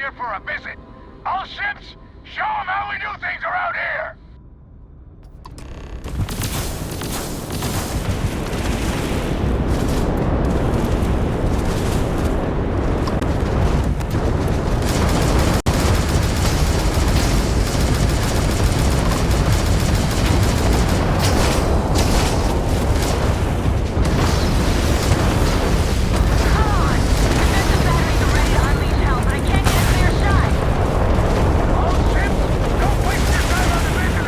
here for a visit. All ships, show them how we do things around here. All ships, don't waste your time on the vision.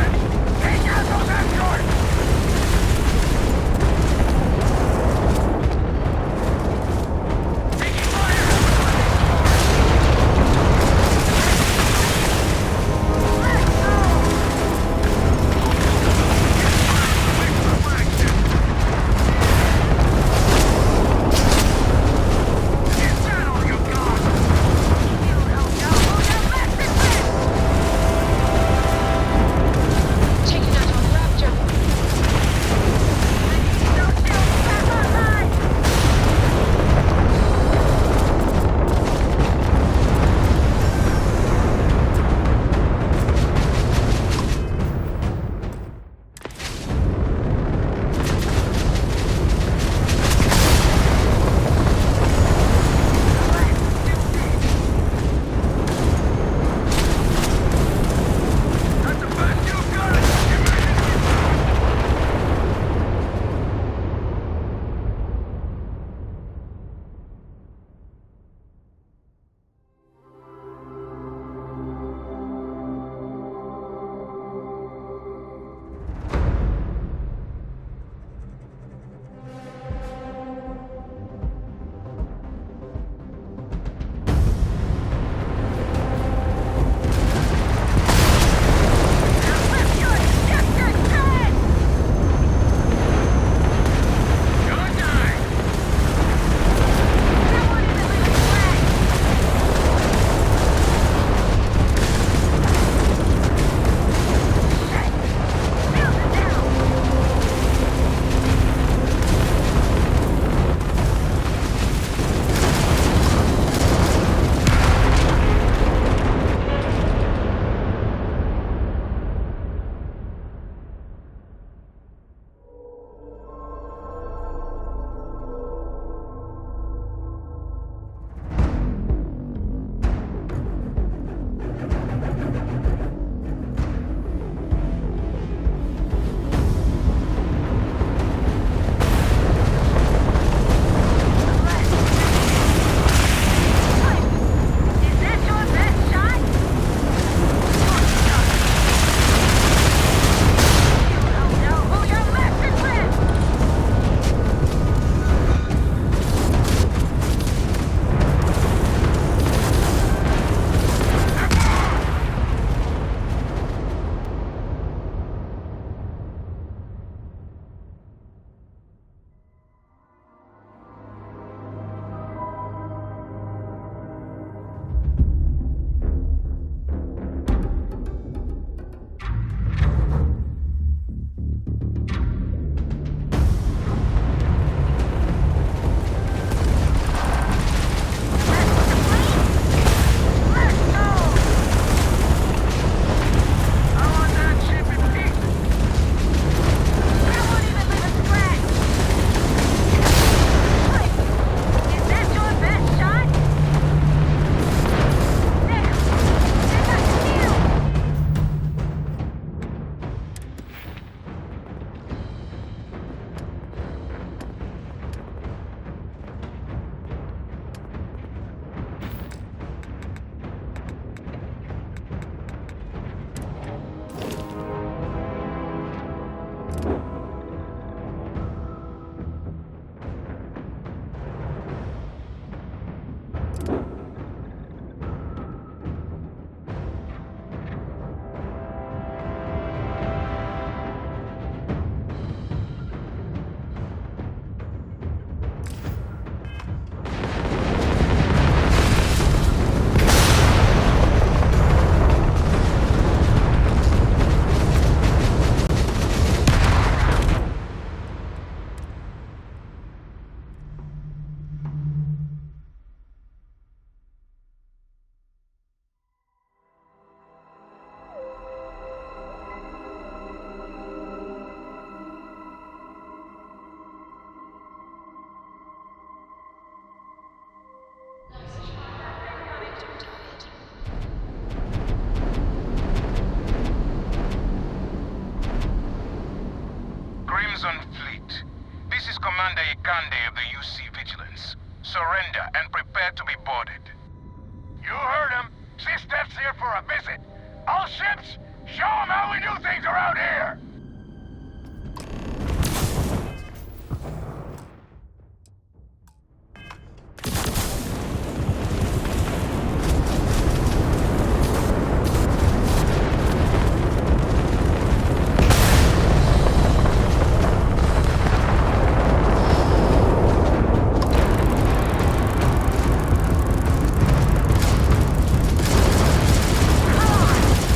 You heard him. SysDef's here for a visit. All ships, show them how we do things around here!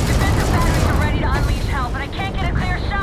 Defensive batteries are ready to unleash hell, but I can't get a clear shot.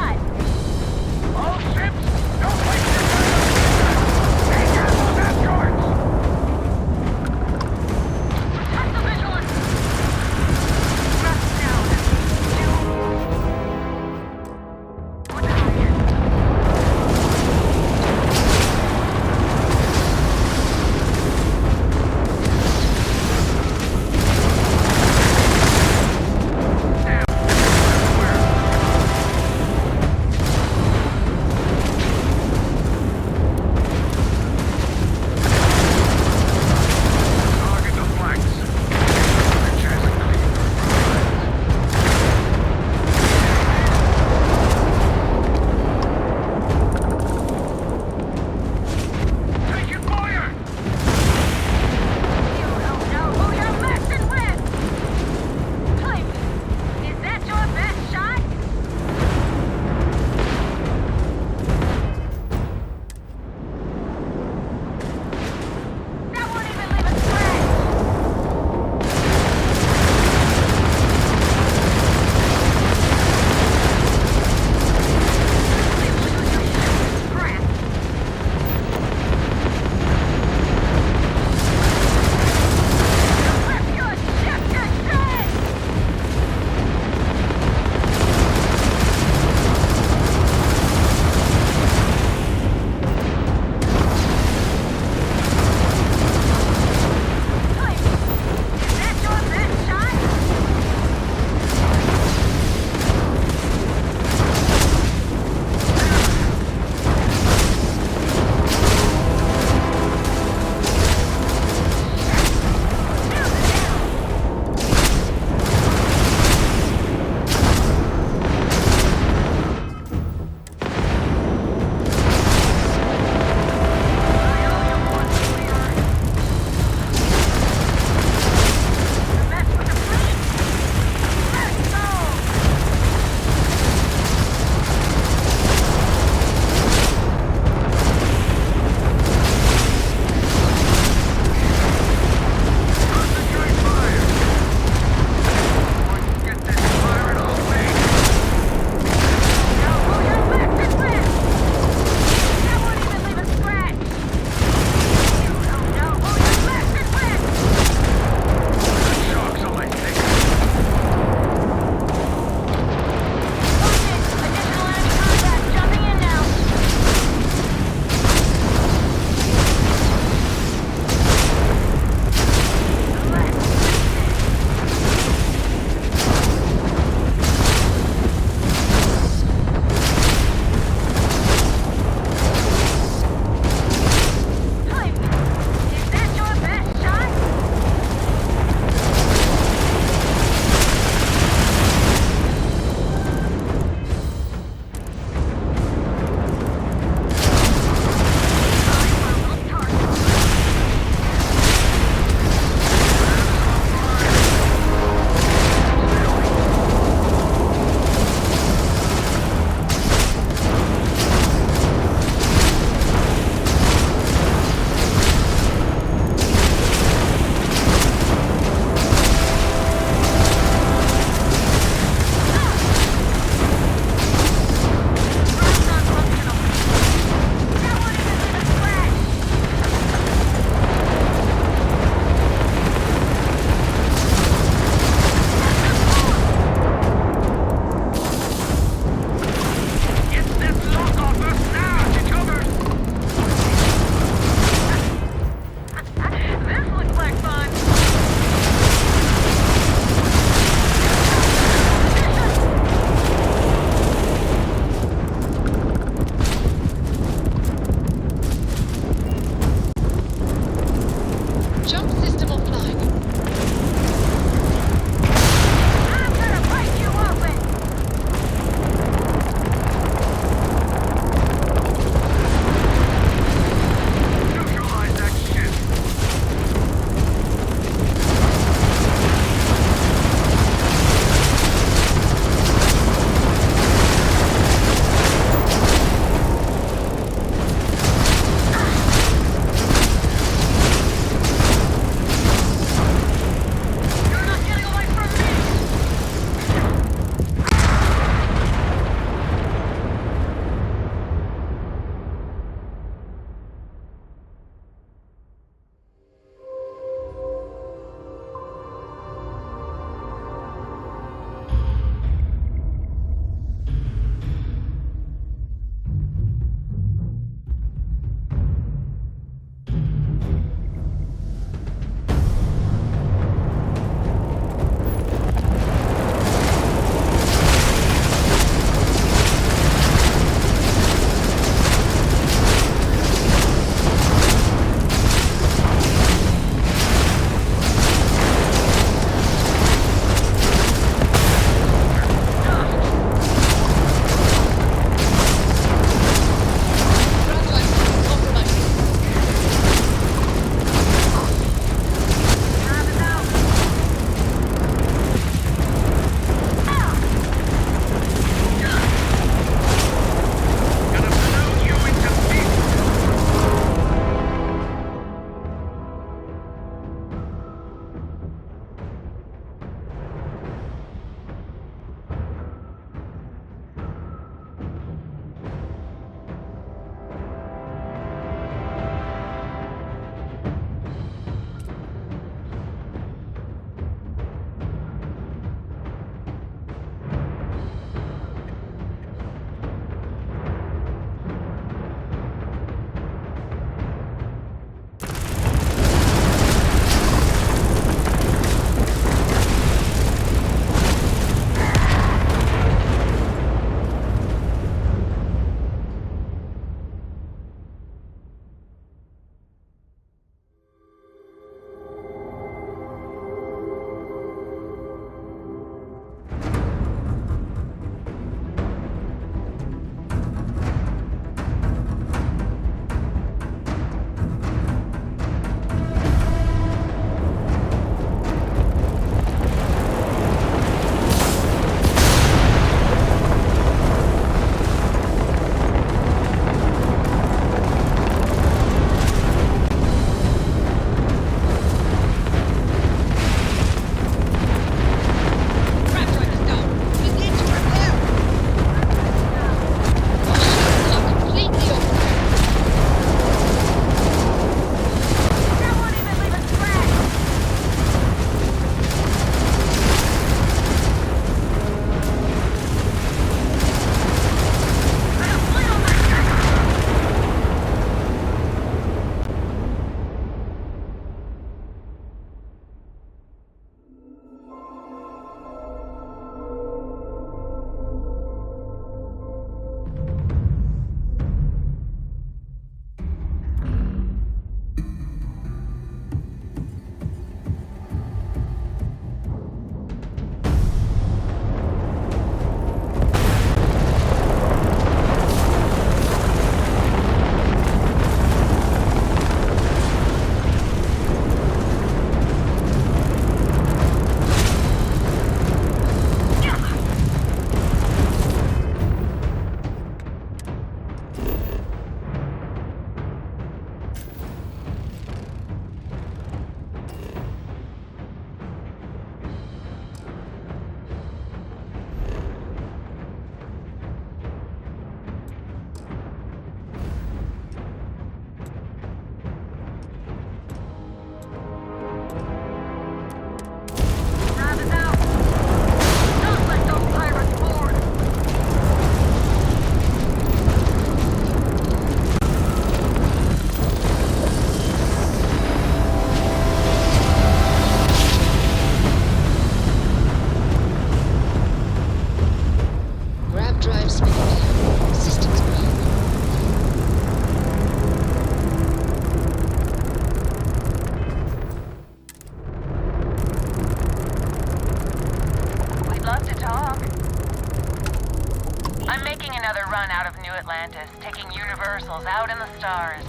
run out of New Atlantis, taking universals out in the stars.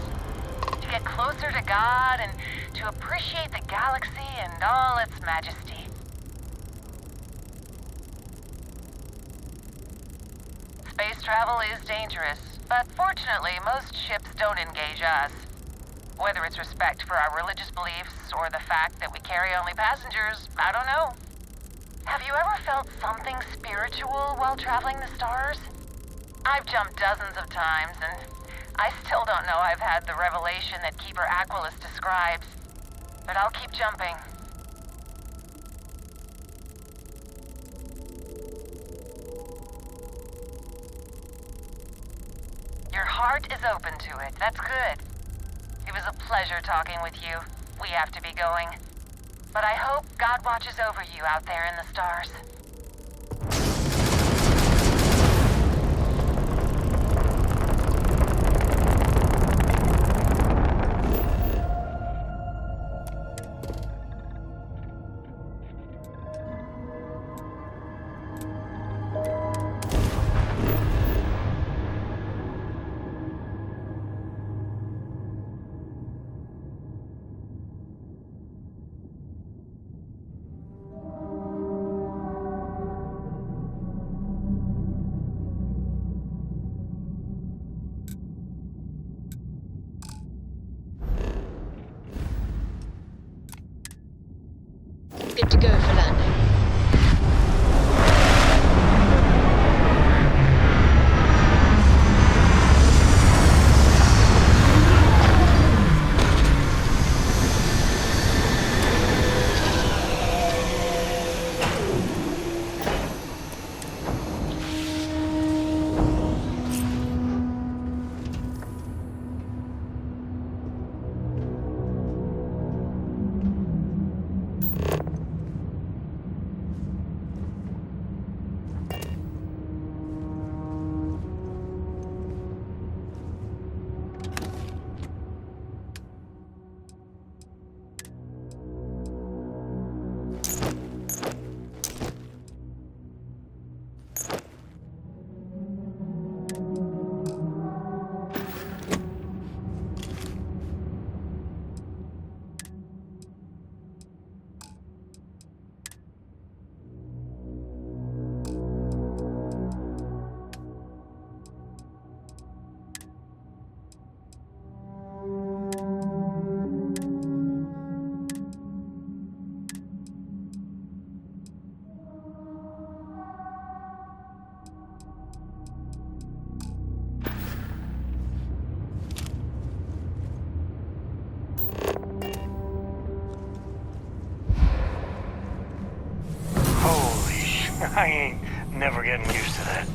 To get closer to God and to appreciate the galaxy and all its majesty. Space travel is dangerous, but fortunately most ships don't engage us. Whether it's respect for our religious beliefs or the fact that we carry only passengers, I don't know. Have you ever felt something spiritual while traveling the stars? I've jumped dozens of times, and I still don't know I've had the revelation that Keeper Aquilus describes. But I'll keep jumping. Your heart is open to it. That's good. It was a pleasure talking with you. We have to be going. But I hope God watches over you out there in the stars. Good to go for landing. I ain't never getting used to that.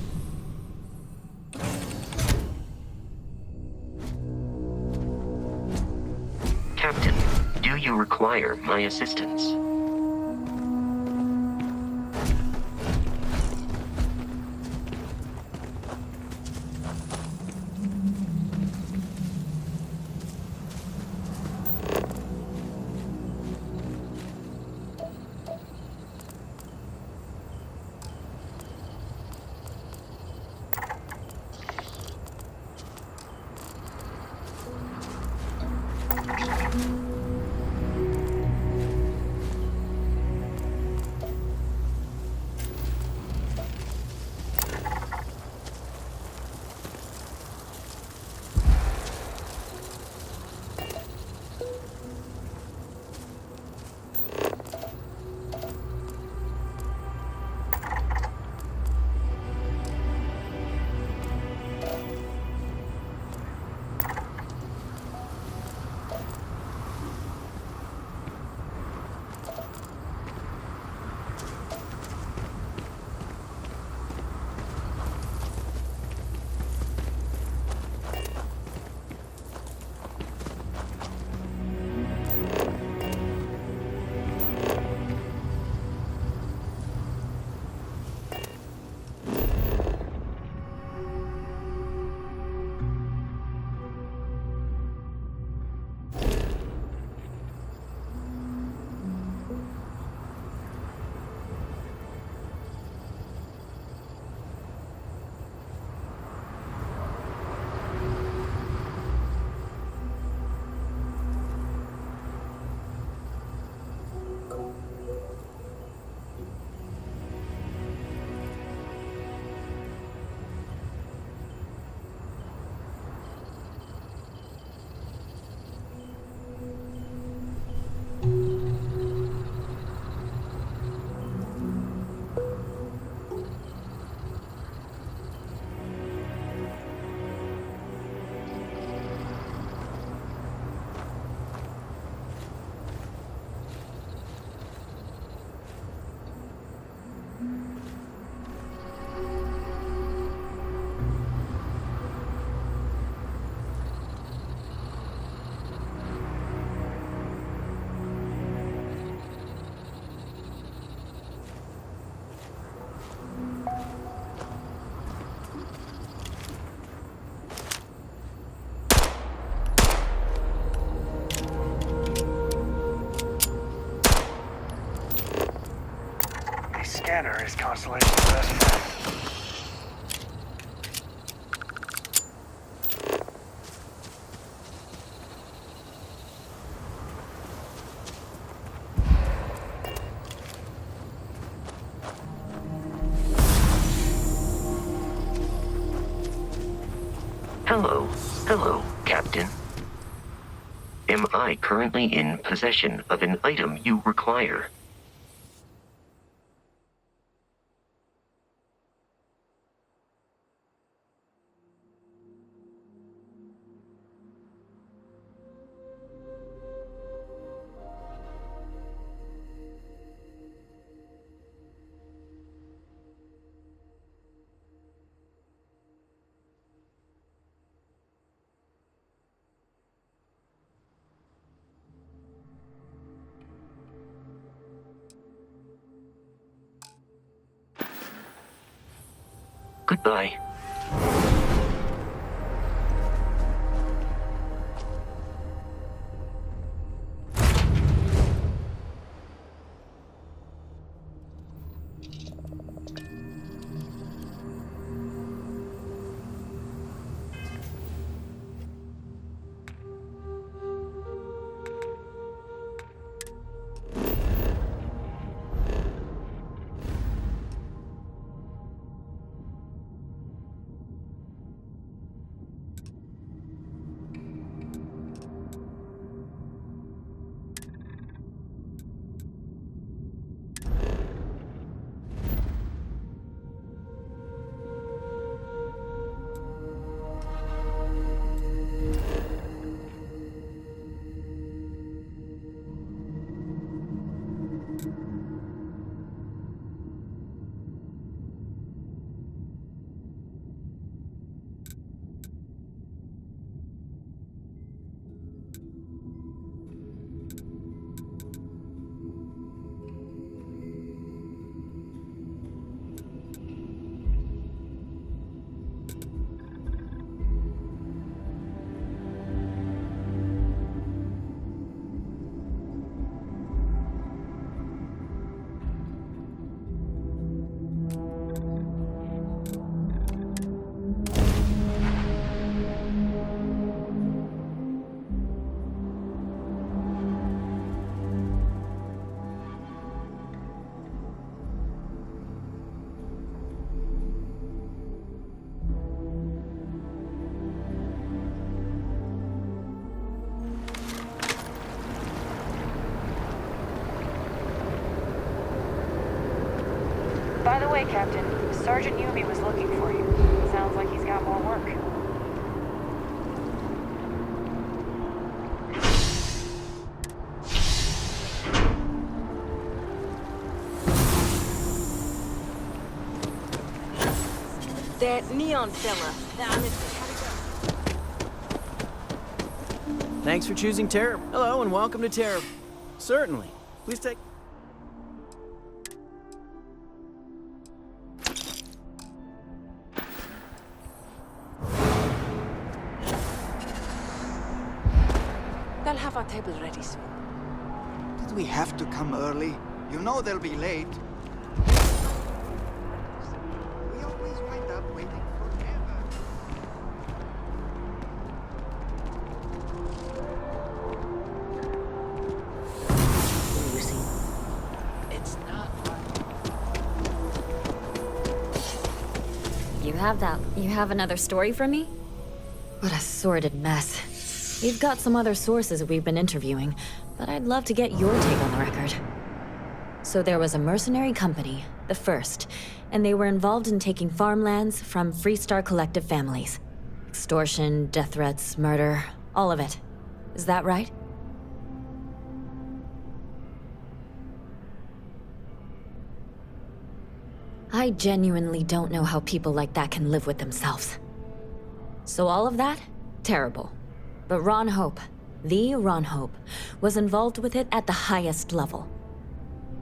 Captain, do you require my assistance? scanner is Constellation's best friend. Hello, Captain. Am I currently in possession of an item you require? Goodbye. By the way, Captain, Sergeant Yumi was looking for you. Sounds like he's got more work. That neon fella. Thanks for choosing Terror. Hello and welcome to Terror. Certainly. Please take... They'll have our table ready soon. Did we have to come early? You know they'll be late. We always wind up waiting forever. Lucy. It's not right. You have another story for me? What a sordid mess. We've got some other sources we've been interviewing, but I'd love to get your take on the record. So there was a mercenary company, the First, and they were involved in taking farmlands from Freestar Collective families. Extortion, death threats, murder, all of it. Is that right? I genuinely don't know how people like that can live with themselves. So all of that? Terrible. But Ron Hope, the Ron Hope, was involved with it at the highest level.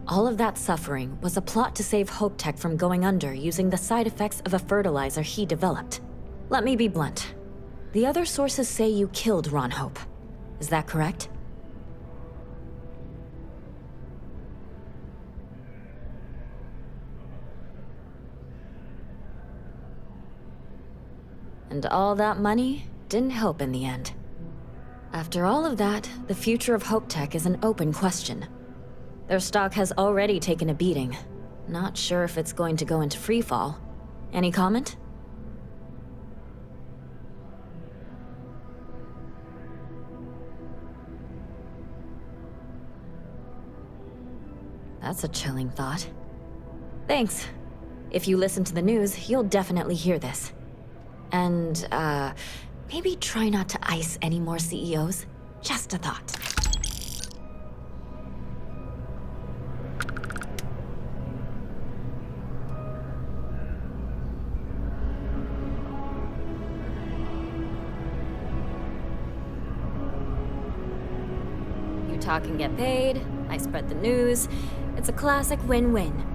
All of that suffering was a plot to save Hope Tech from going under using the side effects of a fertilizer he developed. Let me be blunt. The other sources say you killed Ron Hope. Is that correct? And all that money didn't help in the end. After all of that, the future of Hope Tech is an open question. Their stock has already taken a beating. Not sure if it's going to go into freefall. Any comment? That's a chilling thought. Thanks. If you listen to the news, you'll definitely hear this. And, maybe try not to ice any more CEOs. Just a thought. You talk and get paid, I spread the news. It's a classic win-win.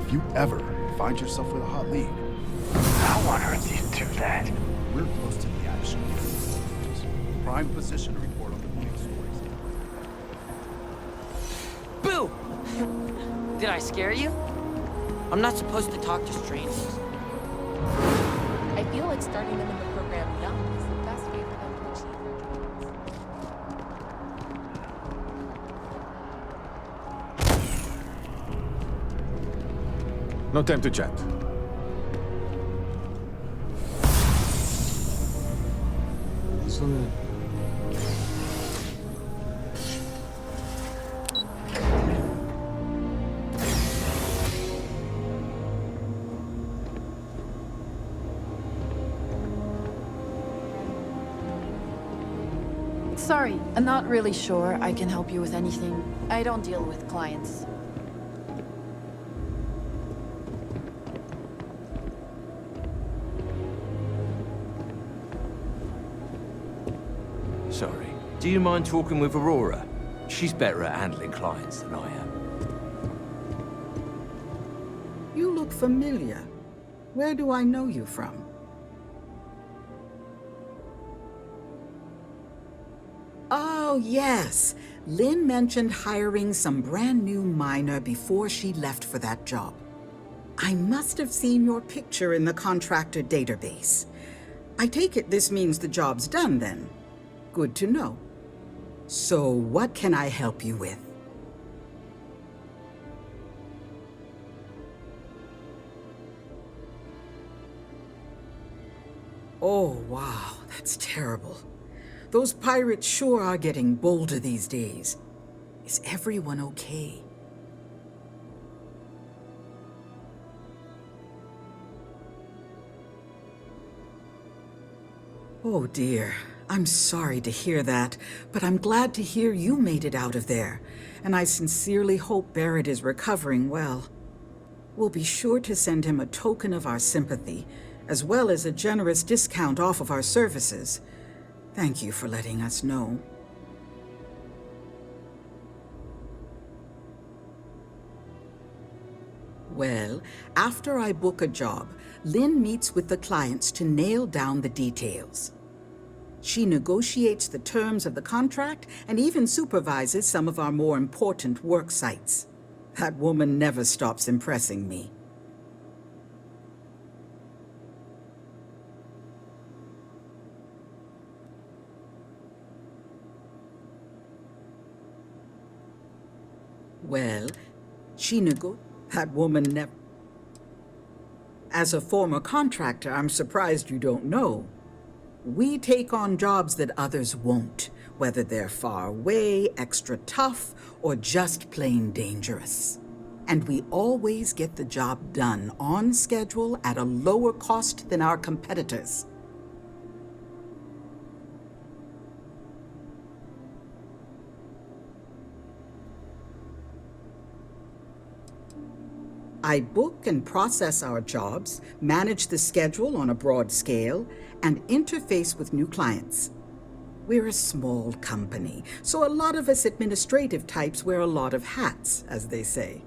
If you ever find yourself with a hot lead, How on earth do you do that? we're close to the action. Prime position to report on the big stories. Boo! Did I scare you? I'm not supposed to talk to strangers. I feel like starting them in the program young is the best way for them to achieve their dreams. No time to chat. Sorry, I'm not really sure I can help you with anything. I don't deal with clients. Sorry. Do you mind talking with Aurora? She's better at handling clients than I am. You look familiar. Where do I know you from? Oh, yes. Lynn mentioned hiring some brand new miner before she left for that job. I must have seen your picture in the contractor database. I take it this means the job's done then. Good to know. So what can I help you with? Oh, wow, that's terrible. Those pirates sure are getting bolder these days. Is everyone okay? Oh dear, I'm sorry to hear that, but I'm glad to hear you made it out of there, and I sincerely hope Barrett is recovering well. We'll be sure to send him a token of our sympathy, as well as a generous discount off of our services. Thank you for letting us know. Well, after I book a job, Lynn meets with the clients to nail down the details. She negotiates the terms of the contract and even supervises some of our more important work sites. That woman never stops impressing me. Well, that woman never... As a former contractor, I'm surprised you don't know. We take on jobs that others won't, whether they're far away, extra tough, or just plain dangerous. And we always get the job done on schedule at a lower cost than our competitors. I book and process our jobs, manage the schedule on a broad scale, and interface with new clients. We're a small company, so a lot of us administrative types wear a lot of hats, as they say.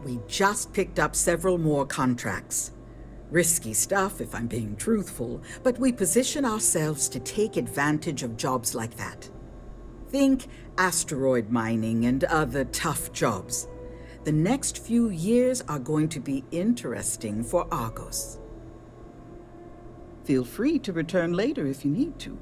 We just picked up several more contracts. Risky stuff, if I'm being truthful, but we position ourselves to take advantage of jobs like that. Think asteroid mining and other tough jobs. The next few years are going to be interesting for Argos. Feel free to return later if you need to.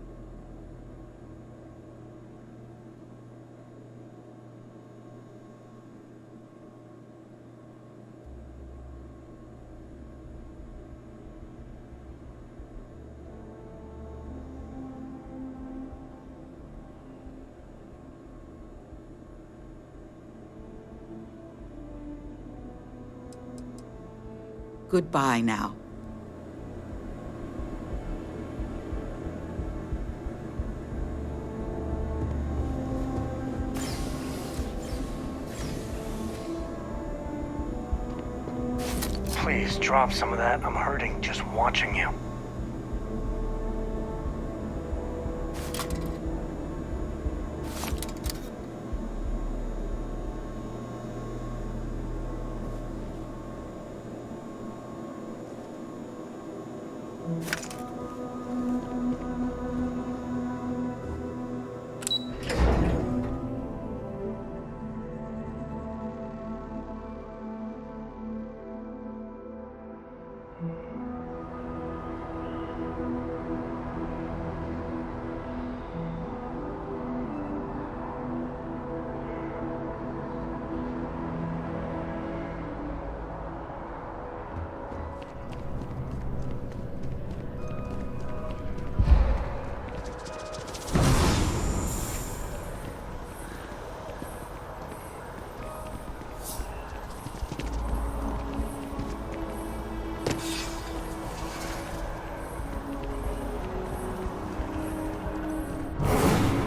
Goodbye now. Please drop some of that. I'm hurting just watching you.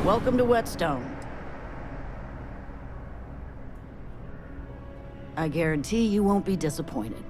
Welcome to Whetstone. I guarantee you won't be disappointed.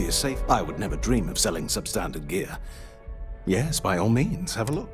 is safe. I would never dream of selling substandard gear. Yes, by all means, have a look.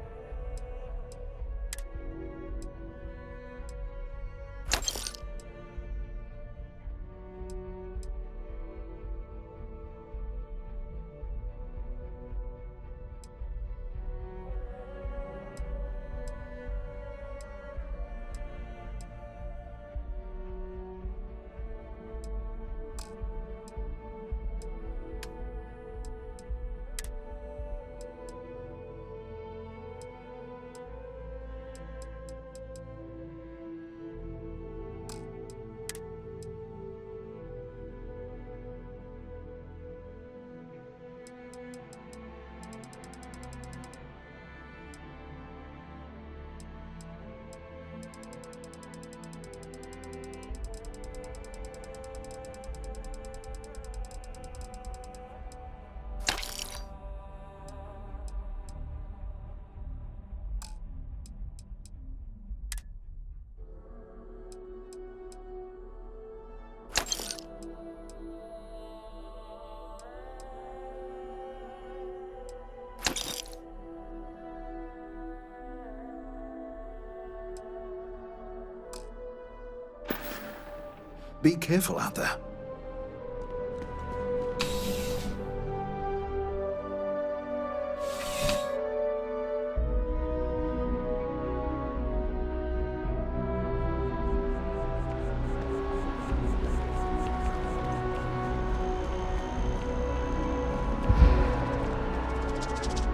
Be careful out there.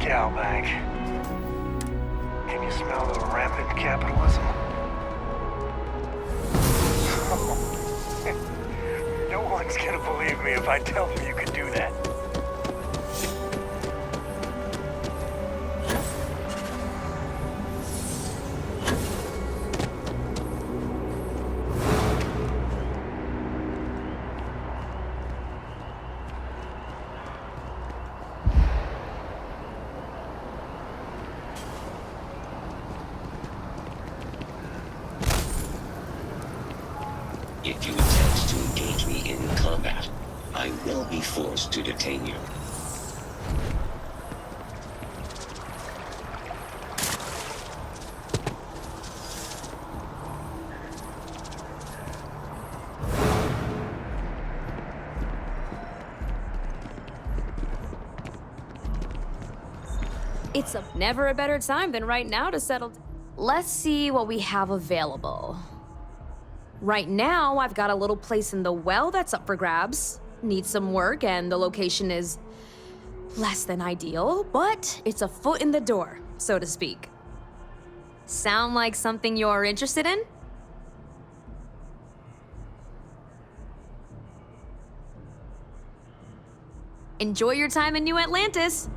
Cowbank. Can you smell the rampant capitalism? No one's gonna believe me if I tell them you could do that. If you attempt to engage me in combat, I will be forced to detain you. It's never a better time than right now to settle. Let's see what we have available. Right now, I've got a little place in the well that's up for grabs. Needs some work, and the location is less than ideal, but it's a foot in the door, so to speak. Sound like something you're interested in? Enjoy your time in New Atlantis!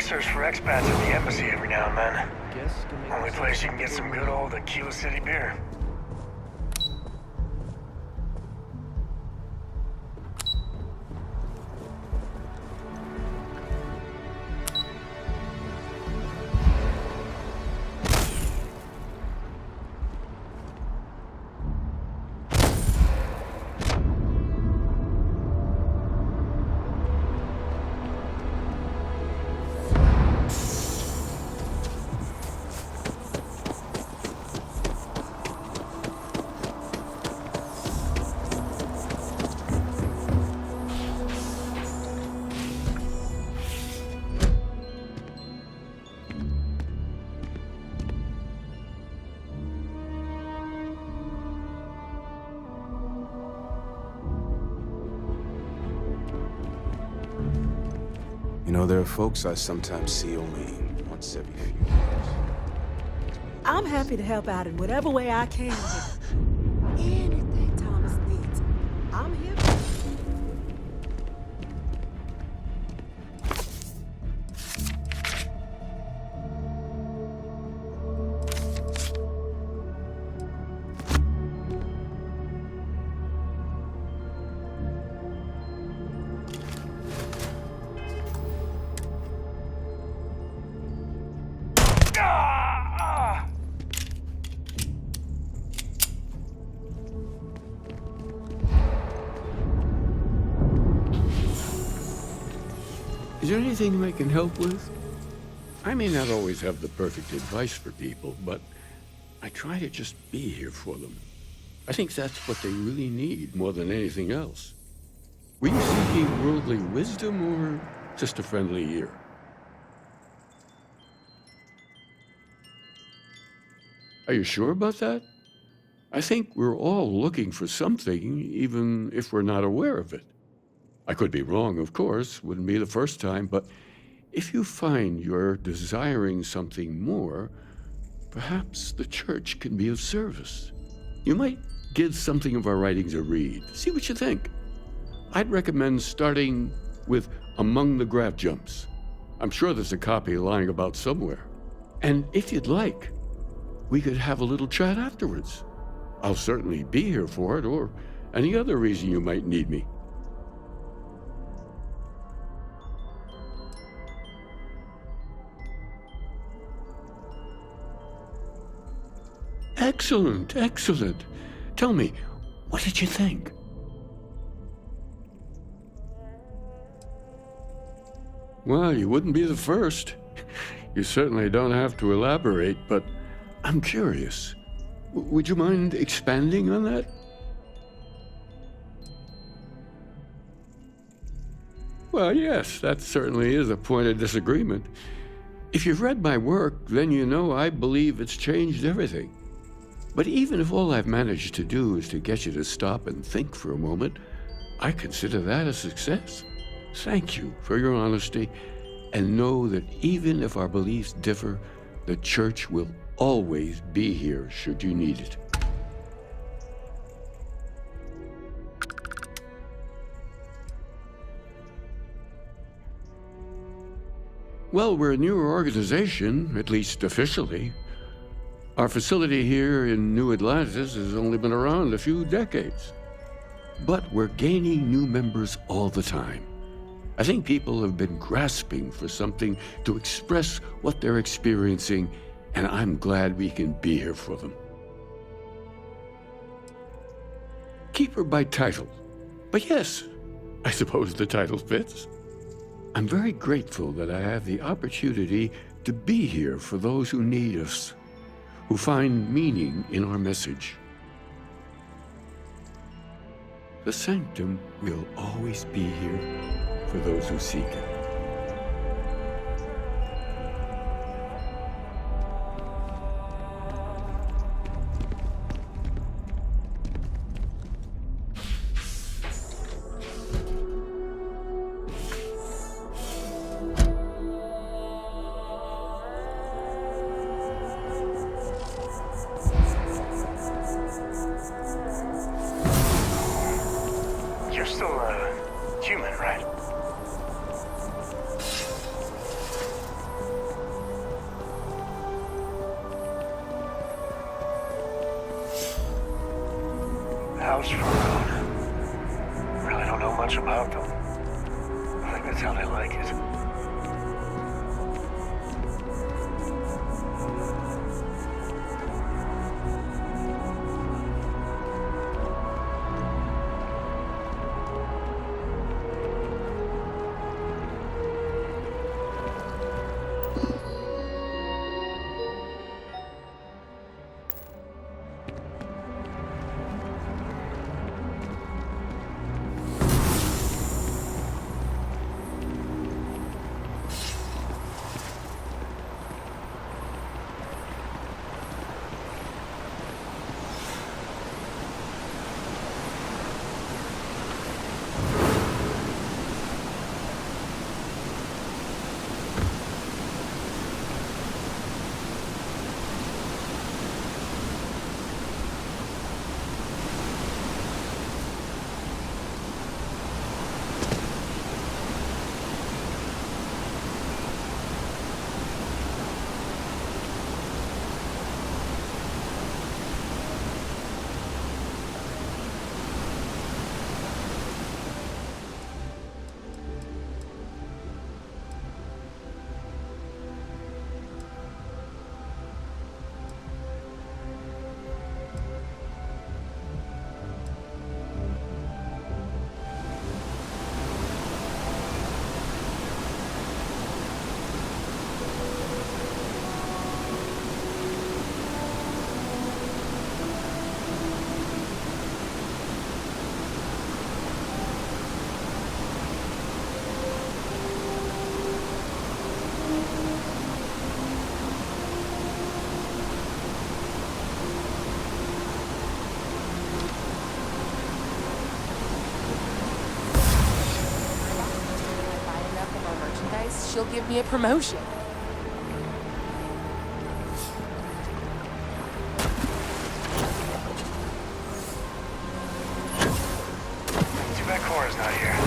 search for expats at the embassy every now and then. Only place you can get some good old Aquila City beer. You know, there are folks I sometimes see only once every few years. I'm happy to help out in whatever way I can. Anything Thomas needs, I'm here for. Is there anything I can help with? I may not always have the perfect advice for people, but I try to just be here for them. I think that's what they really need more than anything else. Were you seeking worldly wisdom or just a friendly ear? Are you sure about that? I think we're all looking for something, even if we're not aware of it. I could be wrong, of course, wouldn't be the first time, but if you find you're desiring something more, perhaps the church can be of service. You might give something of our writings a read. See what you think. I'd recommend starting with Among the Grab Jumps. I'm sure there's a copy lying about somewhere. And if you'd like, we could have a little chat afterwards. I'll certainly be here for it, or any other reason you might need me. Excellent, excellent. Tell me, what did you think? Well, you wouldn't be the first. You certainly don't have to elaborate, but I'm curious. Would you mind expanding on that? Well, yes, that certainly is a point of disagreement. If you've read my work, then you know I believe it's changed everything. But even if all I've managed to do is to get you to stop and think for a moment, I consider that a success. Thank you for your honesty, and know that even if our beliefs differ, the church will always be here should you need it. Well, we're a newer organization, at least officially. Our facility here in New Atlantis has only been around a few decades. But we're gaining new members all the time. I think people have been grasping for something to express what they're experiencing, and I'm glad we can be here for them. Keeper by title. But yes, I suppose the title fits. I'm very grateful that I have the opportunity to be here for those who need us, who find meaning in our message. The sanctum will always be here for those who seek it. You're still, human, right? House for own. Really don't know much about them. I think that's how they like it. She'll give me a promotion. Too bad Cora's not here.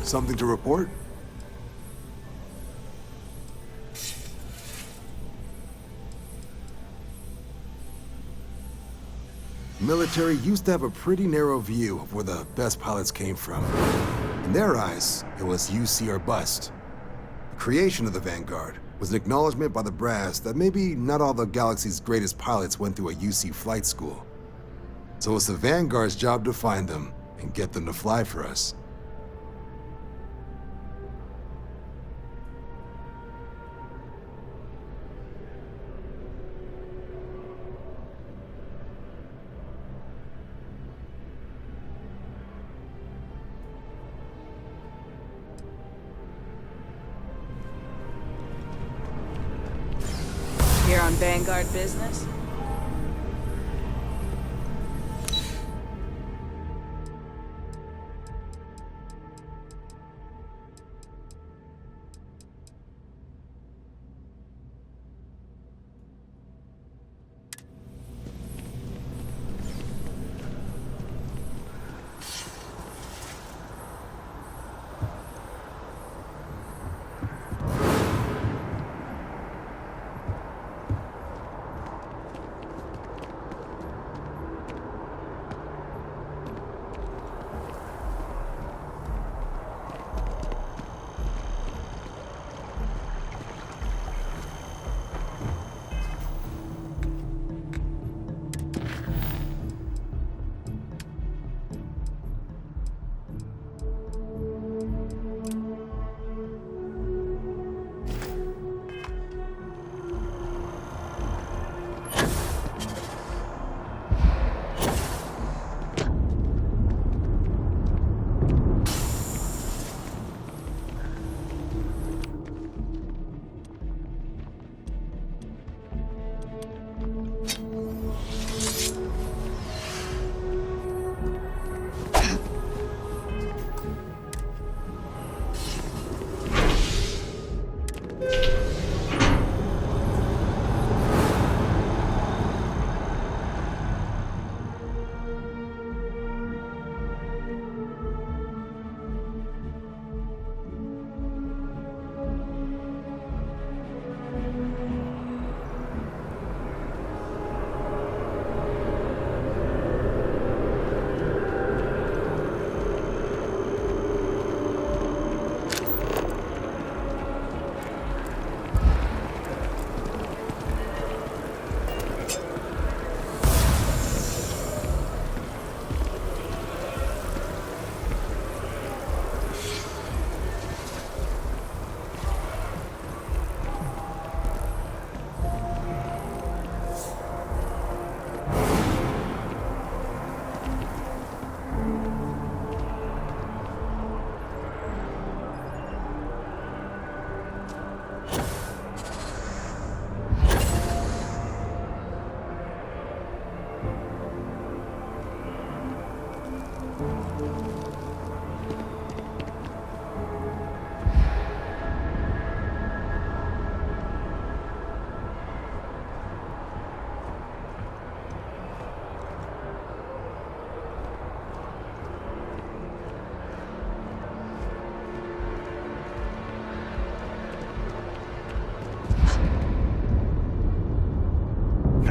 Something to report? Military used to have a pretty narrow view of where the best pilots came from. In their eyes, it was UC or bust. The creation of the Vanguard was an acknowledgement by the brass that maybe not all the galaxy's greatest pilots went through a UC flight school. So it's the Vanguard's job to find them and get them to fly for us. Here on Vanguard business?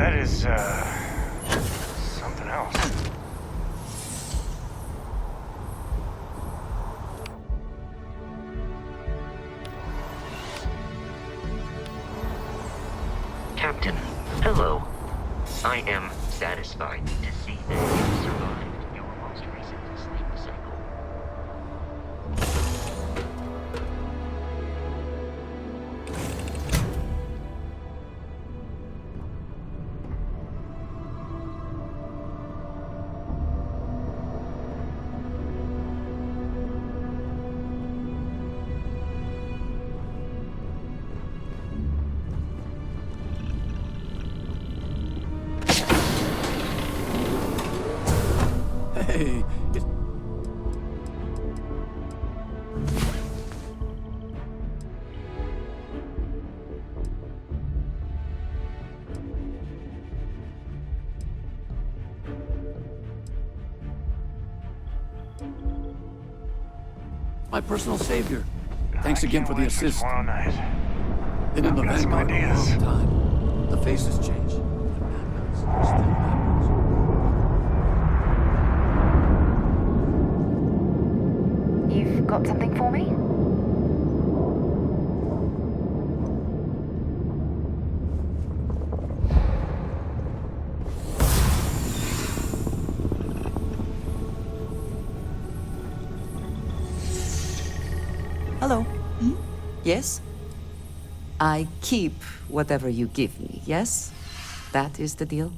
That is, something else. Captain, hello. I am satisfied to see that you survived your most recent sleep cycle. Hey, my personal savior. Thanks again for the assist. Tomorrow night. Been in the Got some Vanguard a ideas. long time. The faces change. The madness still matters. You've got something for me? Hello. Yes? I keep whatever you give me, yes? That is the deal?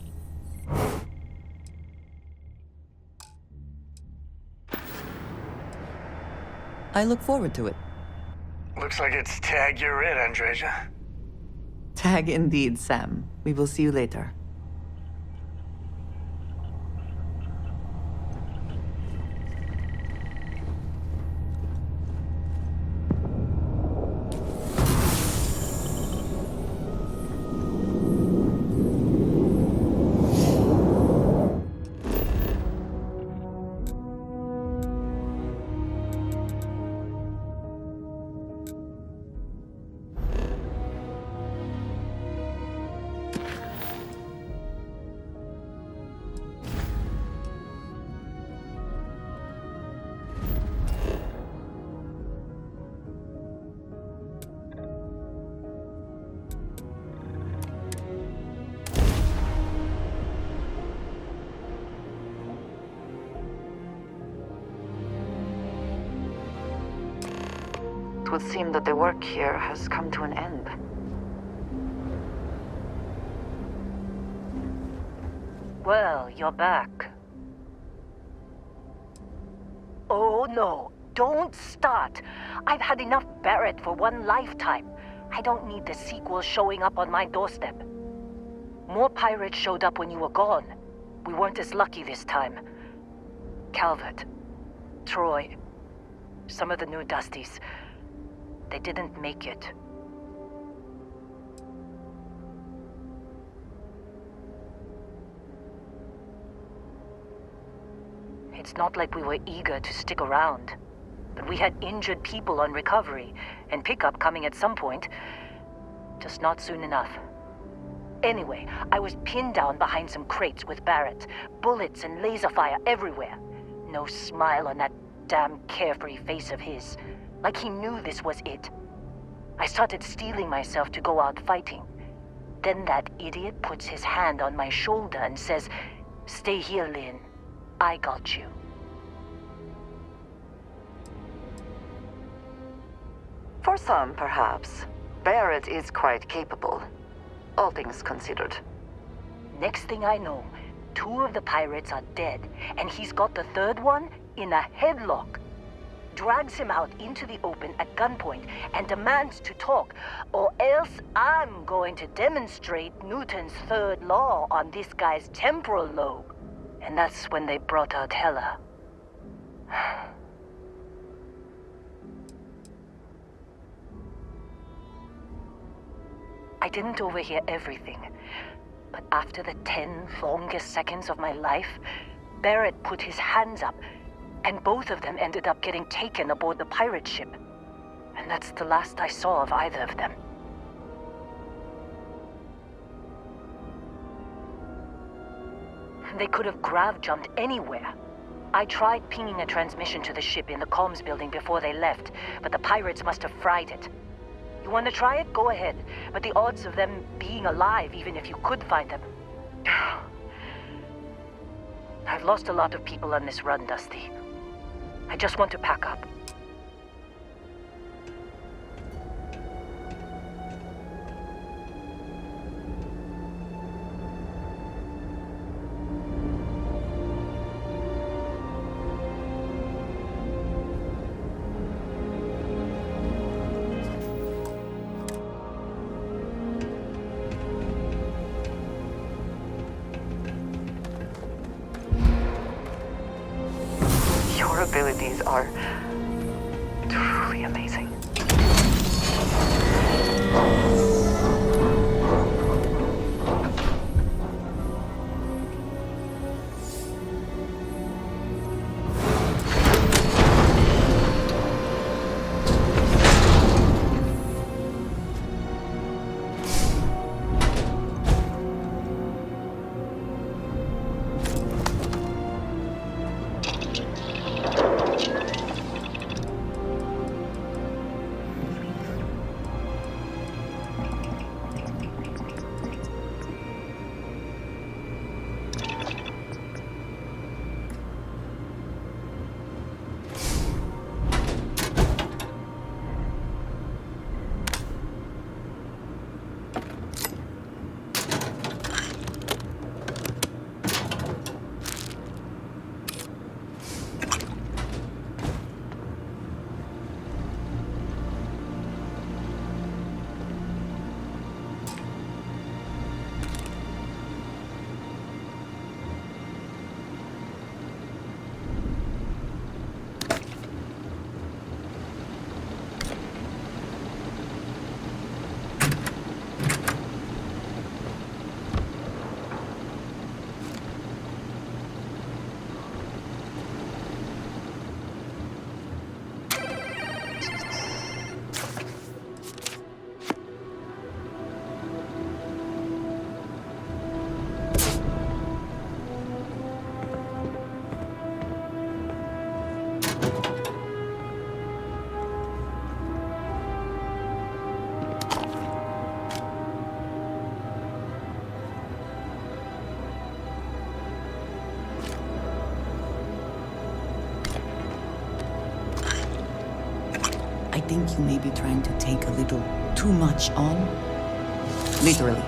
I look forward to it. Looks like it's tag you're it, Andreja. Tag indeed, Sam. We will see you later. It would seem that the work here has come to an end. Well, you're back. Oh no, don't start. I've had enough Barrett for one lifetime. I don't need the sequel showing up on my doorstep. More pirates showed up when you were gone. We weren't as lucky this time. Calvert, Troy, some of the new Dusties. They didn't make it. It's not like we were eager to stick around, but we had injured people on recovery, and pickup coming at some point. Just not soon enough. Anyway, I was pinned down behind some crates with Barrett. Bullets and laser fire everywhere. No smile on that damn carefree face of his. Like he knew this was it. I started steeling myself to go out fighting. Then that idiot puts his hand on my shoulder and says, "Stay here, Lynn. I got you." For some, perhaps. Barrett is quite capable. All things considered. Next thing I know, 2 of the pirates are dead, and he's got the 3rd one in a headlock. Drags him out into the open at gunpoint and demands to talk, or else I'm going to demonstrate Newton's 3rd law on this guy's temporal lobe. And that's when they brought out Hella. I didn't overhear everything, but after the 10 longest seconds of my life, Barrett put his hands up, and both of them ended up getting taken aboard the pirate ship. And that's the last I saw of either of them. They could have grav-jumped anywhere. I tried pinging a transmission to the ship in the comms building before they left, but the pirates must have fried it. You want to try it? Go ahead. But the odds of them being alive, even if you could find them... I've lost a lot of people on this run, Dusty. I just want to pack up. Your abilities are truly amazing. I think you may be trying to take a little too much on. Literally.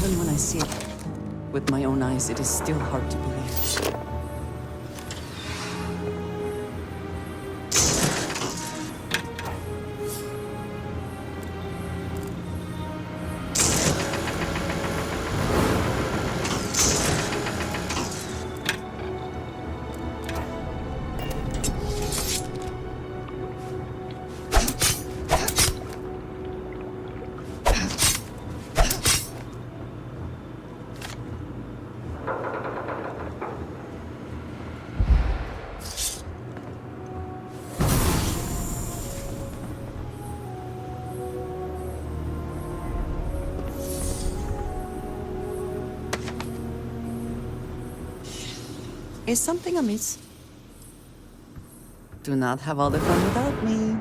Even when I see it with my own eyes, it is still hard to believe. Is something amiss? Do not have all the fun without me.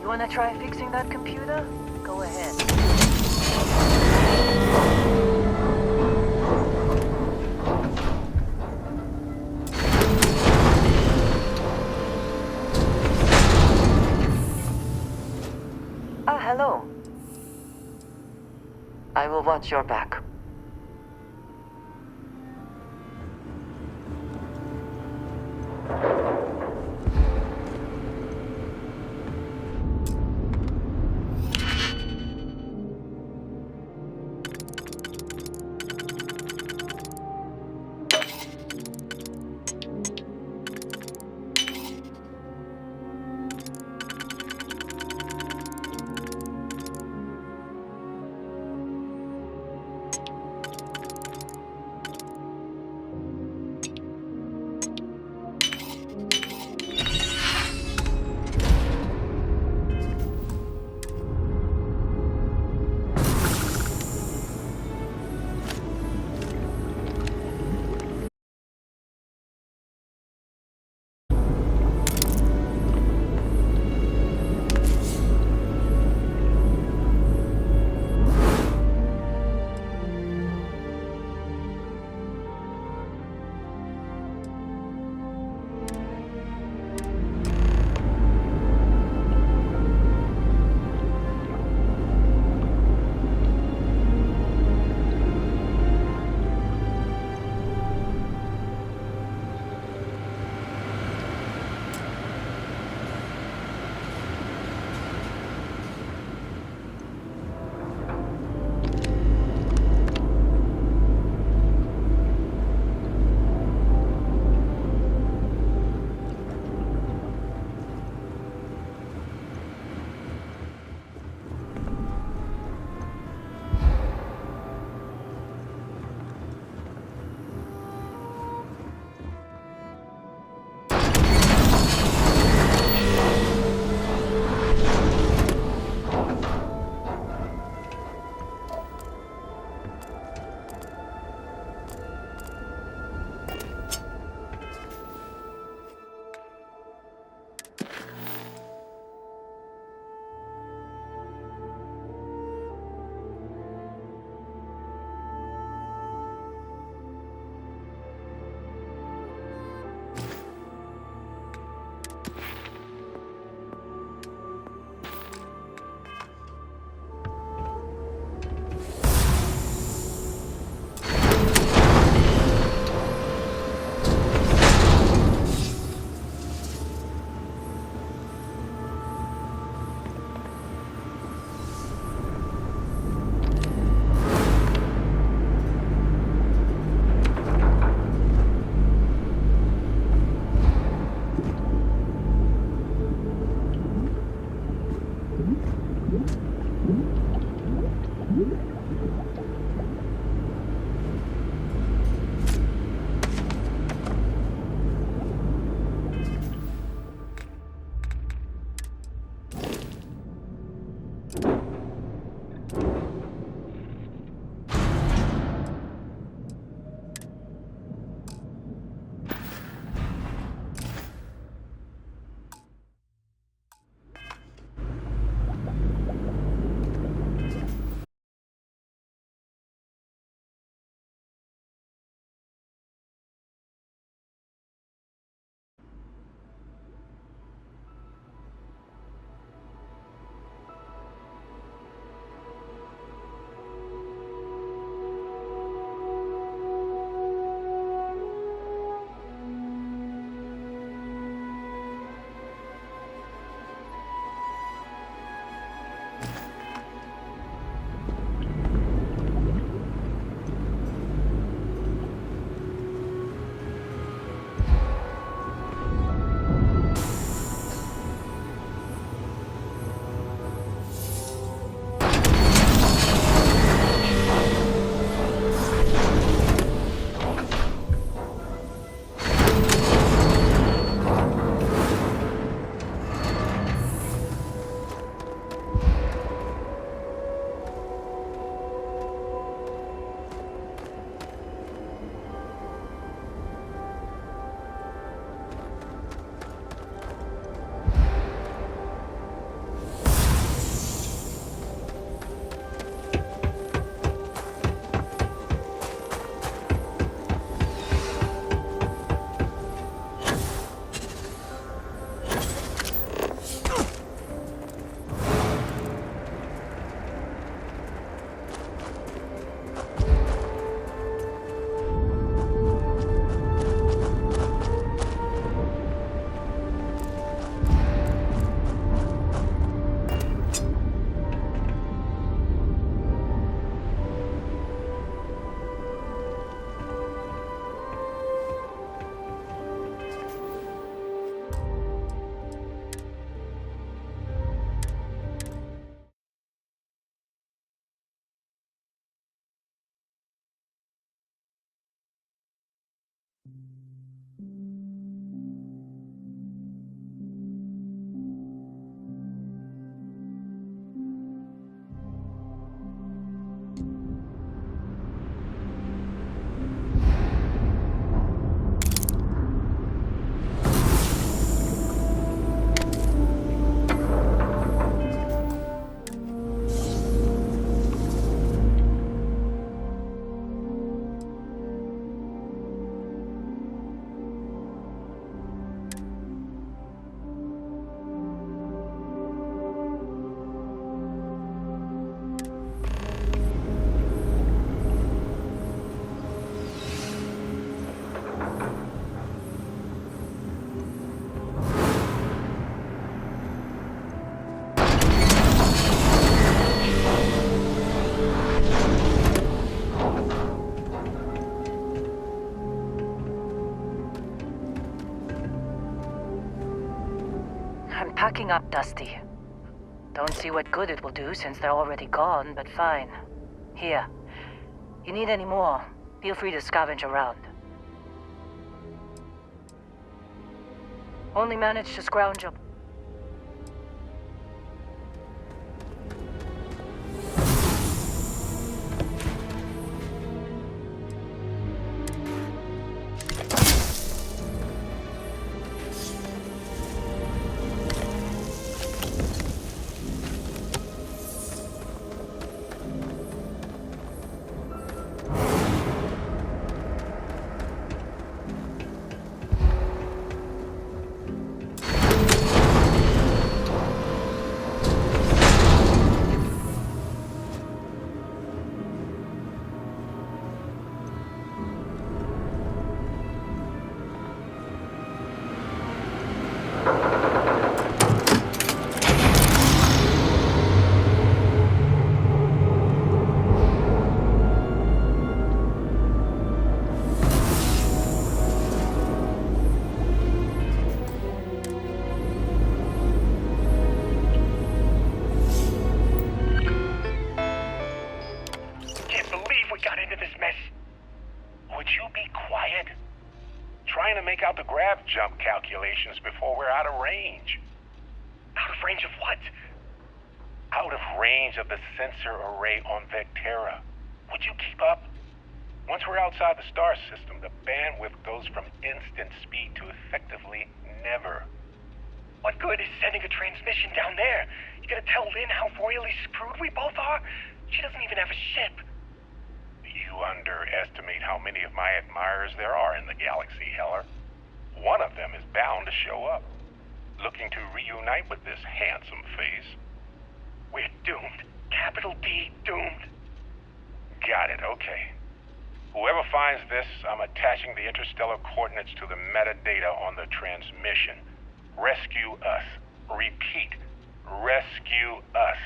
You wanna try fixing that computer? Go ahead. Ah, hello. I will watch your back. I'm packing up, Dusty. Don't see what good it will do since they're already gone, but fine. Here. You need any more, feel free to scavenge around. Only managed to scrounge up. Jump calculations before we're out of range. Out of range of what? Out of range of the sensor array on Vectera. Would you keep up? Once we're outside the star system, the bandwidth goes from instant speed to effectively never. What good is sending a transmission down there? You gonna tell Lynn how royally screwed we both are? She doesn't even have a ship. You underestimate how many of my admirers there are in the galaxy, Heller. One of them is bound to show up, looking to reunite with this handsome face. We're doomed. Capital D, doomed. Got it, okay. Whoever finds this, I'm attaching the interstellar coordinates to the metadata on the transmission. Rescue us. Repeat, rescue us.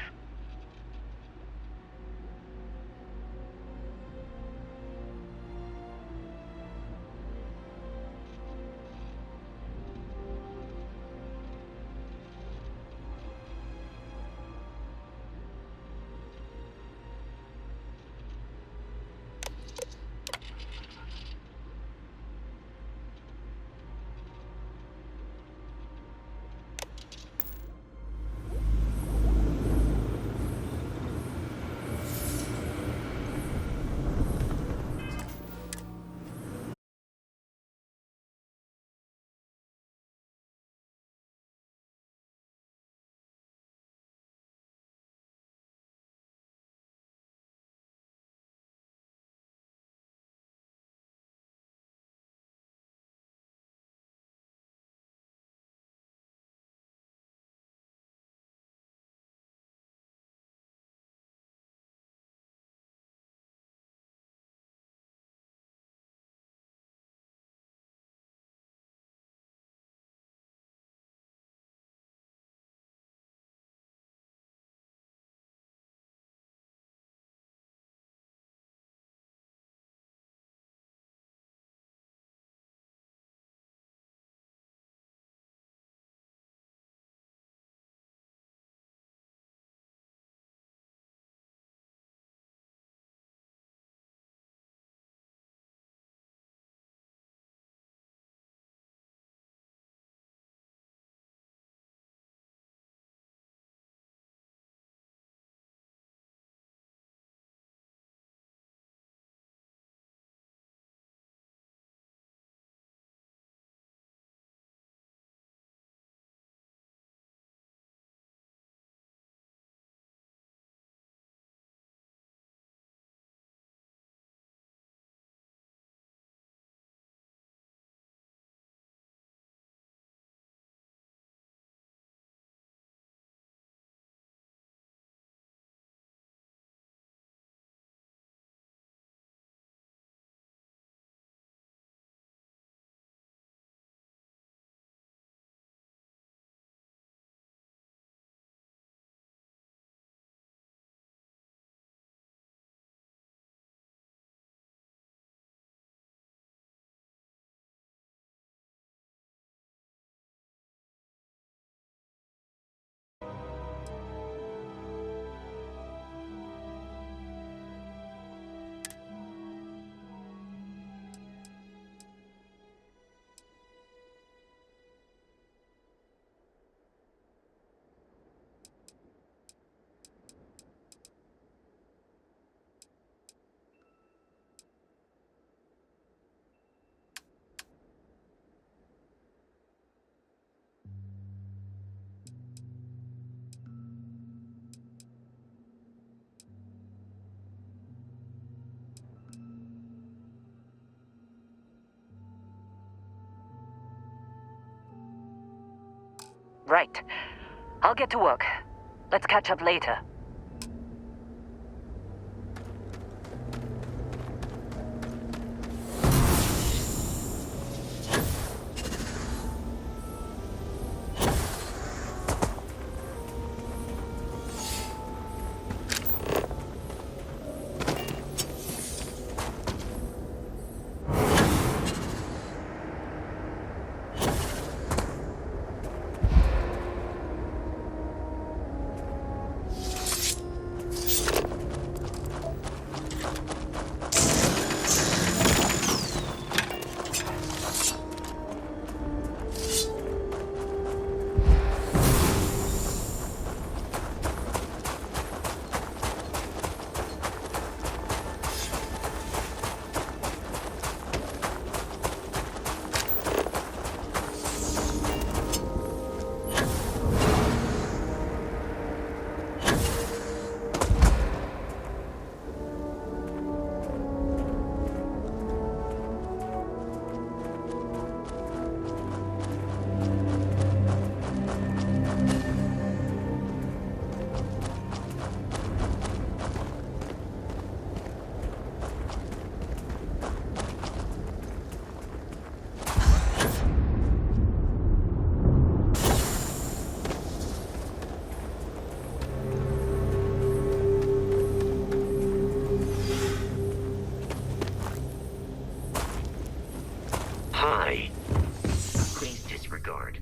Right. I'll get to work. Let's catch up later. Hi. Please disregard.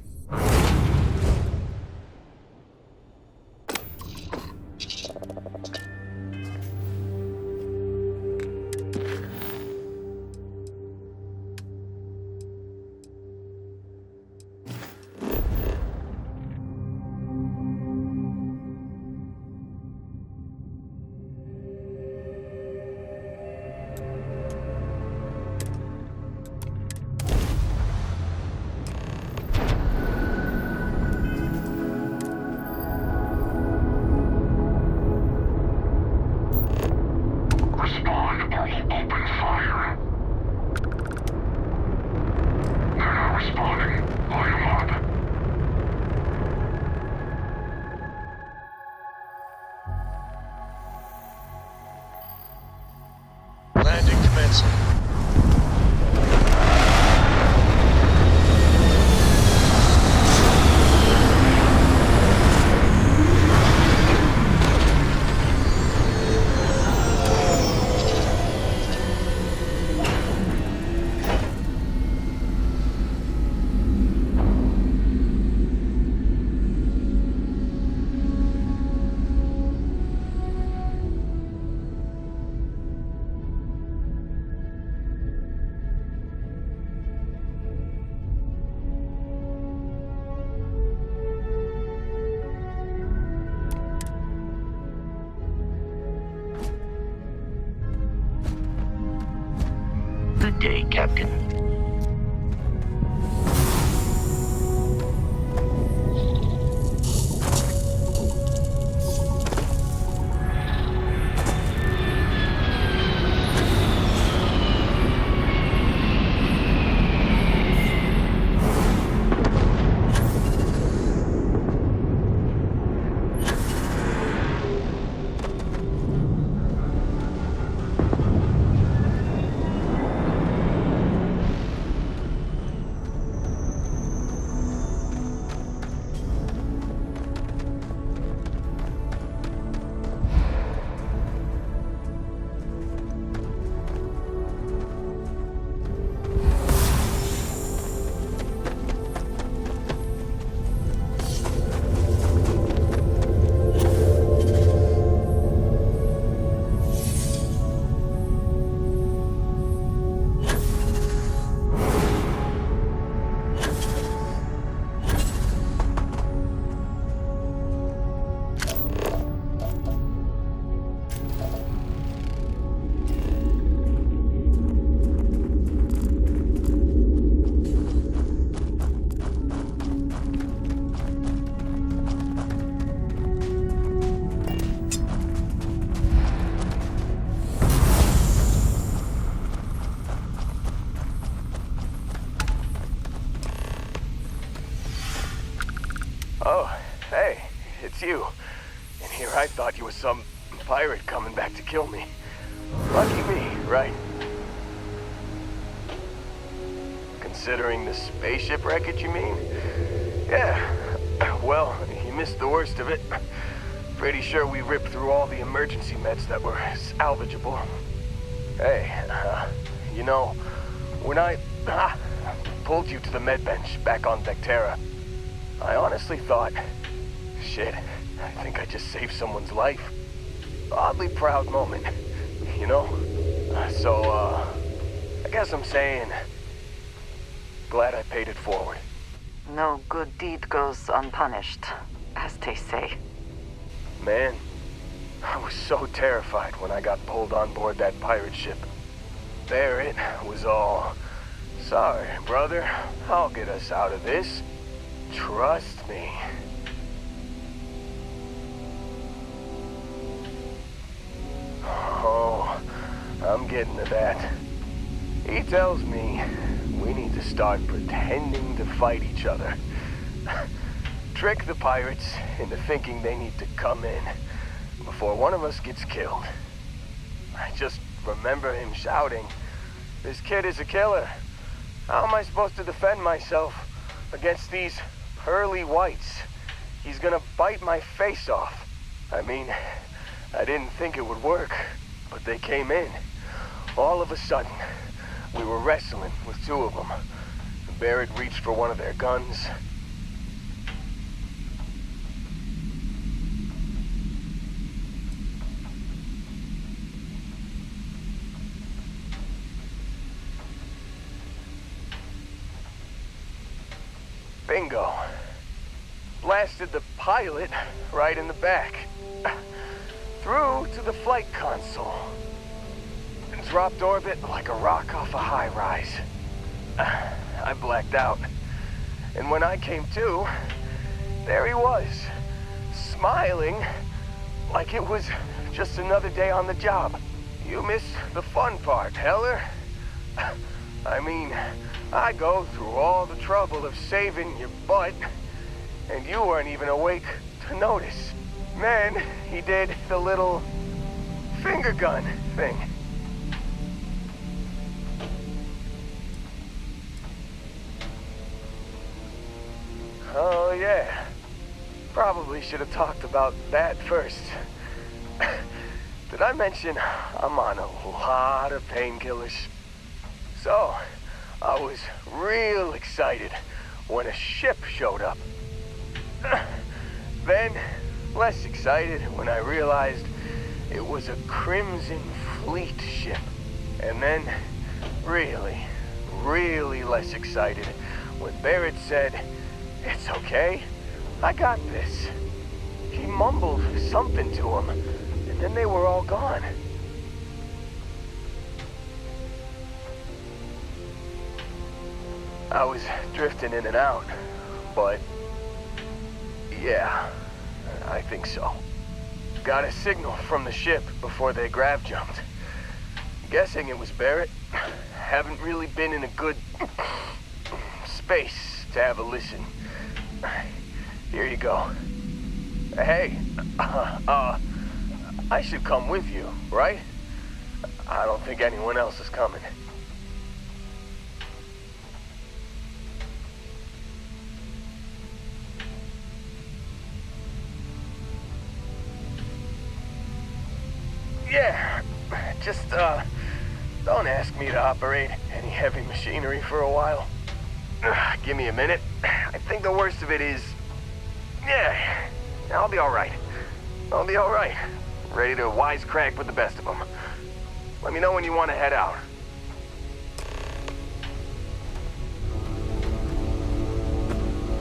Respond or you open fire. They're not responding. Line them up. Landing commencing. Good day, Captain. Hey, it's you. And here I thought you were some pirate coming back to kill me. Lucky me, right? Considering the spaceship wreckage, you mean? Yeah. Well, you missed the worst of it. Pretty sure we ripped through all the emergency meds that were salvageable. Hey, you know, when I pulled you to the med bench back on Vectera, I honestly thought, shit, I think I just saved someone's life. Oddly proud moment, you know? So, I guess I'm saying, glad I paid it forward. No good deed goes unpunished, as they say. Man, I was so terrified when I got pulled on board that pirate ship. There it was all, sorry, brother, I'll get us out of this. Trust me. Oh, I'm getting to that. He tells me we need to start pretending to fight each other. Trick the pirates into thinking they need to come in before one of us gets killed. I just remember him shouting, "This kid is a killer. How am I supposed to defend myself against these pearly whites? He's gonna bite my face off." I mean, I didn't think it would work, but they came in. All of a sudden, we were wrestling with two of them. Barrett reached for one of their guns. Bingo. Blasted the pilot right in the back. Through to the flight console. And dropped orbit like a rock off a high rise. I blacked out. And when I came to, there he was. Smiling like it was just another day on the job. You missed the fun part, Heller. I mean, I go through all the trouble of saving your butt, and you weren't even awake to notice. Then he did the little finger gun thing. Oh yeah, probably should have talked about that first. Did I mention I'm on a lot of painkillers? So, I was real excited when a ship showed up. Then, less excited when I realized it was a Crimson Fleet ship. And then, really, really less excited when Barrett said, "It's okay, I got this." He mumbled something to him, and then they were all gone. I was drifting in and out, but yeah, I think so. Got a signal from the ship before they grav jumped. Guessing it was Barrett. Haven't really been in a good space to have a listen. Here you go. Hey, I should come with you, right? I don't think anyone else is coming. Yeah, just, don't ask me to operate any heavy machinery for a while. Give me a minute. I think the worst of it is... Yeah, I'll be alright. I'll be alright. Ready to wisecrack with the best of them. Let me know when you want to head out.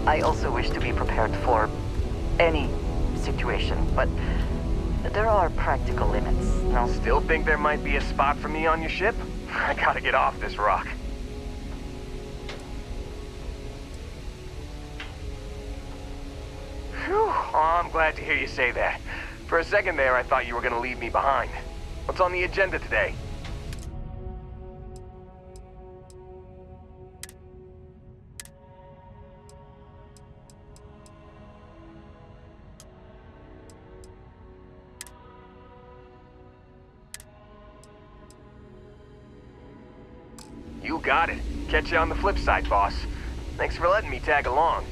I also wish to be prepared for any situation, but there are practical limits, no? Still think there might be a spot for me on your ship? I gotta get off this rock. Phew, oh, I'm glad to hear you say that. For a second there, I thought you were gonna leave me behind. What's on the agenda today? got it. Catch you on the flip side, boss. Thanks for letting me tag along.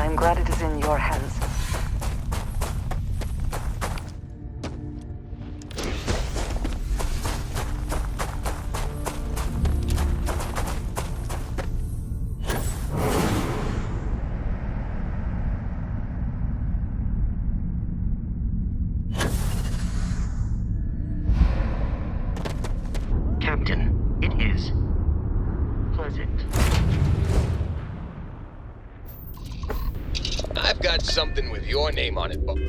I'm glad it is in your hands. Captain, it is pleasant. I've got something with your name on it, boss.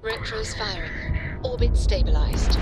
Retros firing. Orbit stabilized.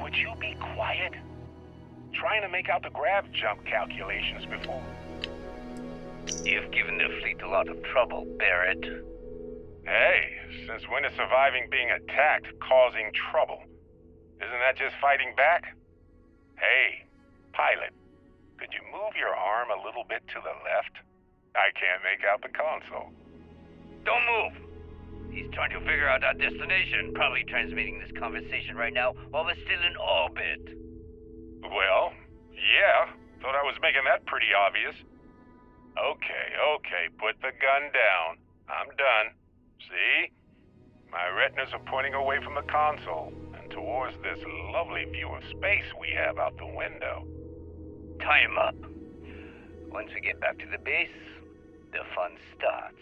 would you be quiet? Trying to make out the grav jump calculations before... You've given the fleet a lot of trouble, Barrett. Hey, since when is surviving being attacked causing trouble? Isn't that just fighting back? Hey, pilot, could you move your arm a little bit to the left? I can't make out the console. Don't move! He's trying to figure out our destination, probably transmitting this conversation right now while we're still in orbit. Well, yeah, thought I was making that pretty obvious. Okay, put the gun down. I'm done. See? My retinas are pointing away from the console and towards this lovely view of space we have out the window. Tie him up. Once we get back to the base, the fun starts.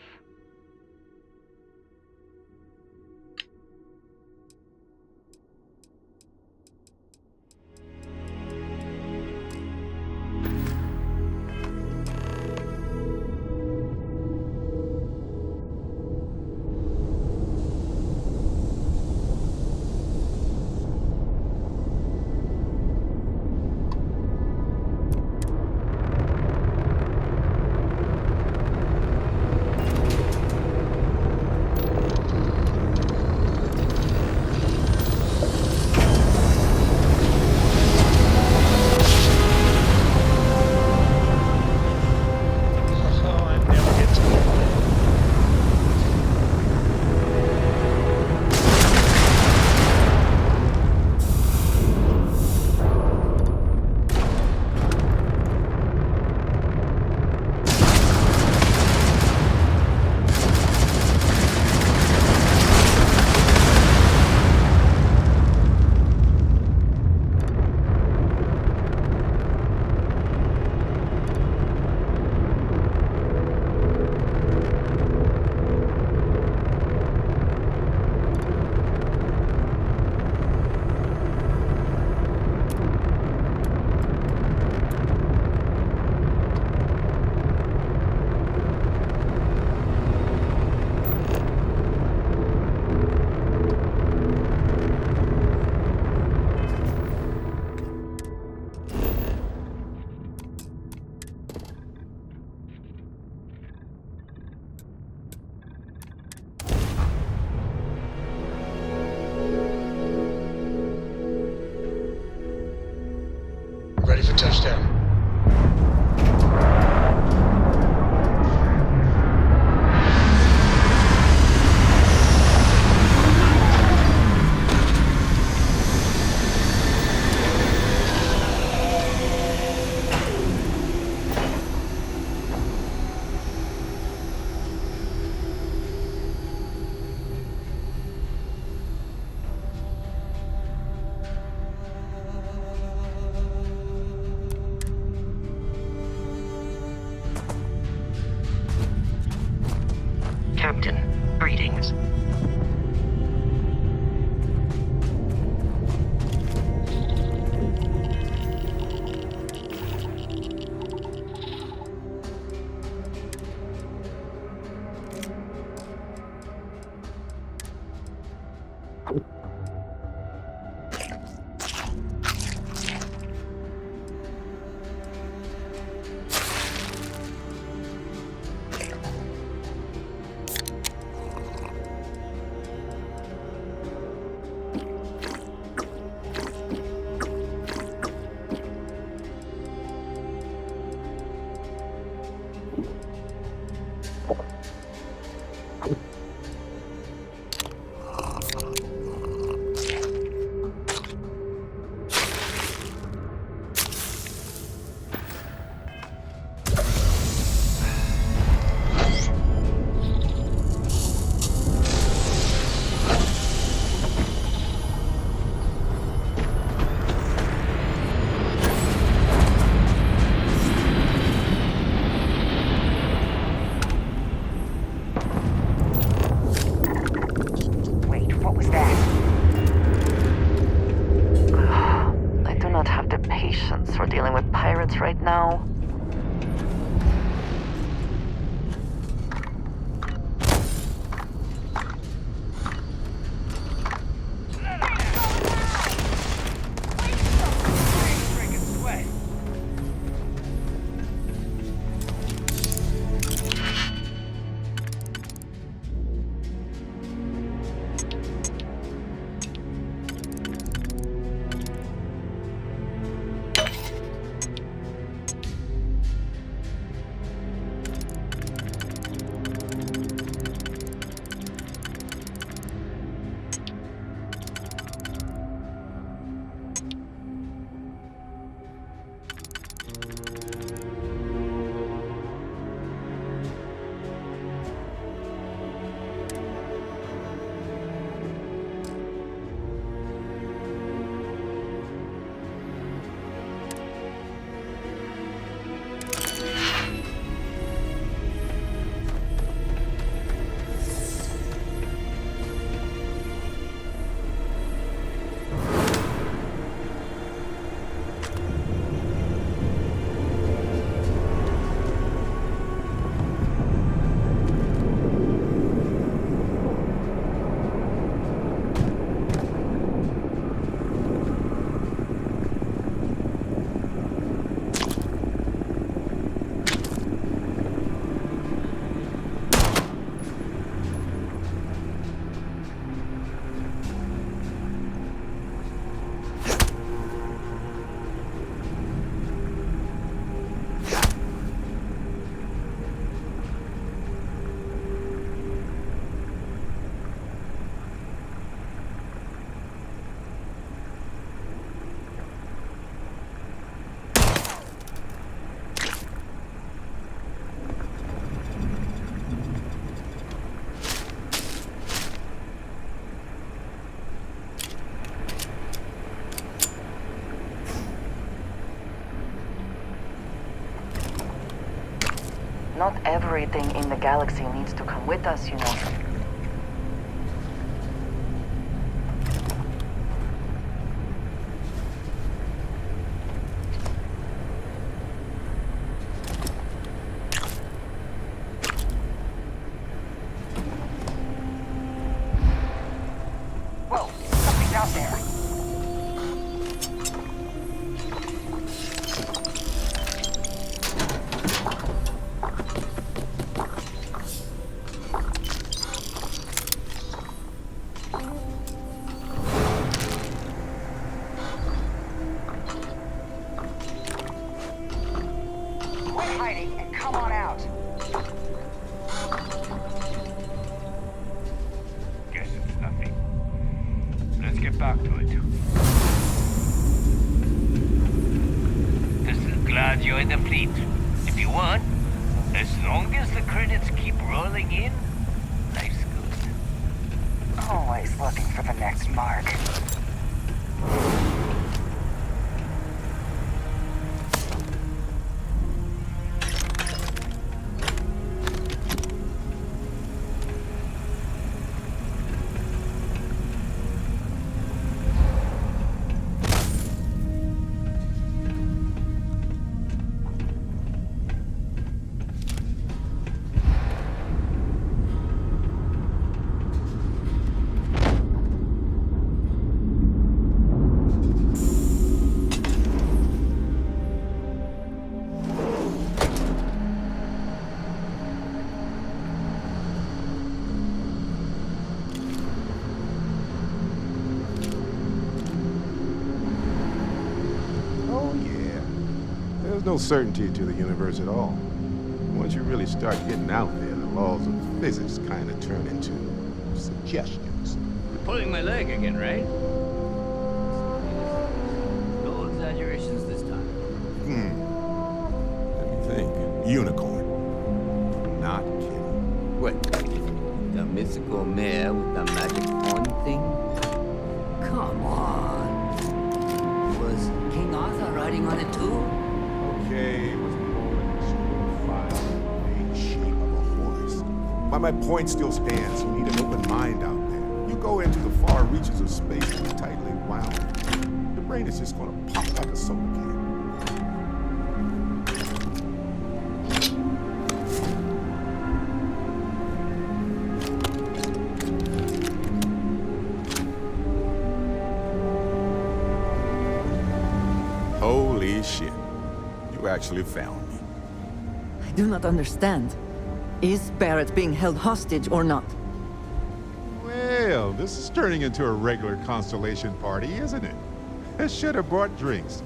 Ready for touchdown. Captain, greetings. For dealing with pirates right now. Not everything in the galaxy needs to come with us, you know. Whoa, something's out there. Quit hiding and come on out. Guess it's nothing. Let's get back to it. Just glad you're in the fleet. If you want, as long as the credits keep rolling in, life's good. Always looking for the next mark. There's no certainty to the universe at all. Once you really start getting out there, the laws of physics kind of turn into suggestions. You're pulling my leg again, right? No exaggerations this time. Let me think. Unicorn. Not kidding. What? The mythical mare with the magic horn thing? Come on. Was King Arthur riding on it too? Okay, it was more than a file made shape of a horse. But my point still stands. You need an open mind out there. You go into the far reaches of space too tightly wound. The brain is just gonna pop like a soda can. Holy shit. You actually found me. I do not understand. Is Barrett being held hostage or not? Well, this is turning into a regular Constellation party, isn't it? I should have brought drinks.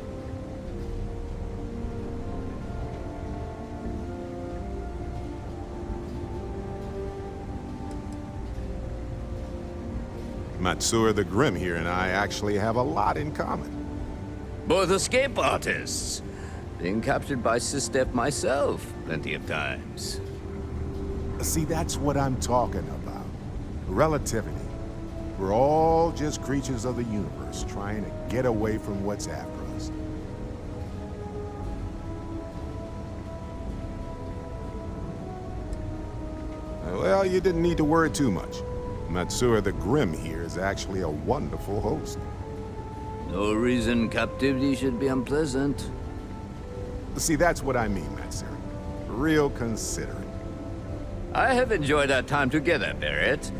Matsur the Grim here and I actually have a lot in common. Both escape artists. Being captured by Sistef myself plenty of times. See, that's what I'm talking about. Relativity. We're all just creatures of the universe trying to get away from what's after us. Well, you didn't need to worry too much. Matsura the Grim here is actually a wonderful host. No reason captivity should be unpleasant. See, that's what I mean, Matsura. Real considerate. I have enjoyed our time together, Barrett.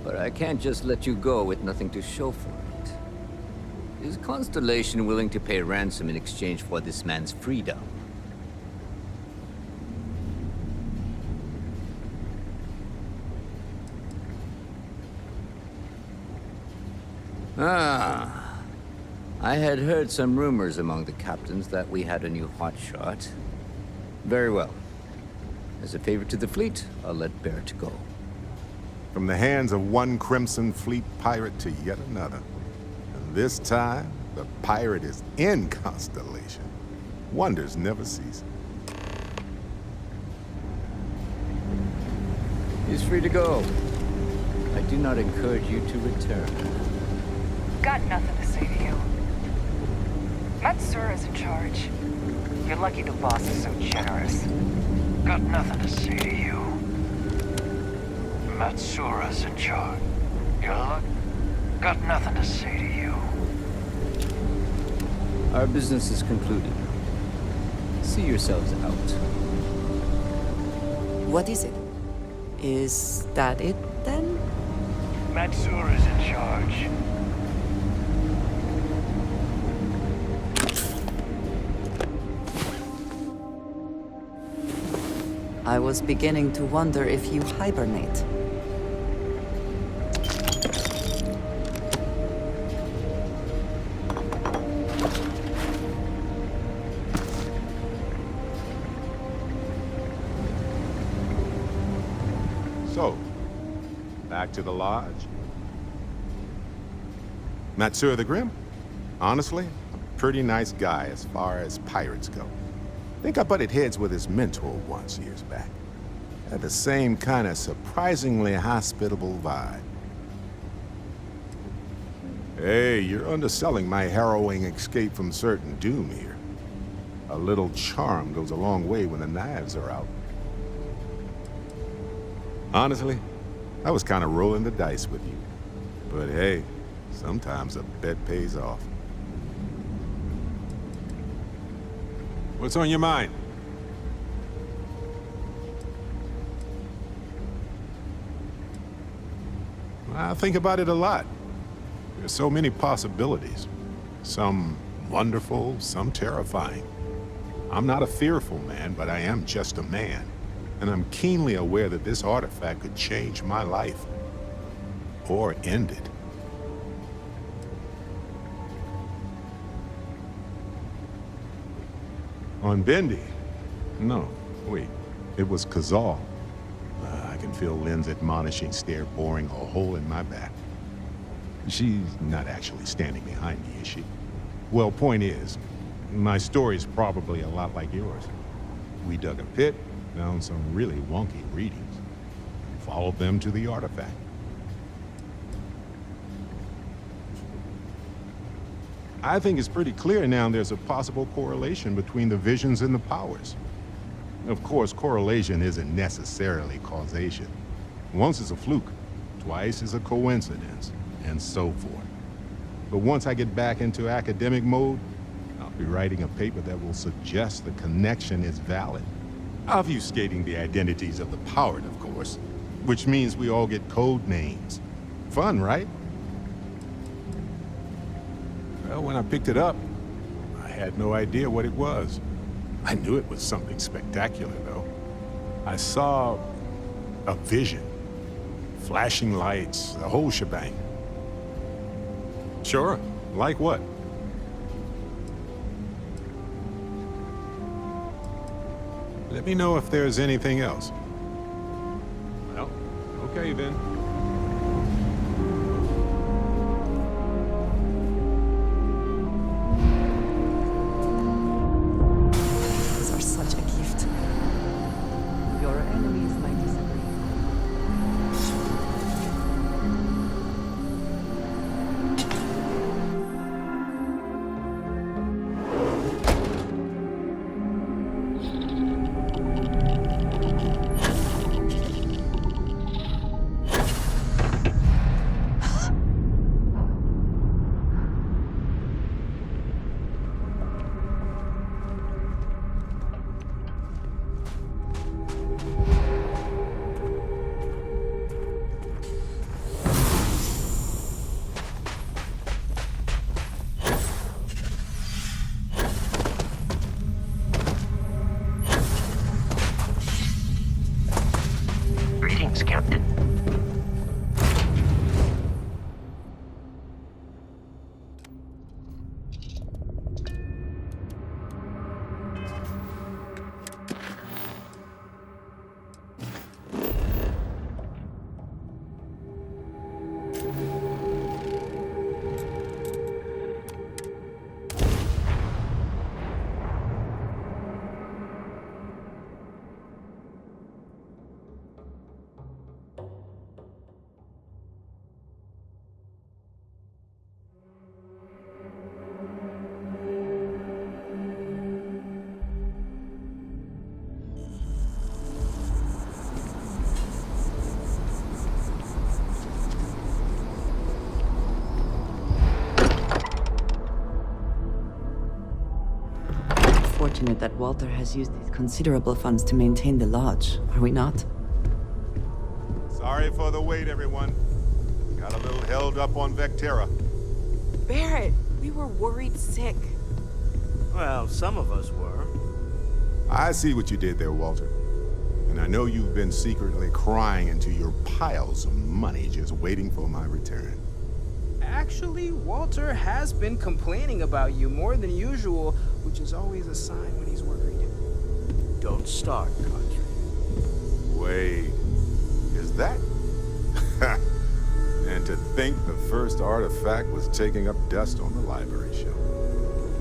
But I can't just let you go with nothing to show for it. Is Constellation willing to pay ransom in exchange for this man's freedom? Ah. I had heard some rumors among the captains that we had a new hotshot. Very well. As a favor to the fleet, I'll let Barrett go. From the hands of one Crimson Fleet pirate to yet another. And this time, the pirate is in Constellation. Wonders never cease. He's free to go. I do not encourage you to return. Got nothing to say to you. Matsura's in charge. You're lucky the boss is so generous. Got nothing to say to you. Matsura's in charge. Got nothing to say to you. Our business is concluded. See yourselves out. What is it? Is that it, then? Matsura's in charge. I was beginning to wonder if you hibernate. So, back to the lodge. Matsura the Grim? Honestly, a pretty nice guy as far as pirates go. Think I butted heads with his mentor once years back. Had the same kind of surprisingly hospitable vibe. Hey, you're underselling my harrowing escape from certain doom here. A little charm goes a long way when the knives are out. Honestly, I was kind of rolling the dice with you. But hey, sometimes a bet pays off. What's on your mind? I think about it a lot. There's so many possibilities. Some wonderful, some terrifying. I'm not a fearful man, but I am just a man. And I'm keenly aware that this artifact could change my life. Or end it. On Bendy? No, wait. It was Kazal. I can feel Lynn's admonishing stare boring a hole in my back. She's not actually standing behind me, is she? Well, point is, my story's probably a lot like yours. We dug a pit, found some really wonky readings, followed them to the artifact. I think it's pretty clear now there's a possible correlation between the visions and the powers. Of course, correlation isn't necessarily causation. Once is a fluke, twice is a coincidence, and so forth. But once I get back into academic mode, I'll be writing a paper that will suggest the connection is valid. Obfuscating the identities of the powered, of course, which means we all get code names. Fun, right? Well, when I picked it up, I had no idea what it was. I knew it was something spectacular, though. I saw a vision, flashing lights, the whole shebang. Sure, like what? Let me know if there's anything else. Well, okay then. fortunate that Walter has used his considerable funds to maintain the lodge, are we not? Sorry for the wait, everyone. Got a little held up on Vectera. Barrett, we were worried sick. Well, some of us were. I see what you did there, Walter. And I know you've been secretly crying into your piles of money just waiting for my return. Actually, Walter has been complaining about you more than usual, which is always a sign when he's worried. Don't start, Country. Wait, is that? And to think the first artifact was taking up dust on the library shelf.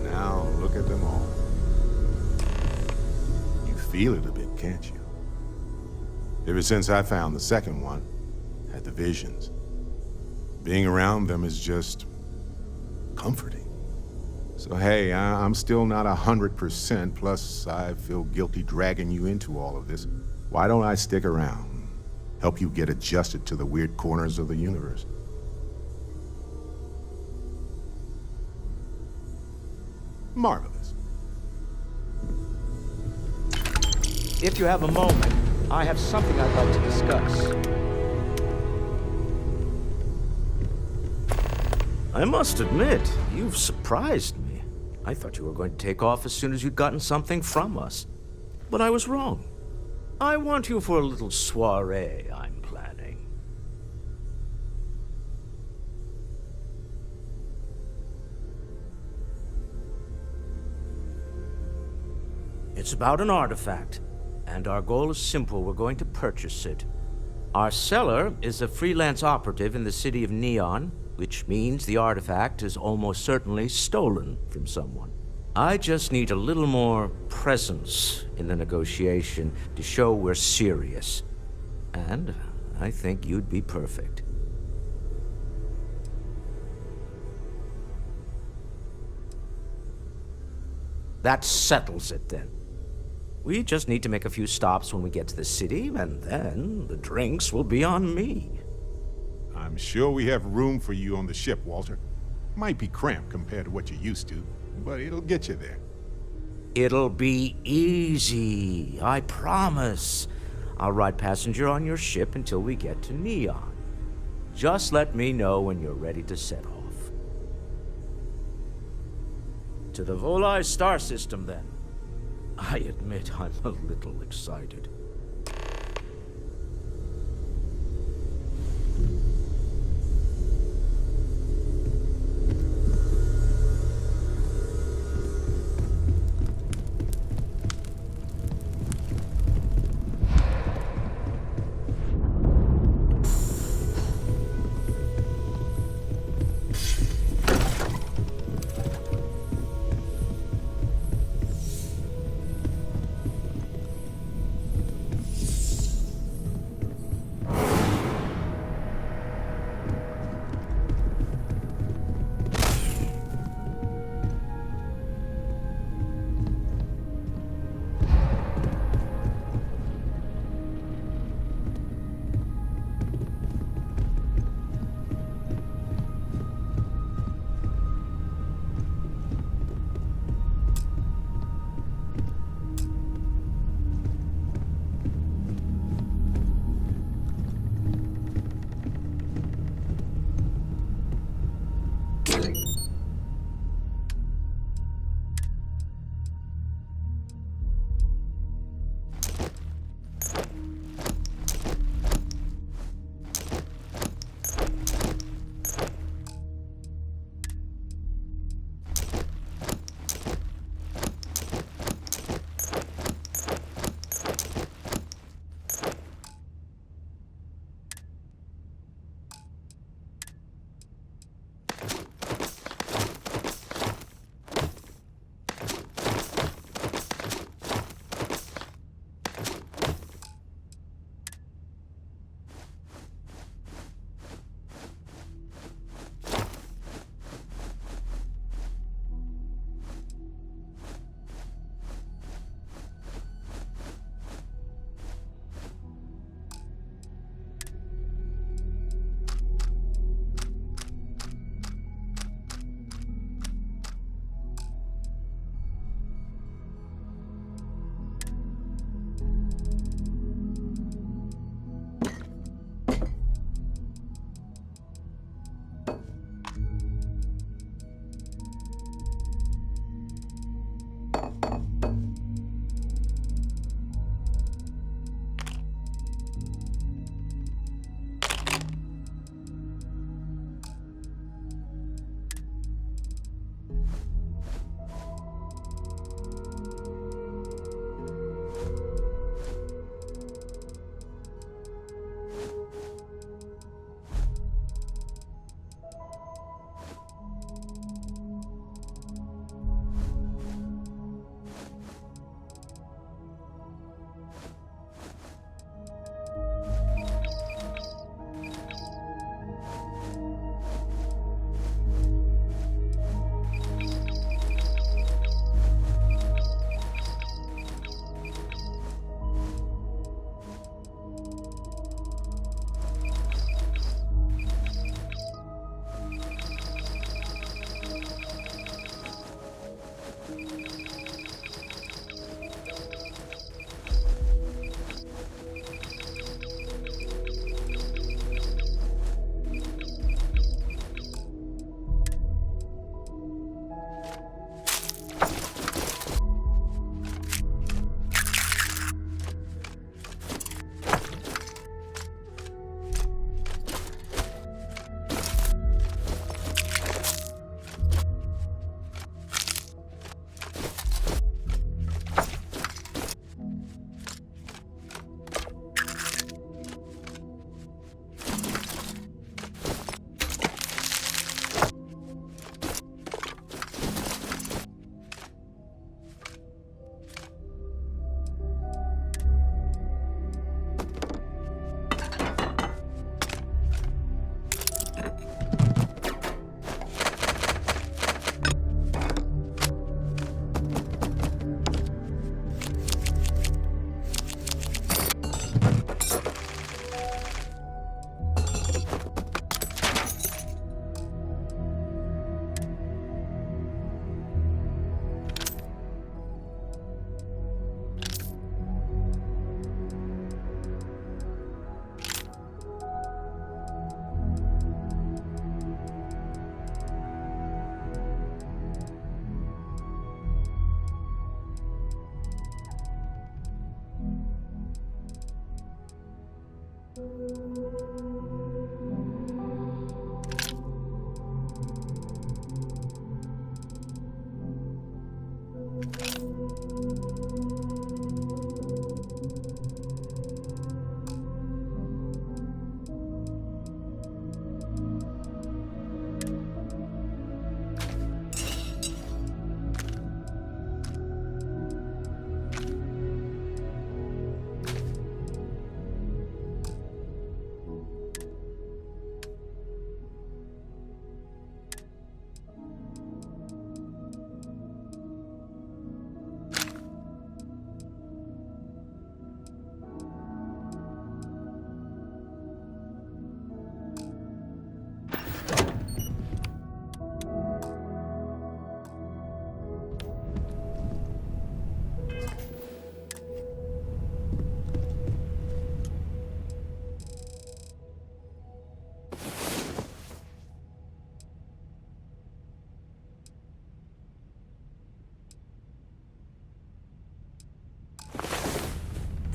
Now look at them all. You feel it a bit, can't you? Ever since I found the second one, had the visions. Being around them is just comforting. So hey, I'm still not 100%, plus I feel guilty dragging you into all of this. Why don't I stick around? Help you get adjusted to the weird corners of the universe. Marvelous. If you have a moment, I have something I'd like to discuss. I must admit, you've surprised me. I thought you were going to take off as soon as you'd gotten something from us. But I was wrong. I want you for a little soiree I'm planning. It's about an artifact, and our goal is simple. We're going to purchase it. Our seller is a freelance operative in the city of Neon, which means the artifact is almost certainly stolen from someone. I just need a little more presence in the negotiation to show we're serious. And I think you'd be perfect. That settles it then. We just need to make a few stops when we get to the city, and then the drinks will be on me. I'm sure we have room for you on the ship, Walter. Might be cramped compared to what you're used to, but it'll get you there. It'll be easy, I promise. I'll ride passenger on your ship until we get to Neon. Just let me know when you're ready to set off. To the Volai star system, then. I admit I'm a little excited.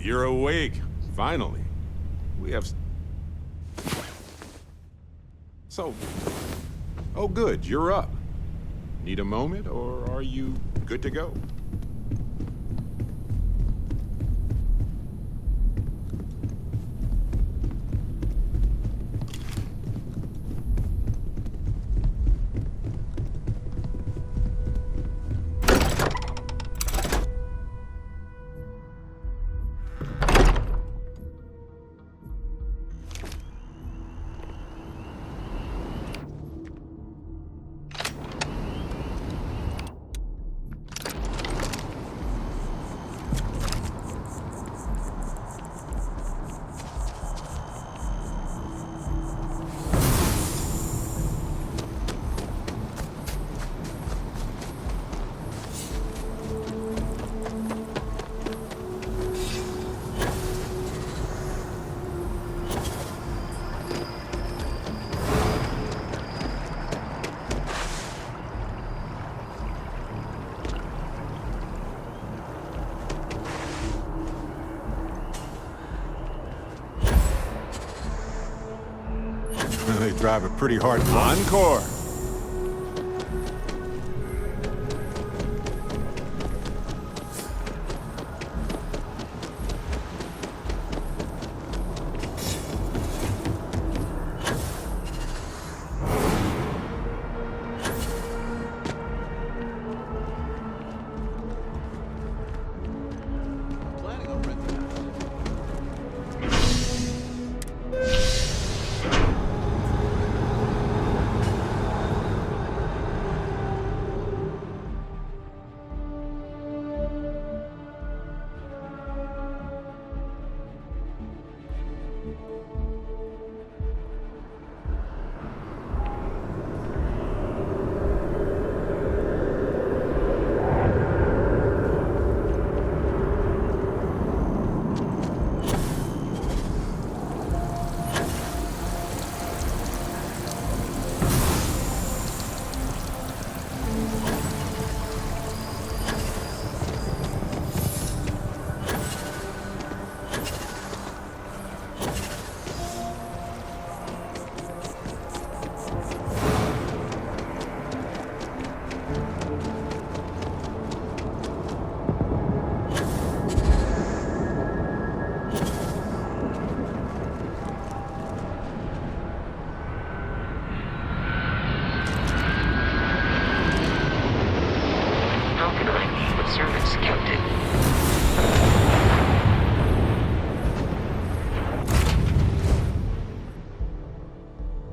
You're awake, finally. We have... So... Oh good, you're up. Need a moment, or are you good to go? They drive a pretty hard encore.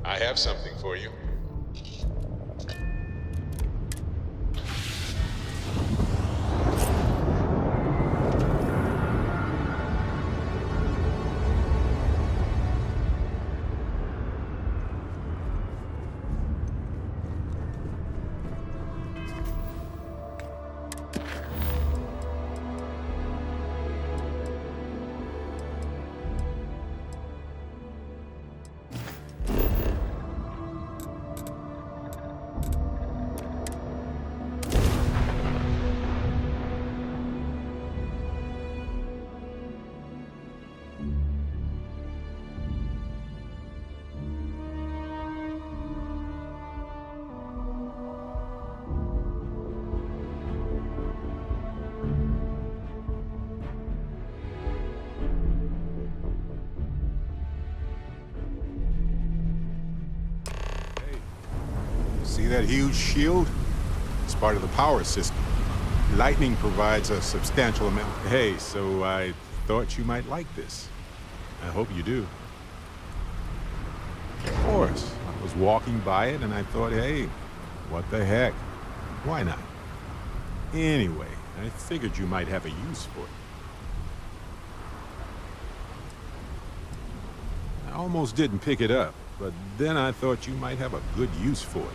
I have something for you. See that huge shield? It's part of the power system. Lightning provides a substantial amount. Hey, so I thought you might like this. I hope you do. Of course. I was walking by it and I thought, hey, what the heck? Why not? Anyway, I figured you might have a use for it. I almost didn't pick it up, but then I thought you might have a good use for it.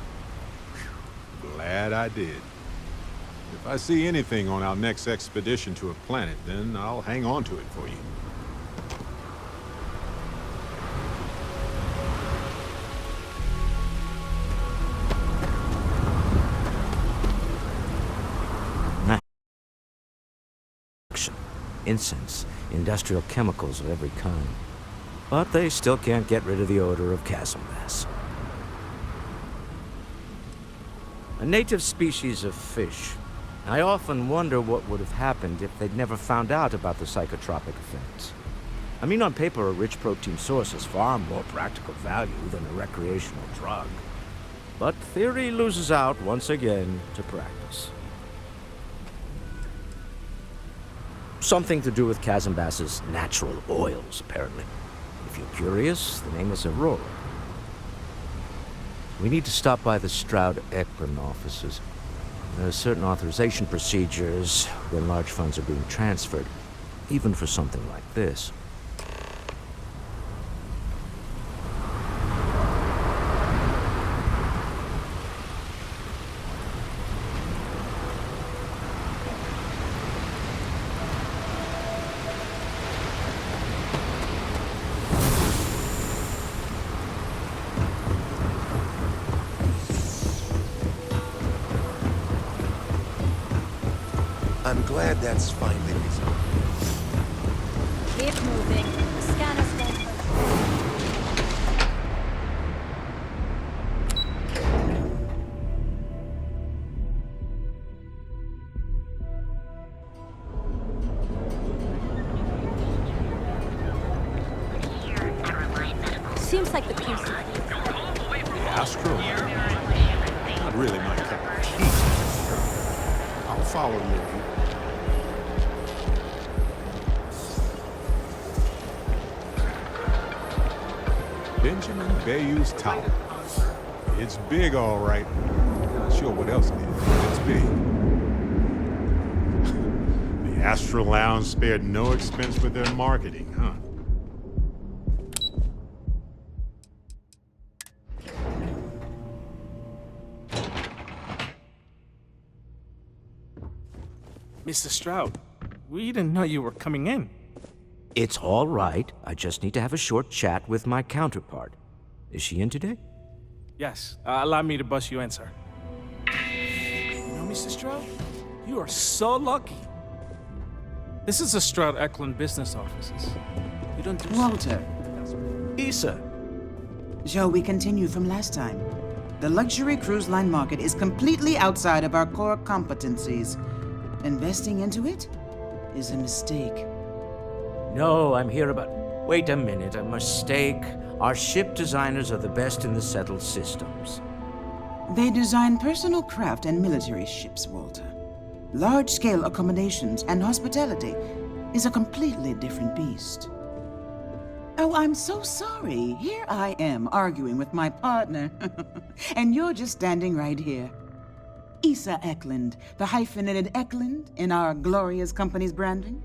Whew, glad I did. If I see anything on our next expedition to a planet, then I'll hang on to it for you. Incense, industrial chemicals of every kind. But they still can't get rid of the odor of chasm bass. A native species of fish. I often wonder what would have happened if they'd never found out about the psychotropic effects. I mean, on paper, a rich protein source has far more practical value than a recreational drug. But theory loses out once again to practice. Something to do with chasm bass's natural oils, apparently. If you're curious, the name is Aurora. We need to stop by the Stroud-Eklund offices. There are certain authorization procedures when large funds are being transferred, even for something like this. I'm glad that's finally resolved. Keep moving. The scanners won't Seems like the PC. The Astro? Not really my cup of tea. I'll follow you. Benjamin Bayou's Tower. It's big, all right. Not sure what else it is. It's big. The Astro Lounge spared no expense with their marketing, huh? Mr. Stroud, we didn't know you were coming in. It's all right. I just need to have a short chat with my counterpart. Is she in today? Yes, allow me to bust you in, sir. You know, Mr. Stroud, you are so lucky. This is the Stroud-Eklund business offices. You don't do Walter. Issa. Shall we continue from last time? The luxury cruise line market is completely outside of our core competencies. Investing into it is a mistake. No, I'm here about... Wait a minute, a mistake. Our ship designers are the best in the settled systems. They design personal craft and military ships, Walter. Large-scale accommodations and hospitality is a completely different beast. Oh, I'm so sorry. Here I am arguing with my partner. And you're just standing right here. Issa Eklund, the hyphenated Eklund in our glorious company's branding.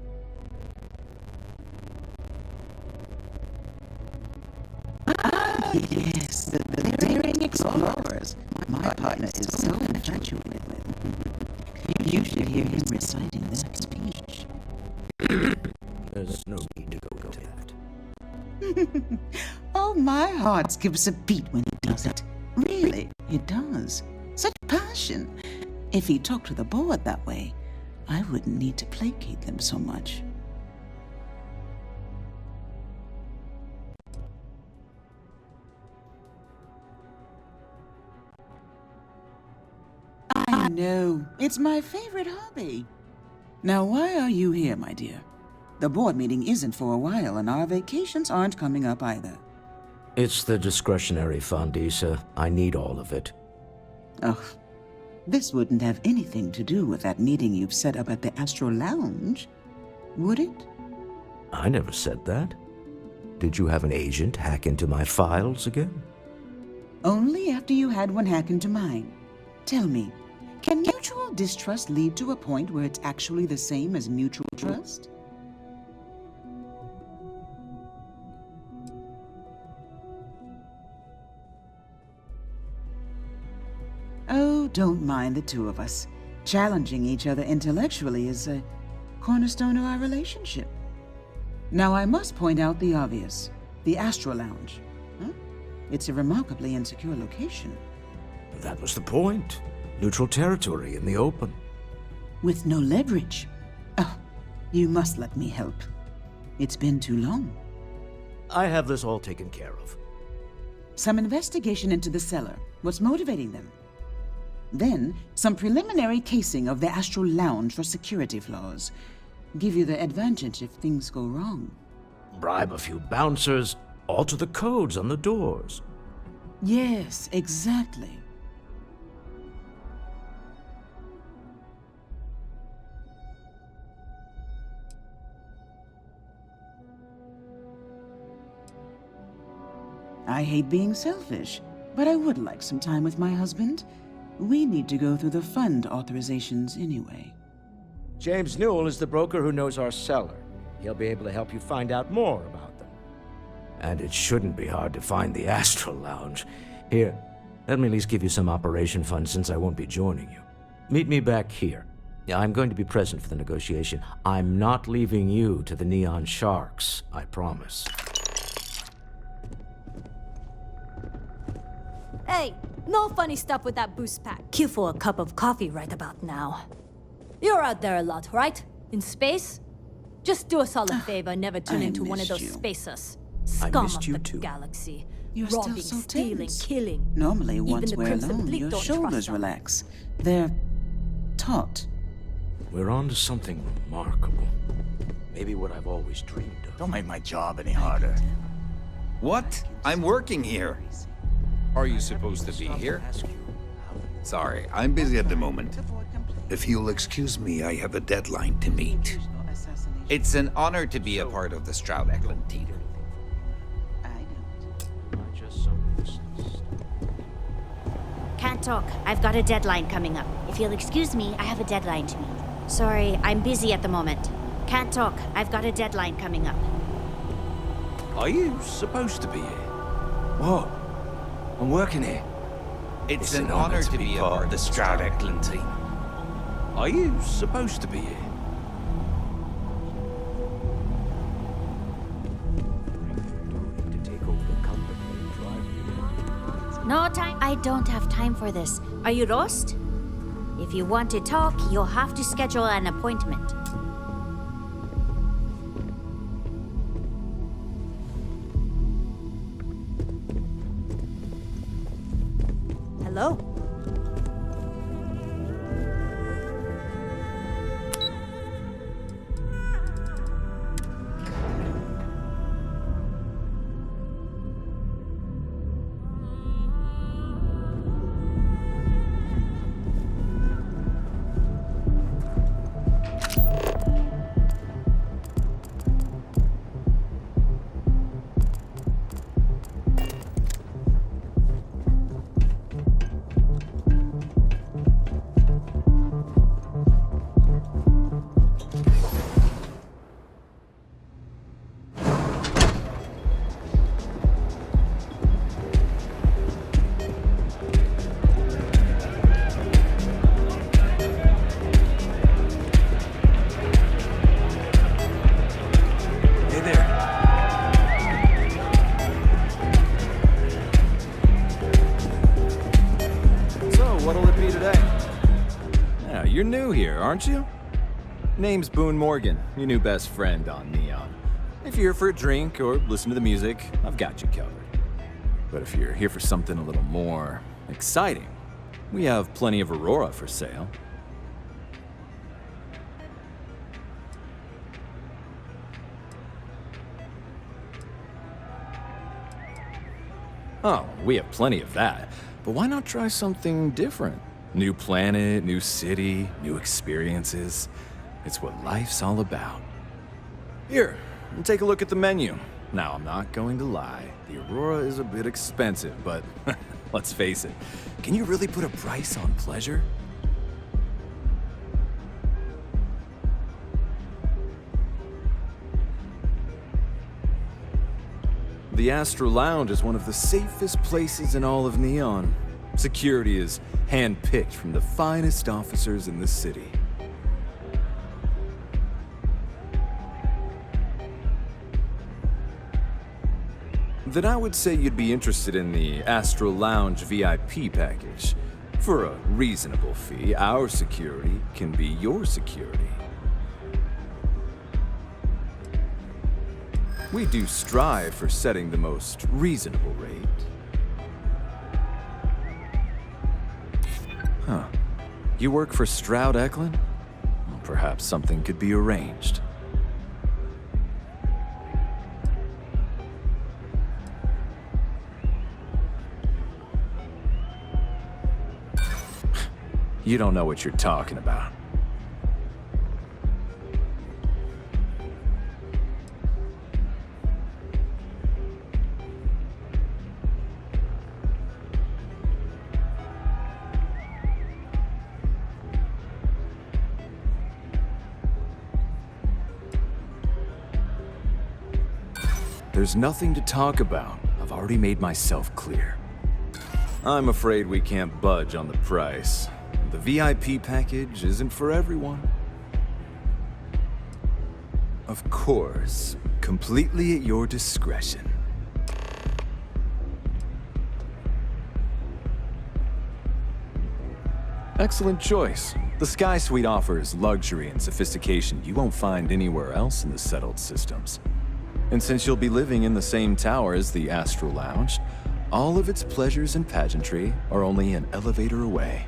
Ah, yes, the daring explorers. My partner is so infatuated with. You should hear him reciting this speech. There's no need to go to that. Oh, my heart skips a beat when he does it. Really, it does. Such passion. If he talked to the board that way, I wouldn't need to placate them so much. I know. It's my favorite hobby. Now, why are you here, my dear? The board meeting isn't for a while, and our vacations aren't coming up either. It's the discretionary fund, Issa. I need all of it. Oh, this wouldn't have anything to do with that meeting you've set up at the Astro Lounge, would it? I never said that. Did you have an agent hack into my files again? Only after you had one hack into mine. Tell me, can mutual distrust lead to a point where it's actually the same as mutual trust? Oh, don't mind the two of us. Challenging each other intellectually is a cornerstone of our relationship. Now, I must point out the obvious. The Astro Lounge. Huh? It's a remarkably insecure location. That was the point. Neutral territory in the open. With no leverage. Oh, you must let me help. It's been too long. I have this all taken care of. Some investigation into the cellar. What's motivating them? Then, some preliminary casing of the Astral Lounge for security flaws. Give you the advantage if things go wrong. Bribe a few bouncers, alter the codes on the doors. Yes, exactly. I hate being selfish, but I would like some time with my husband. We need to go through the fund authorizations anyway. James Newell is the broker who knows our cellar. He'll be able to help you find out more about them. And it shouldn't be hard to find the Astral Lounge. Here, let me at least give you some operation funds since I won't be joining you. Meet me back here. I'm going to be present for the negotiation. I'm not leaving you to the Neon Sharks, I promise. Hey, no funny stuff with that boost pack. Cue for a cup of coffee right about now. You're out there a lot, right? In space? Just do us all a favor and never turn into one of those spacers. Scum of the galaxy. You're robbing, still so stealing, tense. killing. Normally, Even once the we're Crimson alone, Fleet your don't shoulders trust them. relax. They're taut. We're on to something remarkable. Maybe what I've always dreamed of. Don't make my job any harder. What? I'm working here. Are you supposed to be here? Sorry, I'm busy at the moment. If you'll excuse me, I have a deadline to meet. It's an honor to be a part of the Stroud-Eklund team. Can't talk. I've got a deadline coming up. If you'll excuse me, I have a deadline to meet. Sorry, I'm busy at the moment. Can't talk. I've got a deadline coming up. Are you supposed to be here? What? I'm working here. It's an honor to be a part of the Stroud-Eklund team. Are you supposed to be here? No time. I don't have time for this. Are you lost? If you want to talk, you'll have to schedule an appointment. Hello? You're new here, aren't you? Name's Boone Morgan, your new best friend on Neon. If you're here for a drink or listen to the music, I've got you covered. But if you're here for something a little more exciting, we have plenty of Aurora for sale. Oh, we have plenty of that. But why not try something different? New planet, new city, new experiences. It's what life's all about. Here, take a look at the menu. Now, I'm not going to lie. The Aurora is a bit expensive, but let's face it. Can you really put a price on pleasure? The Astro Lounge is one of the safest places in all of Neon. Security is hand-picked from the finest officers in the city. Then I would say you'd be interested in the Astro Lounge VIP package. For a reasonable fee, our security can be your security. We do strive for setting the most reasonable rate. Huh. You work for Stroud Eklund? Well, perhaps something could be arranged. You don't know what you're talking about. There's nothing to talk about. I've already made myself clear. I'm afraid we can't budge on the price. The VIP package isn't for everyone. Of course, completely at your discretion. Excellent choice. The Sky Suite offers luxury and sophistication you won't find anywhere else in the settled systems. And since you'll be living in the same tower as the Astro Lounge, all of its pleasures and pageantry are only an elevator away.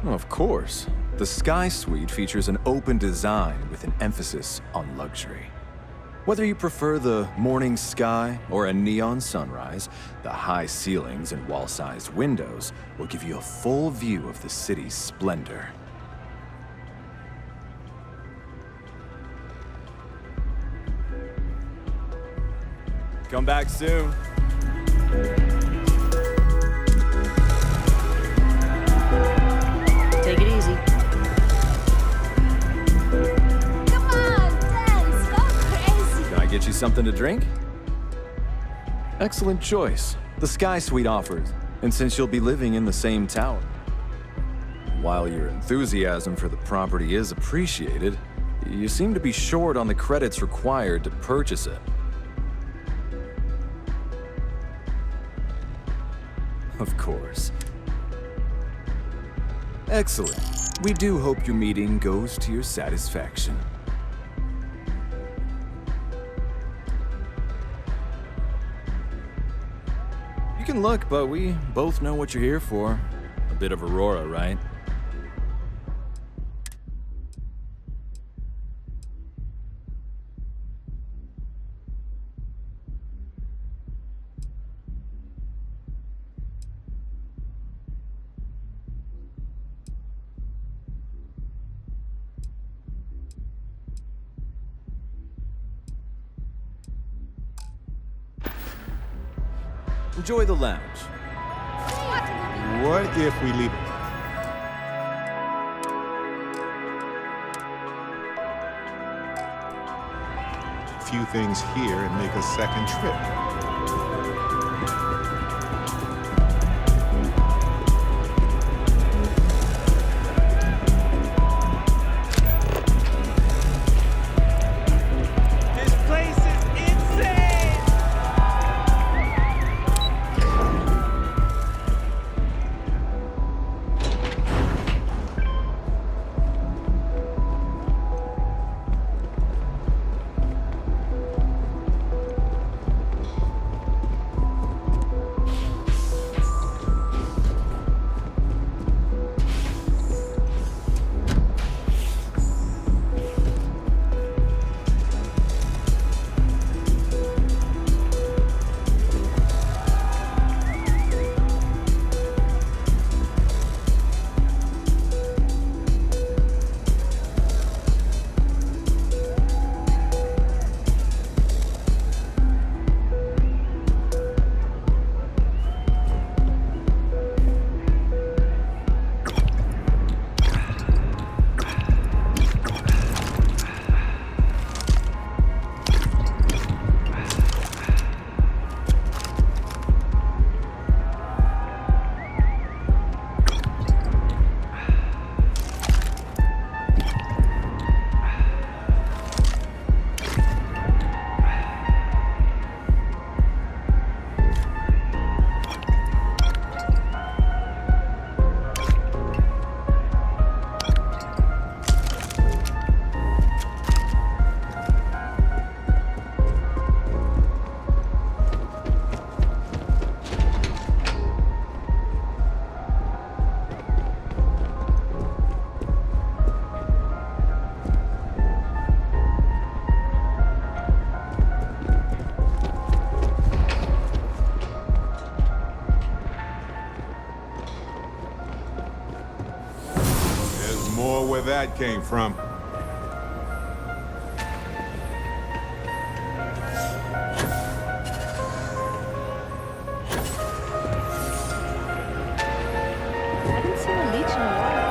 Of course. The Sky Suite features an open design with an emphasis on luxury. Whether you prefer the morning sky or a neon sunrise, the high ceilings and wall-sized windows will give you a full view of the city's splendor. Come back soon. Take it easy. Come on, dance, go crazy. Can I get you something to drink? Excellent choice. The Sky Suite offers, and since you'll be living in the same tower. While your enthusiasm for the property is appreciated, you seem to be short on the credits required to purchase it. Of course. Excellent. We do hope your meeting goes to your satisfaction. You can look, but we both know what you're here for. A bit of Aurora, right? Enjoy the lounge. What if we leave it? Few things here and make a second trip. where that came from. I didn't see a leech in the water.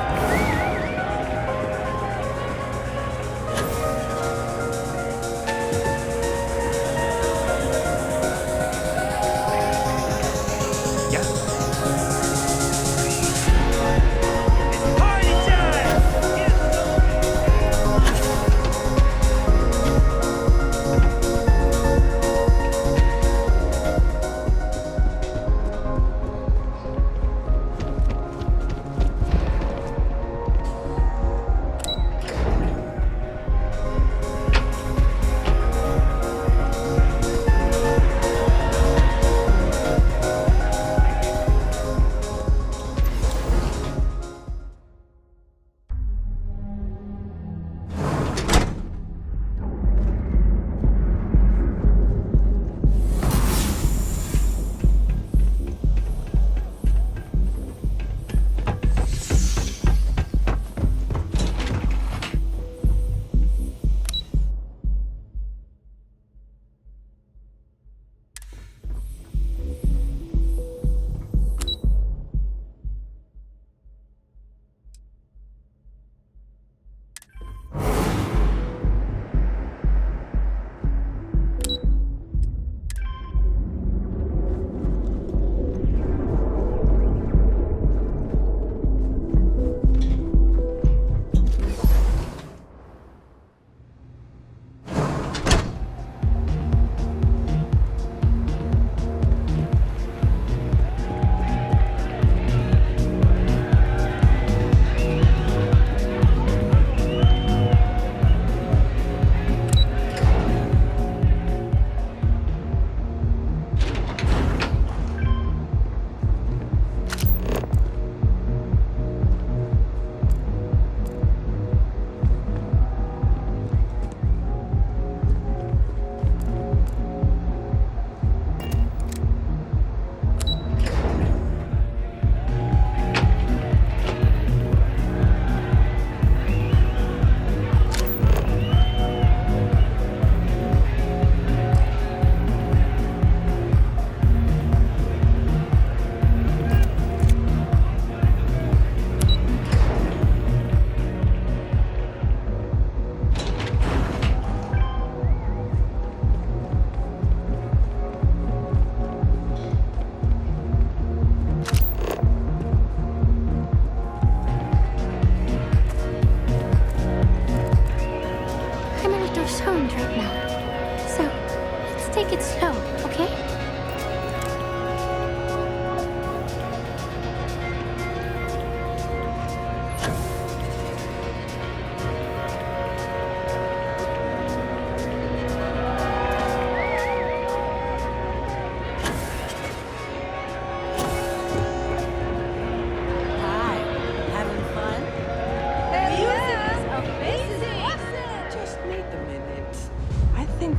Take it slow, okay?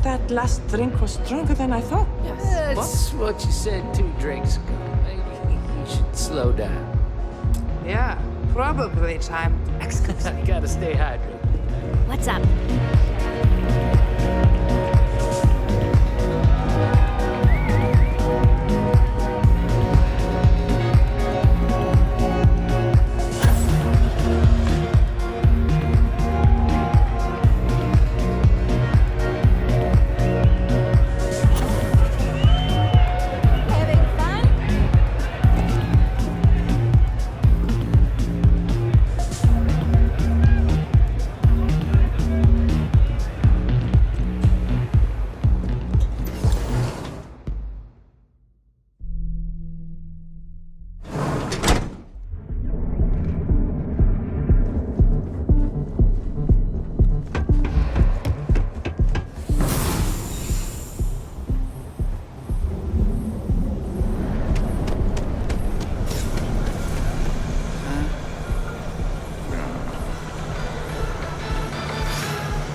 That last drink was stronger than I thought. That's what you said 2 drinks ago. Maybe you should slow down. Yeah, probably time. Excuse me. I gotta stay hydrated. What's up?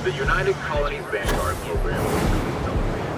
The United Colonies Vanguard program is celebrated.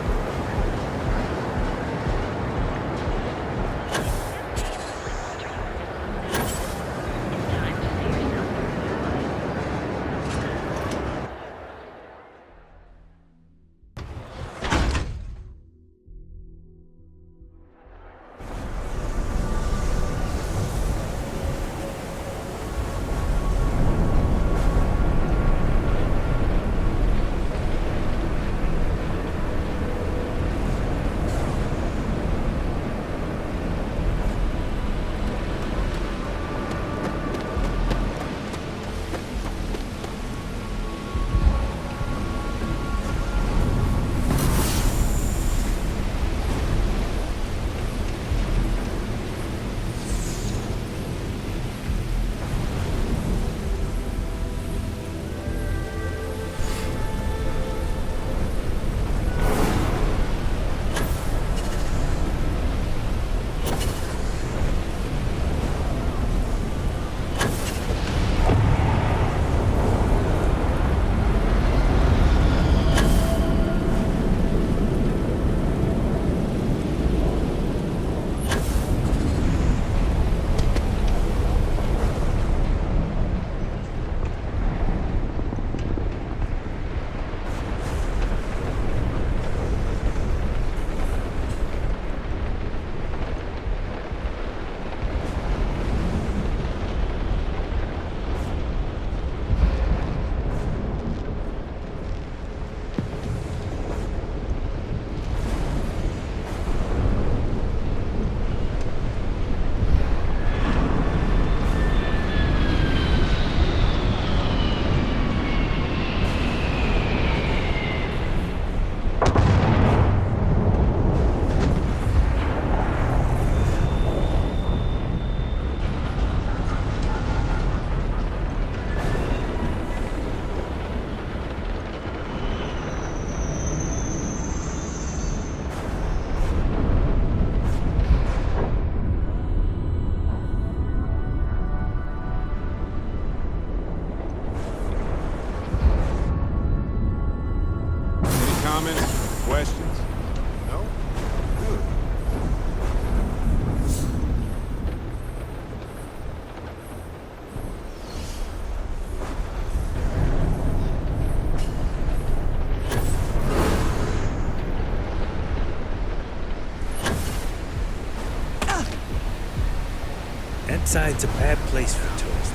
Outside's a bad place for tourists.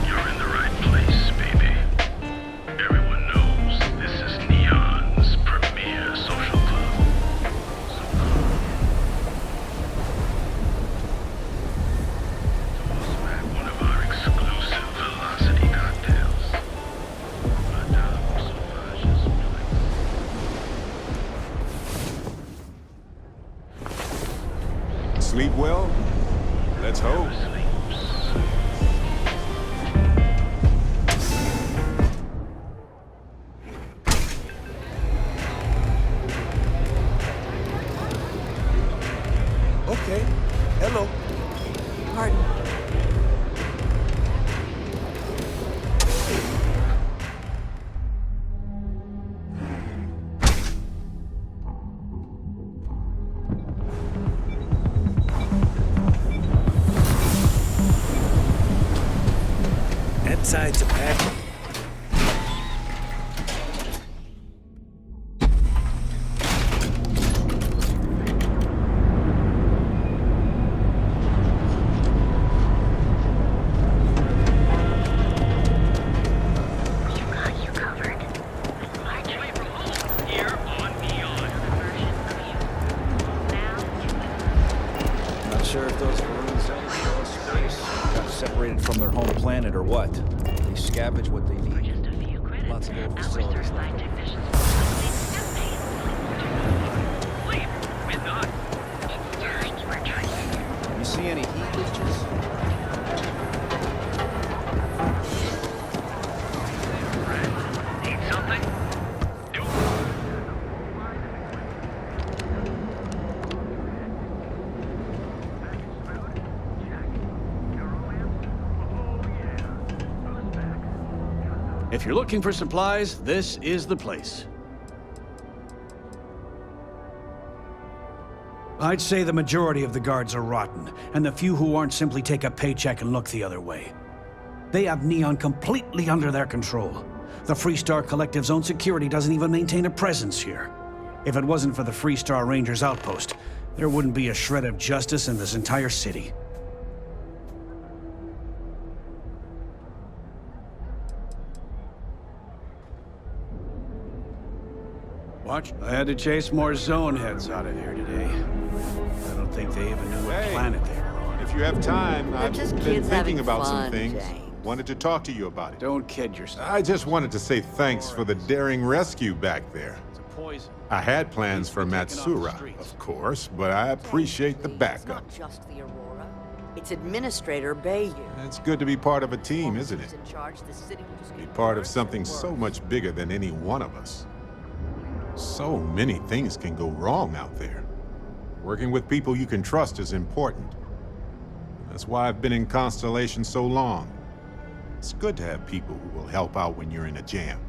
You're in the right place, baby. Everyone knows this is Neon's premier social club. So come. To also have one of our exclusive velocity cocktails. Madame Sauvage's place. Sleep well? Let's hope. Okay. Hello. Pardon. That side's a bad. Not sure if those Maroons out there in space got separated from their home planet or what. They scavenge what they need. Lots of old facilities left over. You see any heat leeches? Need something? If you're looking for supplies, this is the place. I'd say the majority of the guards are rotten, and the few who aren't simply take a paycheck and look the other way. They have Neon completely under their control. The Freestar Collective's own security doesn't even maintain a presence here. If it wasn't for the Freestar Rangers outpost, there wouldn't be a shred of justice in this entire city. Watch. I had to chase more zone heads out of here today. I don't think they even knew what planet they were on. If you have time, I've just been kids thinking having about some fun, things. James. Wanted to talk to you about it. Don't kid yourself. I just wanted to say thanks for the daring rescue back there. It's a poison. I had plans for Matsura, of course, but I appreciate the It's backup. not just the Aurora. It's Administrator Bayou. It's good to be part of a team, isn't Who's it? in charge, the city will just Be get part of worse something and so worse. much bigger than any one of us. So many things can go wrong out there. Working with people you can trust is important. That's why I've been in Constellation so long. It's good to have people who will help out when you're in a jam.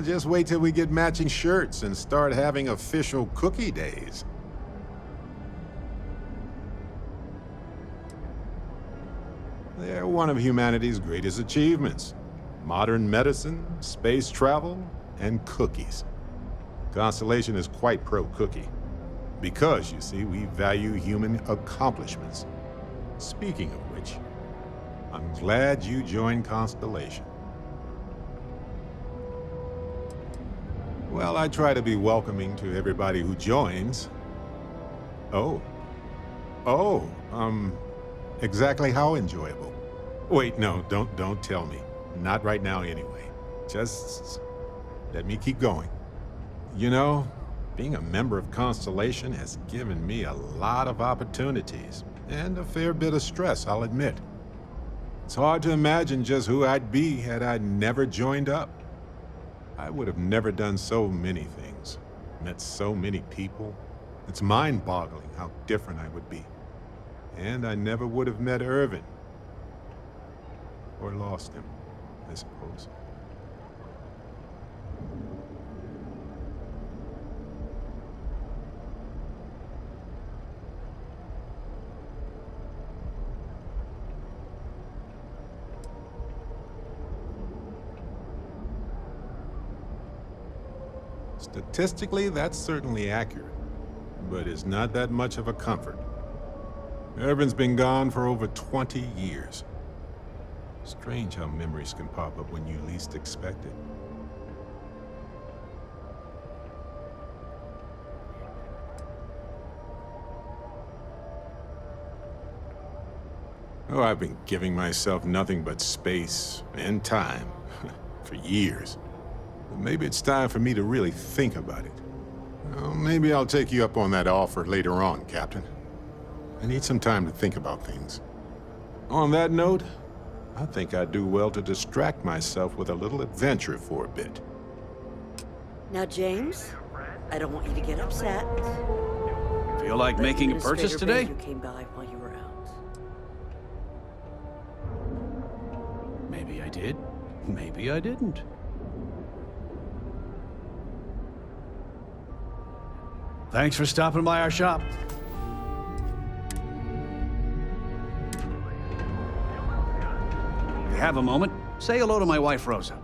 Just wait till we get matching shirts and start having official cookie days. They're one of humanity's greatest achievements. Modern medicine, space travel, and cookies. Constellation is quite pro-cookie. Because, you see, we value human accomplishments. Speaking of which, I'm glad you joined Constellation. Well, I try to be welcoming to everybody who joins. Oh, exactly how enjoyable? Wait, no, don't tell me. Not right now anyway. Just let me keep going. You know, being a member of Constellation has given me a lot of opportunities, and a fair bit of stress, I'll admit. It's hard to imagine just who I'd be had I never joined up. I would have never done so many things, met so many people. It's mind-boggling how different I would be. And I never would have met Irvin. Or lost him, I suppose. Statistically, that's certainly accurate. but it's not that much of a comfort. Irvin's been gone for over 20 years. Strange how memories can pop up when you least expect it. Oh, I've been giving myself nothing but space and time for years. But maybe it's time for me to really think about it. Well, maybe I'll take you up on that offer later on, Captain. I need some time to think about things. On that note, I think I'd do well to distract myself with a little adventure for a bit. Now, James, I don't want you to get upset. Feel like The making a purchase administrator today? Bayou came by while you were out. Maybe I did. Maybe I didn't. Thanks for stopping by our shop. If you have a moment, say hello to my wife, Rosa.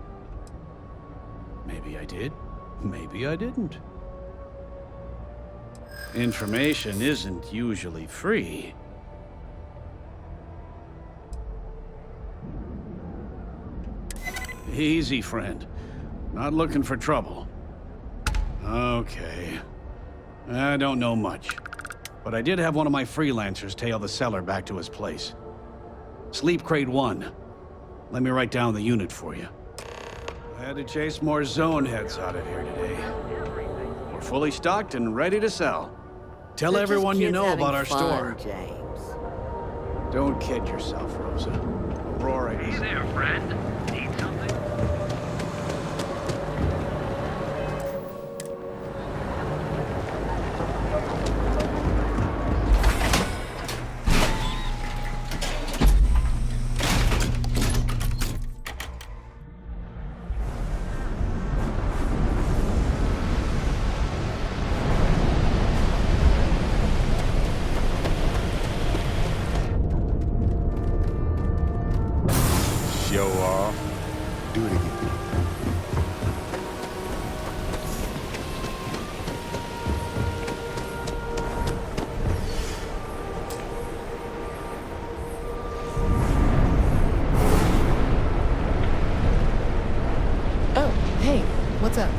Maybe I did. Maybe I didn't. Information isn't usually free. Easy, friend. Not looking for trouble. Okay. I don't know much, but I did have one of my freelancers tail the seller back to his place. Sleep Crate 1. Let me write down the unit for you. I had to chase more zone heads out of here today. We're fully stocked and ready to sell. Tell They're just everyone you kids know about having our fun, store. James. Don't kid yourself, Rosa. Aurora is... Hey there, friend. Need something? Show off. Do it again. Oh, hey, what's up?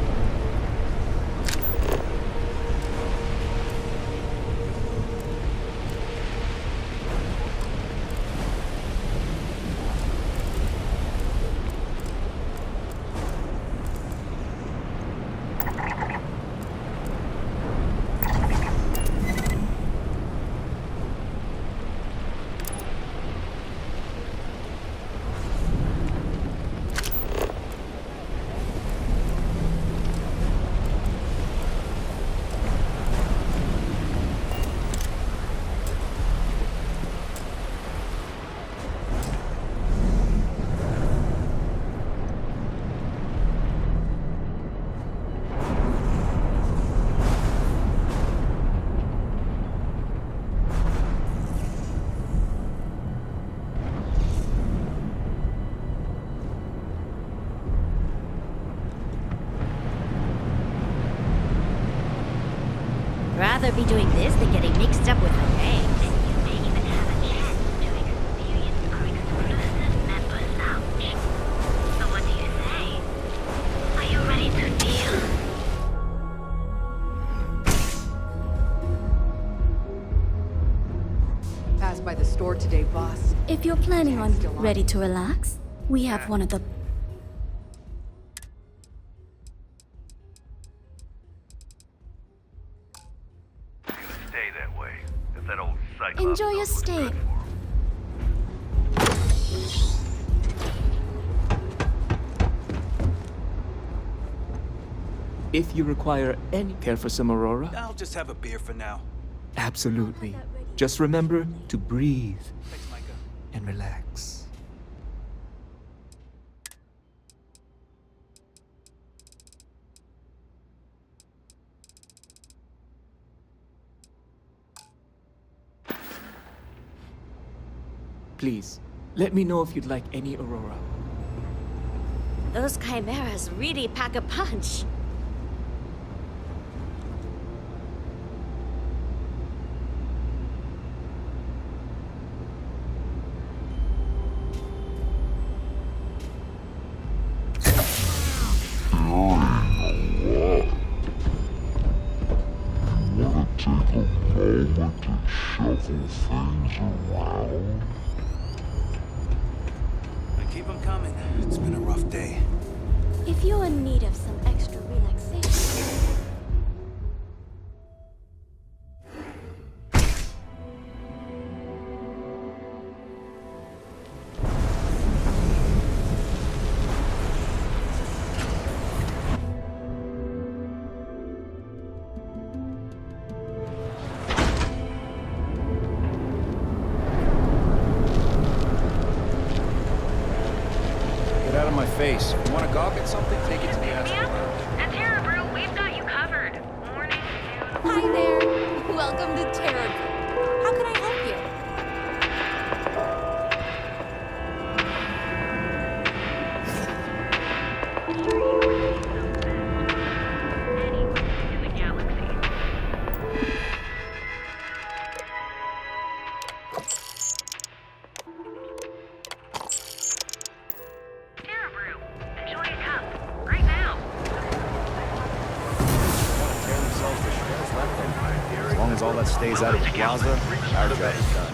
Rather be doing this than getting mixed up with the banks. So what do you say? Are you ready to deal? Passed by the store today, boss. If you're planning on ready to relax, we have one of the... Stay that way. If that old cyclops Enjoy your knows what's stay. good for 'em. If you require any care for some Aurora, I'll just have a beer for now. absolutely. Just remember to breathe and relax. Please, let me know if you'd like any Aurora. Those chimeras really pack a punch. Keep them coming. It's been a rough day. If you're in need of some extra relaxation. Get out of my face. You want to gawk at something? Take it to the ass. At Terra Brew, we've got you covered. Morning, noon. Hi there. Welcome to Terra Brew. How can I help you? In the galaxy. Terra Brew, enjoy a cup. Right now. Tear themselves to shreds left and right. As long as all that stays out of the plaza, our job is done.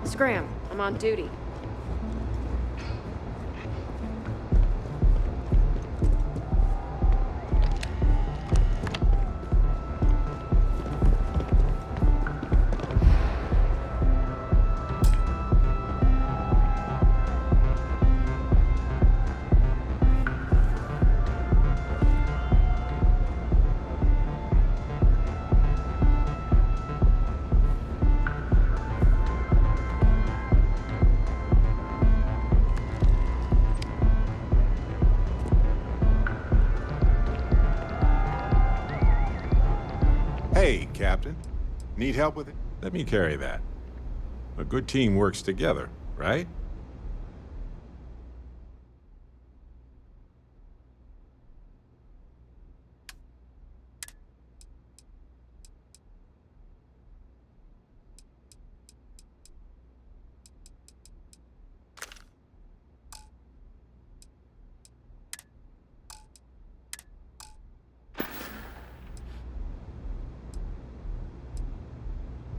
Scram, I'm on duty. Hey, Captain. Need help with it? Let me carry that. A good team works together, right?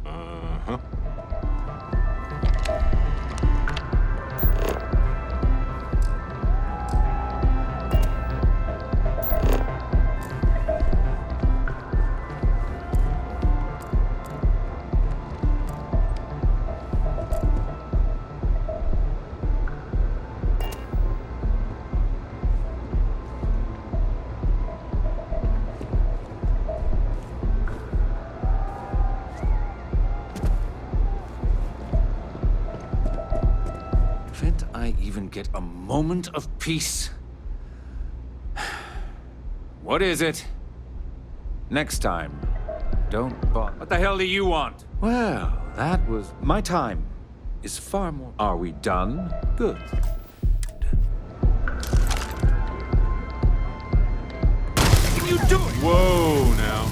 Uh-huh. Can't I even get a moment of peace? What is it? Next time, don't bother. What the hell do you want? Well, that was... My time is far more... Are we done? Good. What are you doing? Whoa, now.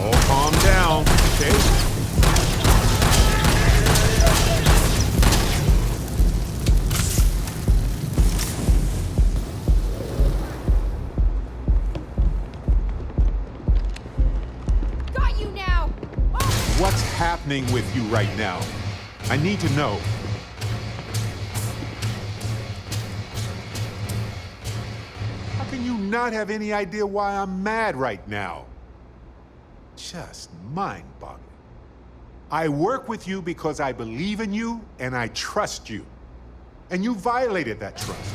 All calm down, okay? What's happening with you right now? I need to know. How can you not have any idea why I'm mad right now? Just mind-boggling. I work with you because I believe in you and I trust you. And you violated that trust.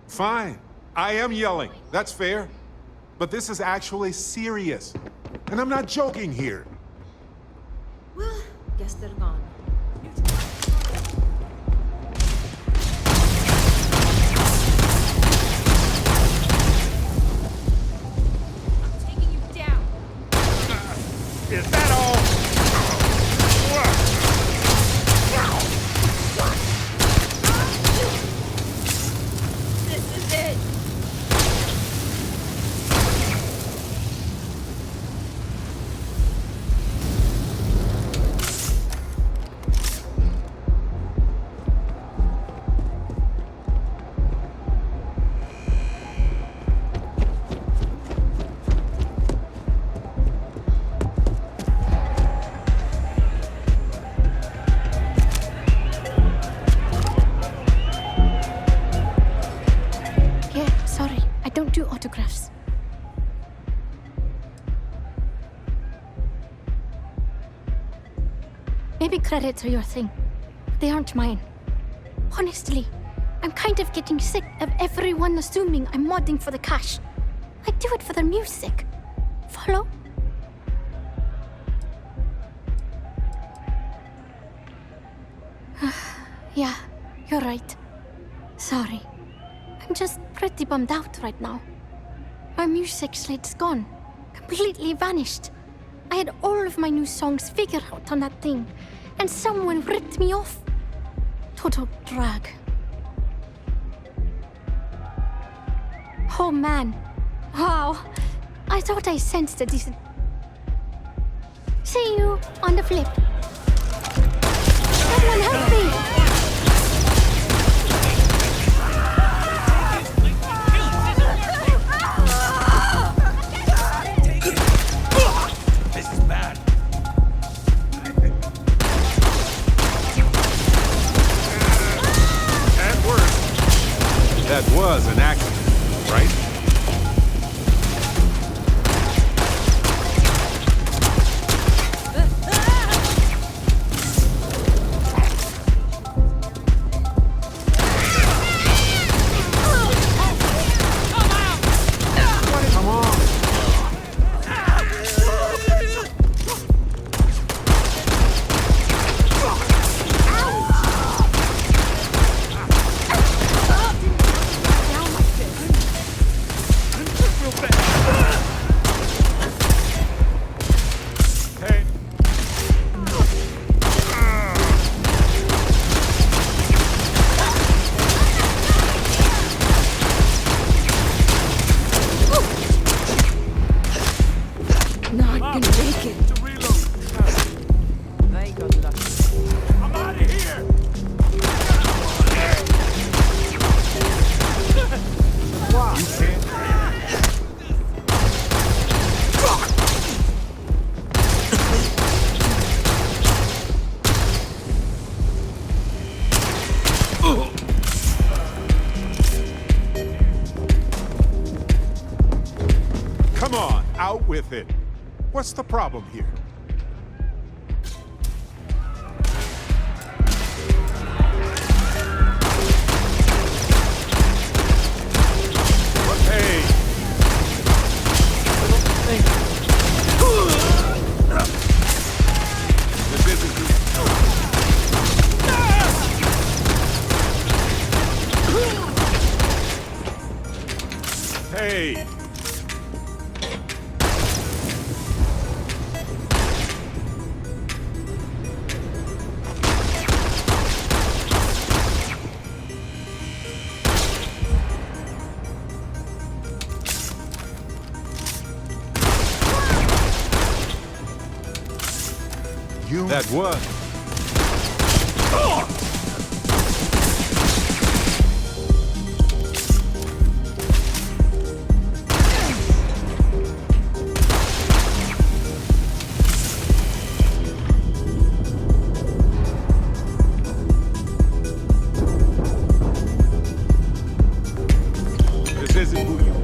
Fine. I am yelling. That's fair. But this is actually serious. And I'm not joking here. Well, guess they're gone. credits are your thing. They aren't mine. Honestly, I'm kind of getting sick of everyone assuming I'm modding for the cash. I do it for the music. Follow? Yeah, you're right. Sorry. I'm just pretty bummed out right now. My music slate's gone. Completely vanished. I had all of my new songs figured out on that thing, and someone ripped me off. Total drag. Oh man. Wow. I thought I sensed a decent... See you on the flip. Someone help me! This is bad. At worst, that was an accident, right? Not gonna make it. They got lucky. I'm out of here! Come on, out with it. What's the problem here? Hey! This isn't... Hey! That was. This isn't who you are.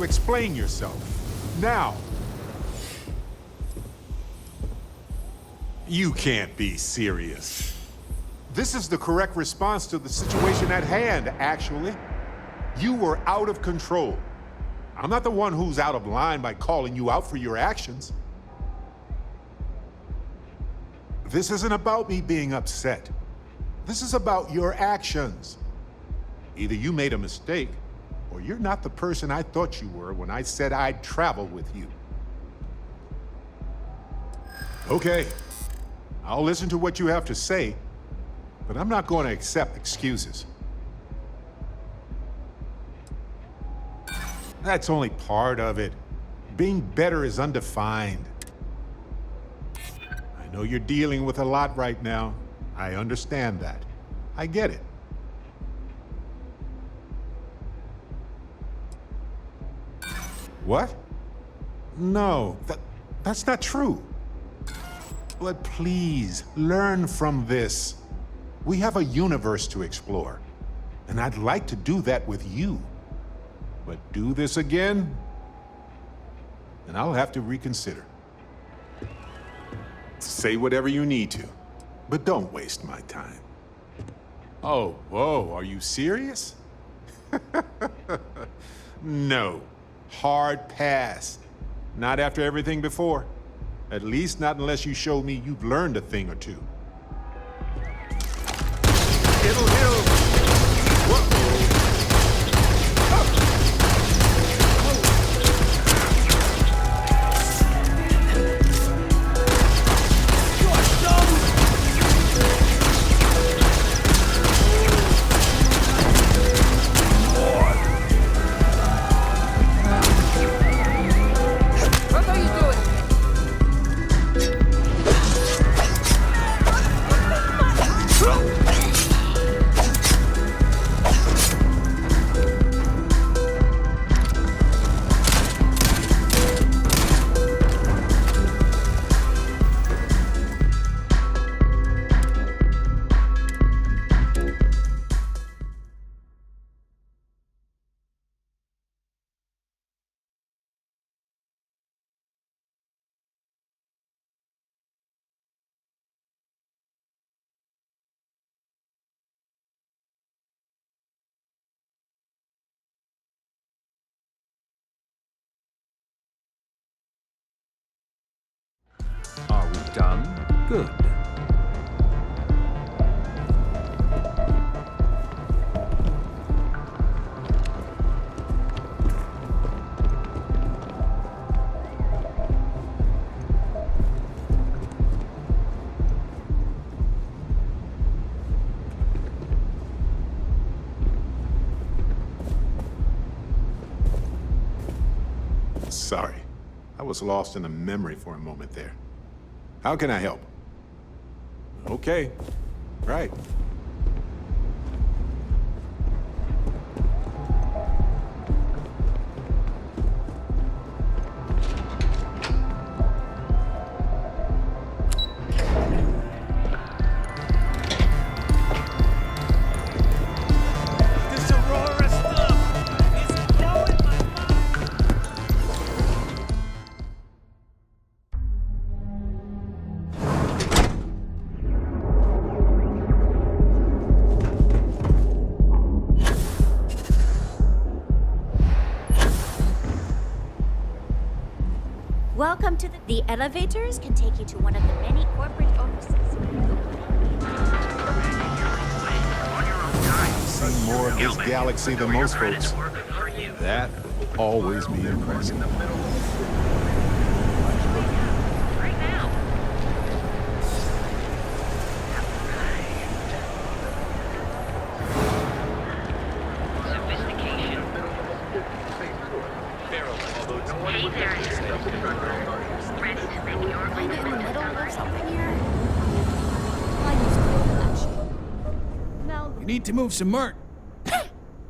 Explain yourself. Now. You can't be serious. This is the correct response to the situation at hand, actually. You were out of control. I'm not the one who's out of line by calling you out for your actions. This isn't about me being upset. This is about your actions. Either you made a mistake, or you're not the person I thought you were when I said I'd travel with you. Okay. I'll listen to what you have to say, but I'm not going to accept excuses. That's only part of it. Being better is undefined. I know you're dealing with a lot right now. I understand that. I get it. What? No, that's not true. But please, learn from this. We have a universe to explore, and I'd like to do that with you. But do this again, and I'll have to reconsider. Say whatever you need to, but don't waste my time. Oh, whoa, are you serious? No. Hard pass. Not after everything before. At least not unless you show me you've learned a thing or two. It'll heal. Are we done? Good. Sorry. I was lost in a memory for a moment there. How can I help? Okay. Right. This Aurora stuff is blowing my Welcome to the elevators can take you to one of the many corporate offices. Seen more of this galaxy than most folks. That will always be impressive. Kinda in the middle of something here. You need to move some murt.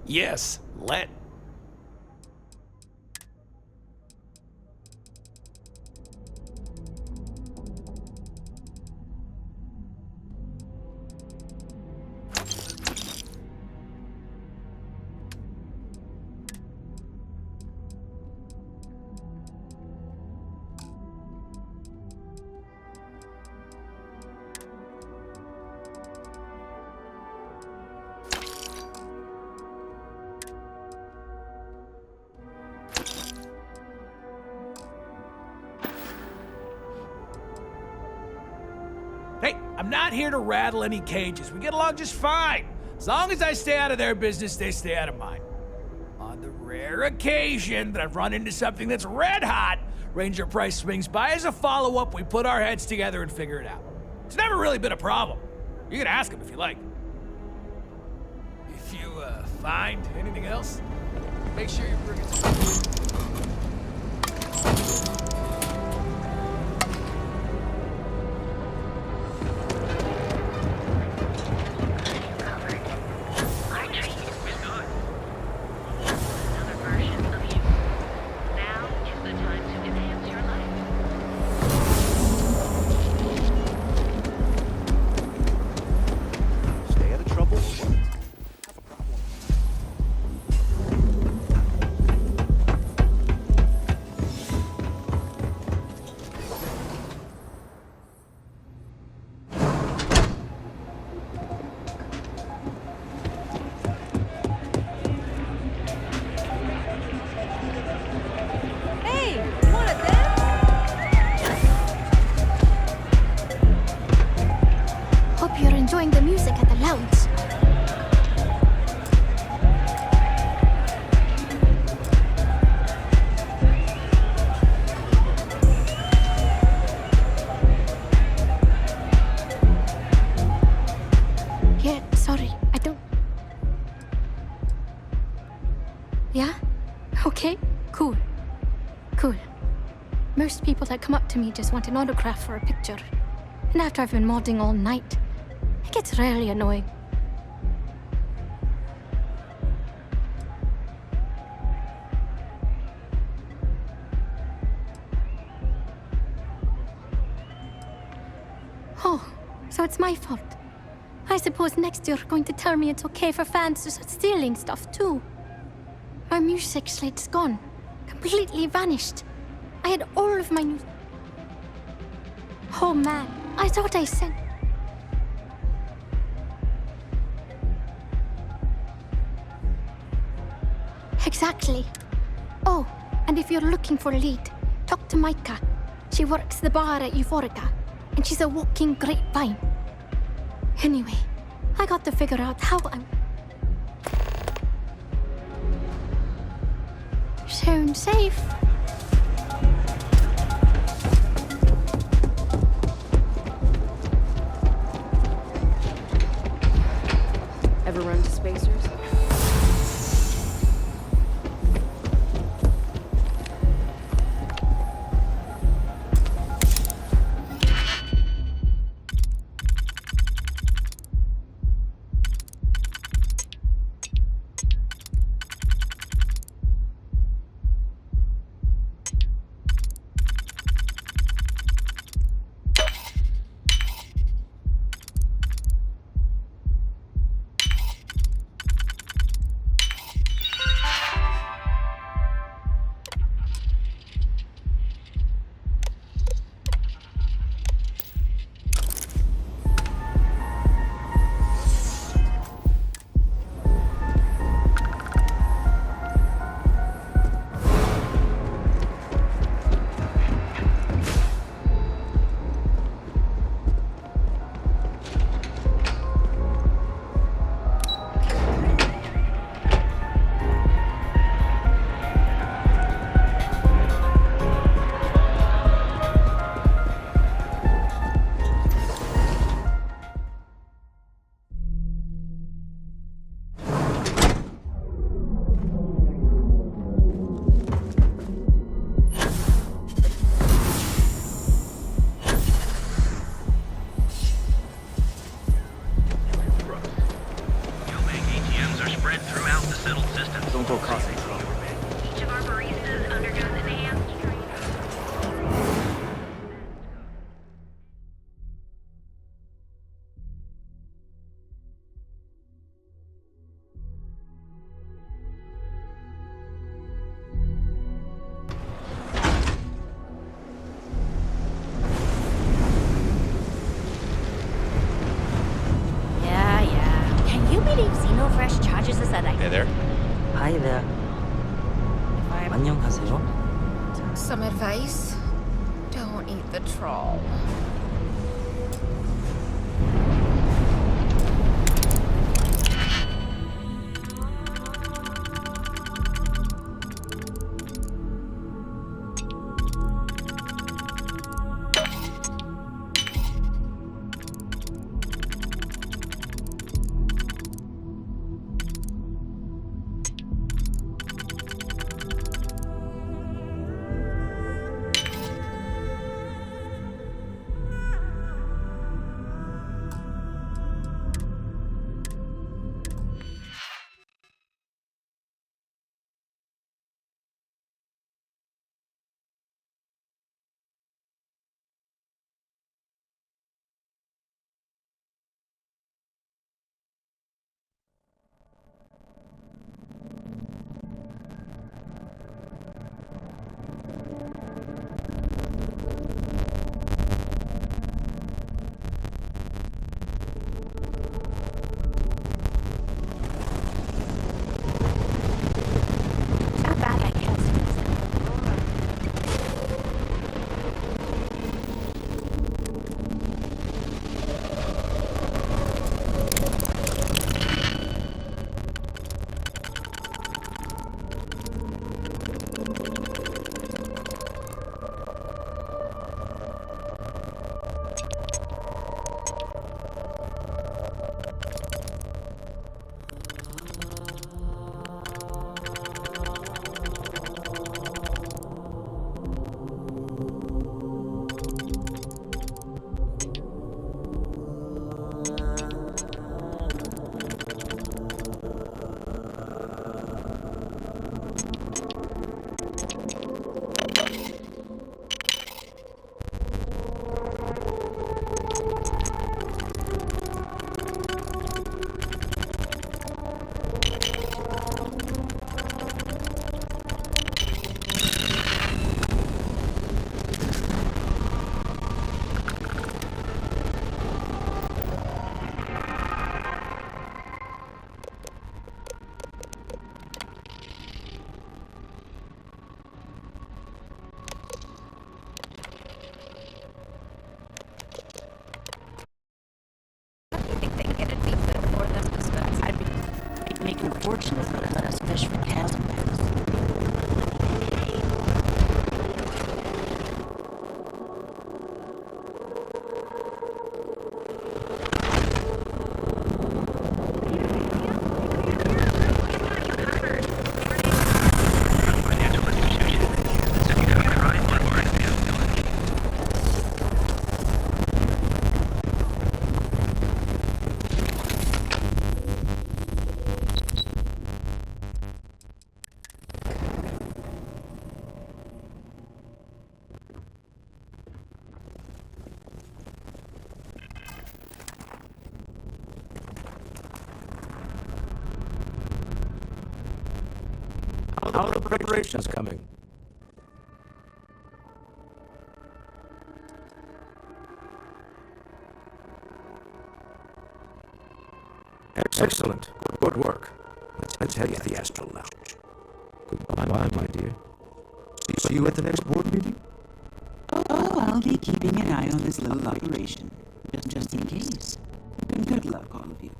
Yes, let. Hey, I'm not here to rattle any cages. We get along just fine. As long as I stay out of their business, they stay out of mine. On the rare occasion that I've run into something that's red hot, Ranger Price swings by as a follow-up. We put our heads together and figure it out. It's never really been a problem. You can ask him if you like. If you find anything else, make sure you bring it to me. Enjoying the music at the lounge. Yeah, sorry, I don't... Yeah? Okay, cool. Cool. Most people that come up to me just want an autograph or a picture. And after I've been modding all night, it gets really annoying. Oh, so it's my fault. I suppose next you're going to tell me it's okay for fans to start stealing stuff too. My music slate's gone. Completely vanished. I had all of my new... Oh man, I thought I sent... Exactly. Oh, and if you're looking for a lead, talk to Micah. She works the bar at Euphorica, and she's a walking grapevine. Anyway, I got to figure out how I'm... Sound safe. Ever run to Spacers? Hey there. Hi there. 안녕하세요. Some advice? Don't eat the troll. making fortunes that let us fish for chasm pits. How are the preparations coming? Excellent. Good work. Let's head to the Astral Lounge. Goodbye, my dear. See you at the next board meeting? Oh, I'll be keeping an eye on this little operation, just in case. And good luck, all of you.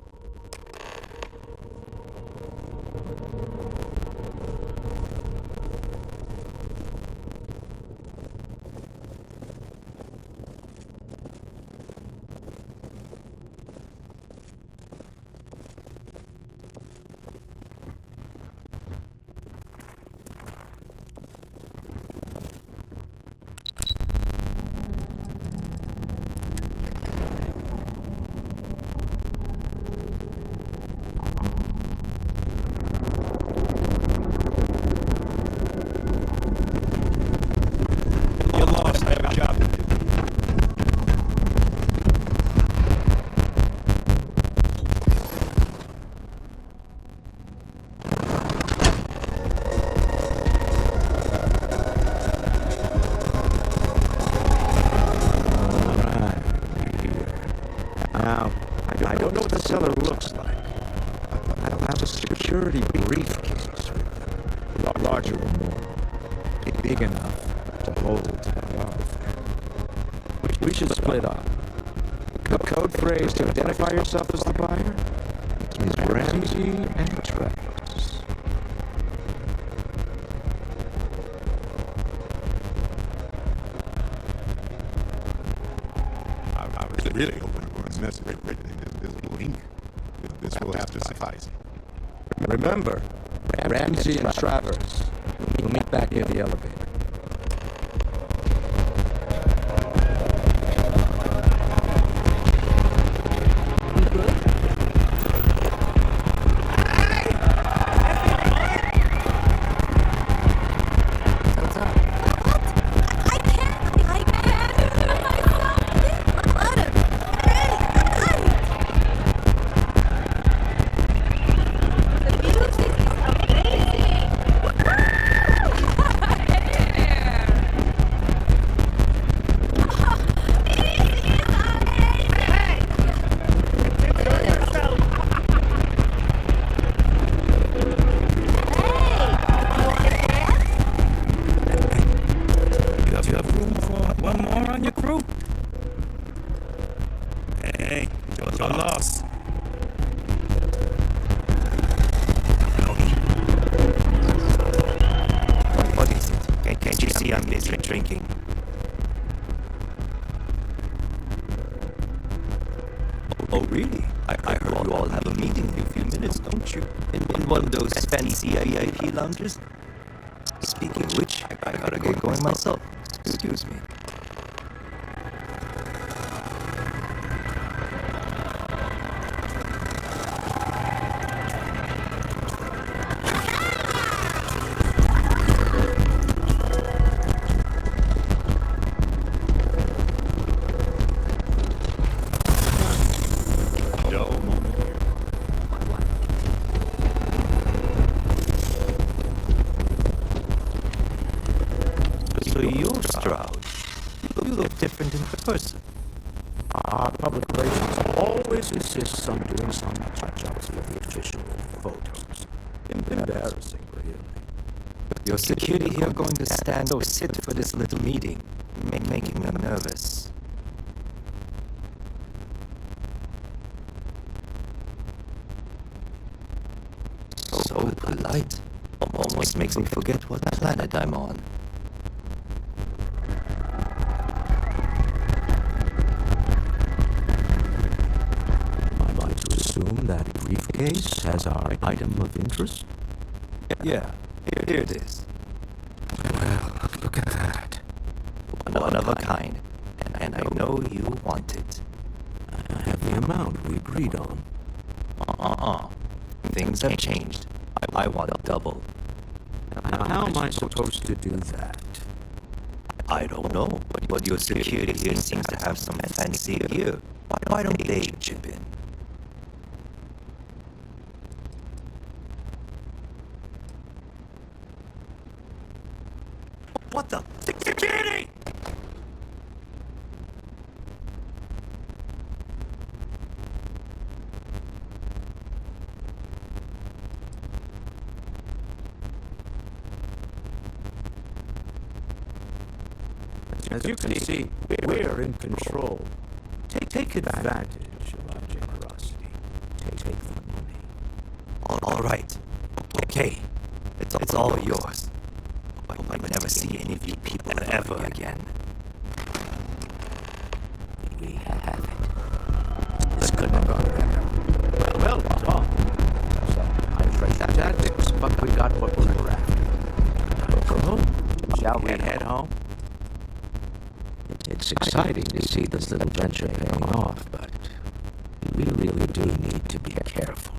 I don't know what the cellar looks like. I'll have a security briefcase with larger or more. Big enough to hold the artifact. We should split up. The code phrase to identify yourself as the buyer is Ramsey and Travis. I was really hoping for a message written in this visible ink. This will have to suffice. Remember, Ramsey and Travers. We'll meet back near the elevator. Drinking. Oh, really? I heard you all have a meeting in a few minutes, don't you? In one of those fancy VIP lounges? Speaking of which, I gotta get going myself. Excuse me. Our public relations always insists on doing some touch-ups with the official photos. Embarrassing, really. Your security here going to stand or sit for this little meeting, making me nervous. Polite. Almost makes me forget what planet I'm on. Am I to assume that briefcase has our item of interest? Yeah, here it is. Well, look at that. One of a kind. And I know you want it. I have the amount we agreed on. Things have changed. I want double. Now, how am I supposed to do that? I don't know, but your security here seems to have some fancy gear. Why don't they chip in? What the? Security! As you can see, we're in control. Take advantage of our generosity. Take the money. All right. Okay. It's all yours. But I will never see any of you people ever again. We have it. This couldn't have gone better. Well, Tom. I tried tactics, but we got what we were after. Go home. Shall we head home? It's exciting to see this little venture paying off, but we really do need to be careful.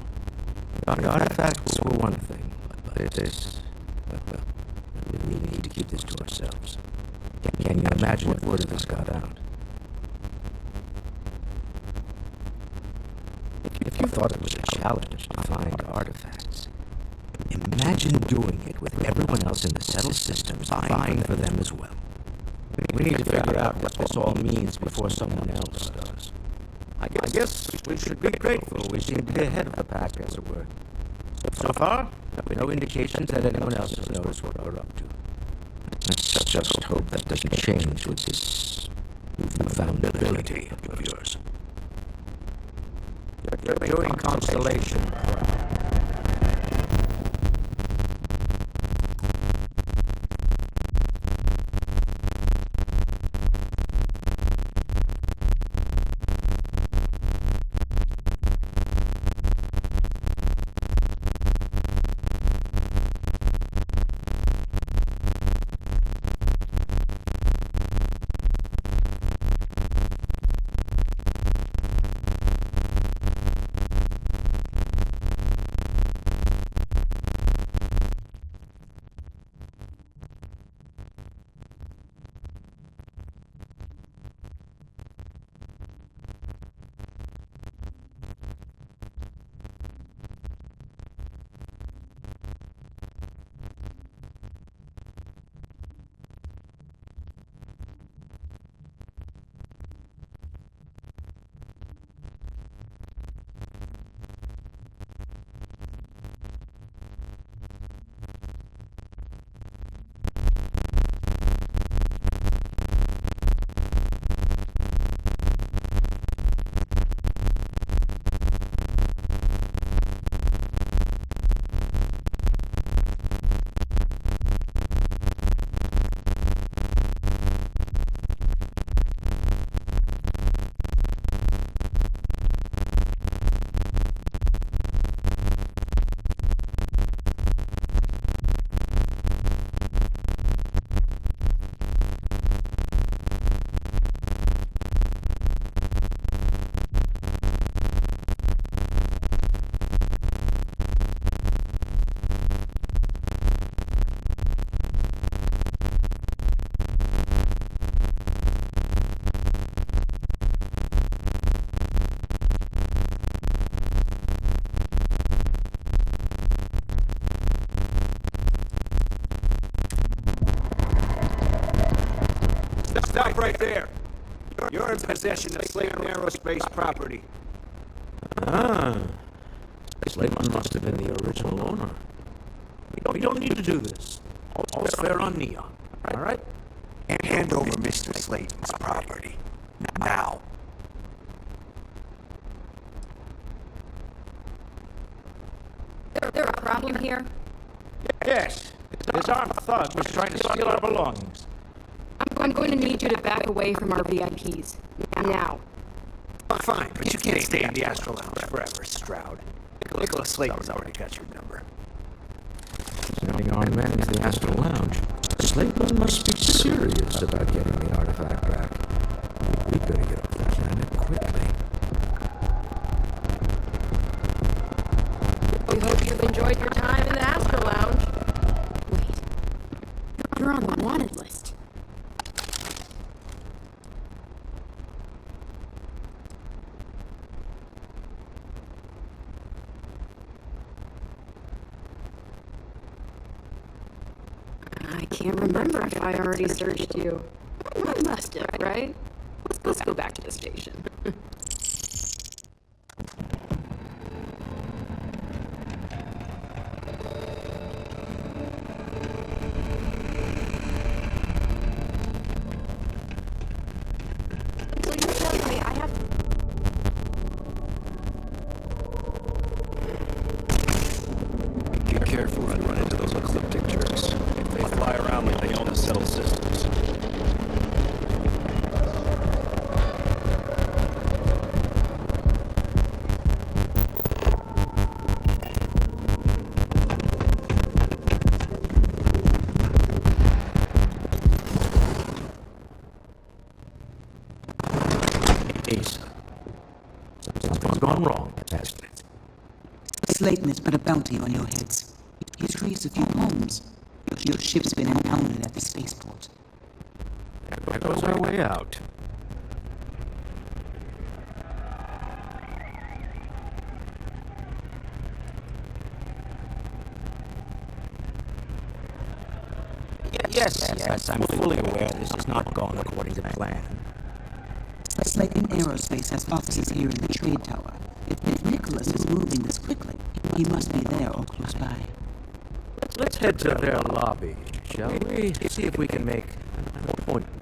The artifacts were one thing, but this, well, we really need to keep this to ourselves. Can you imagine if word of this got out? If you thought it was a challenge to find artifacts, imagine doing it with everyone else in the settled system vying for them as well. We need to figure out what this all means before someone else does. I guess we should be grateful we seem to be ahead of the pack, as it were. So far, no indications that anyone else has noticed what we're up to. Let's just hope that doesn't change with this newfound ability of yours. You're doing Constellation proud. Stop right there. You're in possession of Slater Aerospace property. Ah. Slater must have been the original owner. We don't need to do this. All's fair on Neon. All right? Hand over Mr. Slayton's property. Now. Is there a problem here? Yes, this armed thug was trying to steal our belongings. I'm going to need you to back away from our VIPs. Now. Fine, but you can't stay in the Astral Lounge forever, Stroud. Nicholas Slater's already got your number. Sending our men to the Astral Lounge. Slater must be serious about getting the artifact back. We better get off that planet quickly. We hope you've enjoyed your time in the Astro Lounge. Wait. You're on the wanted list. I can't remember if I already searched you. I must have, right? Let's go back to the station. So you're telling me I have to... Be careful if you run into those ecliptic jerks. They fly around like they own the settled systems. Something's gone wrong, hasn't it? Slayton has put a bounty on your heads. He's raised a few homes. Your ship's been impounded at the spaceport. There goes our way out. Yes, I'm fully aware this has not gone according to plan. Slayton Aerospace has offices here in the trade tower. If Nicholas is moving this quickly, he must be there or close by. Let's head to their lobby, shall we? See if we can make an appointment.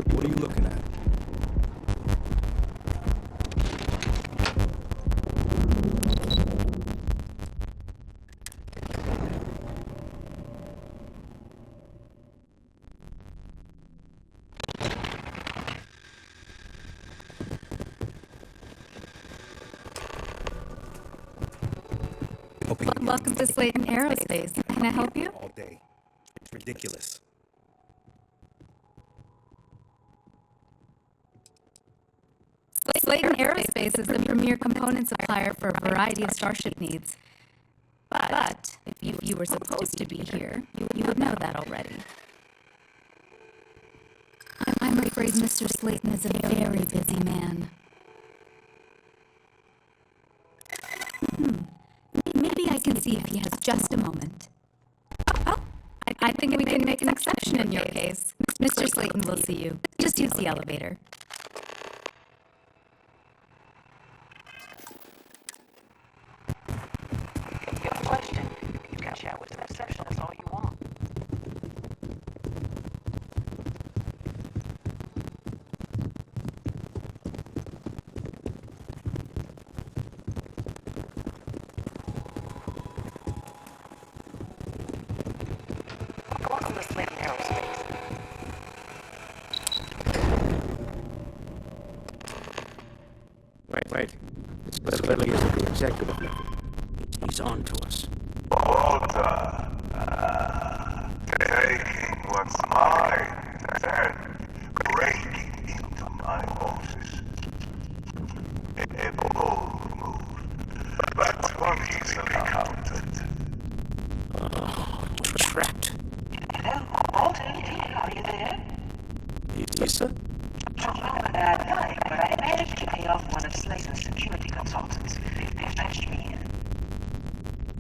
What are you looking at? Welcome to Slayton Aerospace. Can I help you? All day. It's ridiculous. Slayton Aerospace is the premier component supplier for a variety of starship needs. But if you were supposed to be here, you would know that already. I'm afraid Mr. Slayton is a very busy man. Maybe I can see if he has just a moment. Oh, I think we can make an exception in your case. Mr. Slayton will see you. Just use the elevator. Question. You can chat with an exception, that's all you want. Welcome to Slayton Aerospace. Wait. This clearly isn't the executive level. He's on to us. Order. Taking what's mine and breaking into my office. A bold move, but one easily countered. Lisa? Not a bad night, but I managed to pay off one of Slayton's security consultants. They fetched me in.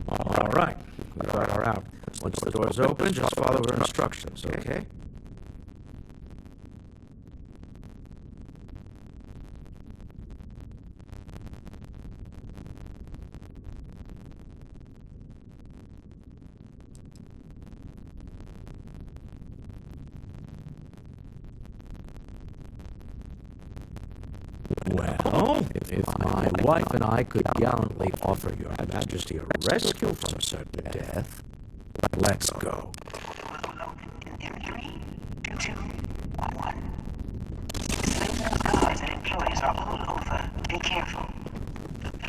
All right. We got her out. Once the door's open, just follow her instructions, okay? Well, if my wife and I could gallantly offer your Majesty a rescue from certain death, let's go. In 3, 2, 1. Slayton's guards and employees are all over. Be careful.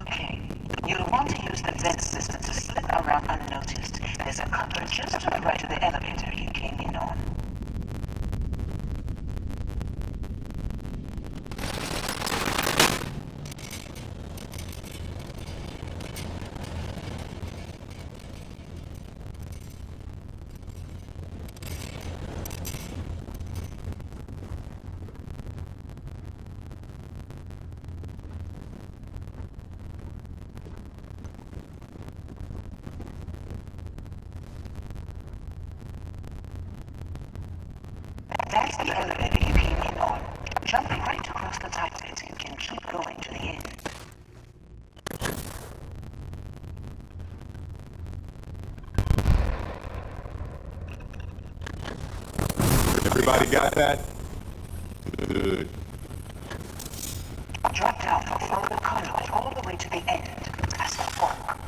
Okay. You'll want to use the vent system to slip around unnoticed. There's a cupboard just to the right of the elevator you came in on. That's the elevator you came in on. Jump right across the top of it and can keep going to the end. Everybody got that? Good. Drop down and follow the conduit all the way to the end, past the fork.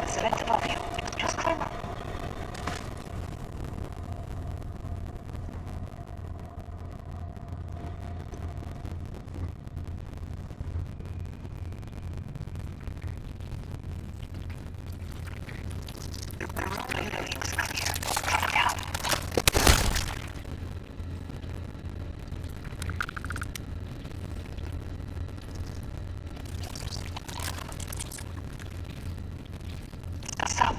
Select above you. Just climb up. Stop.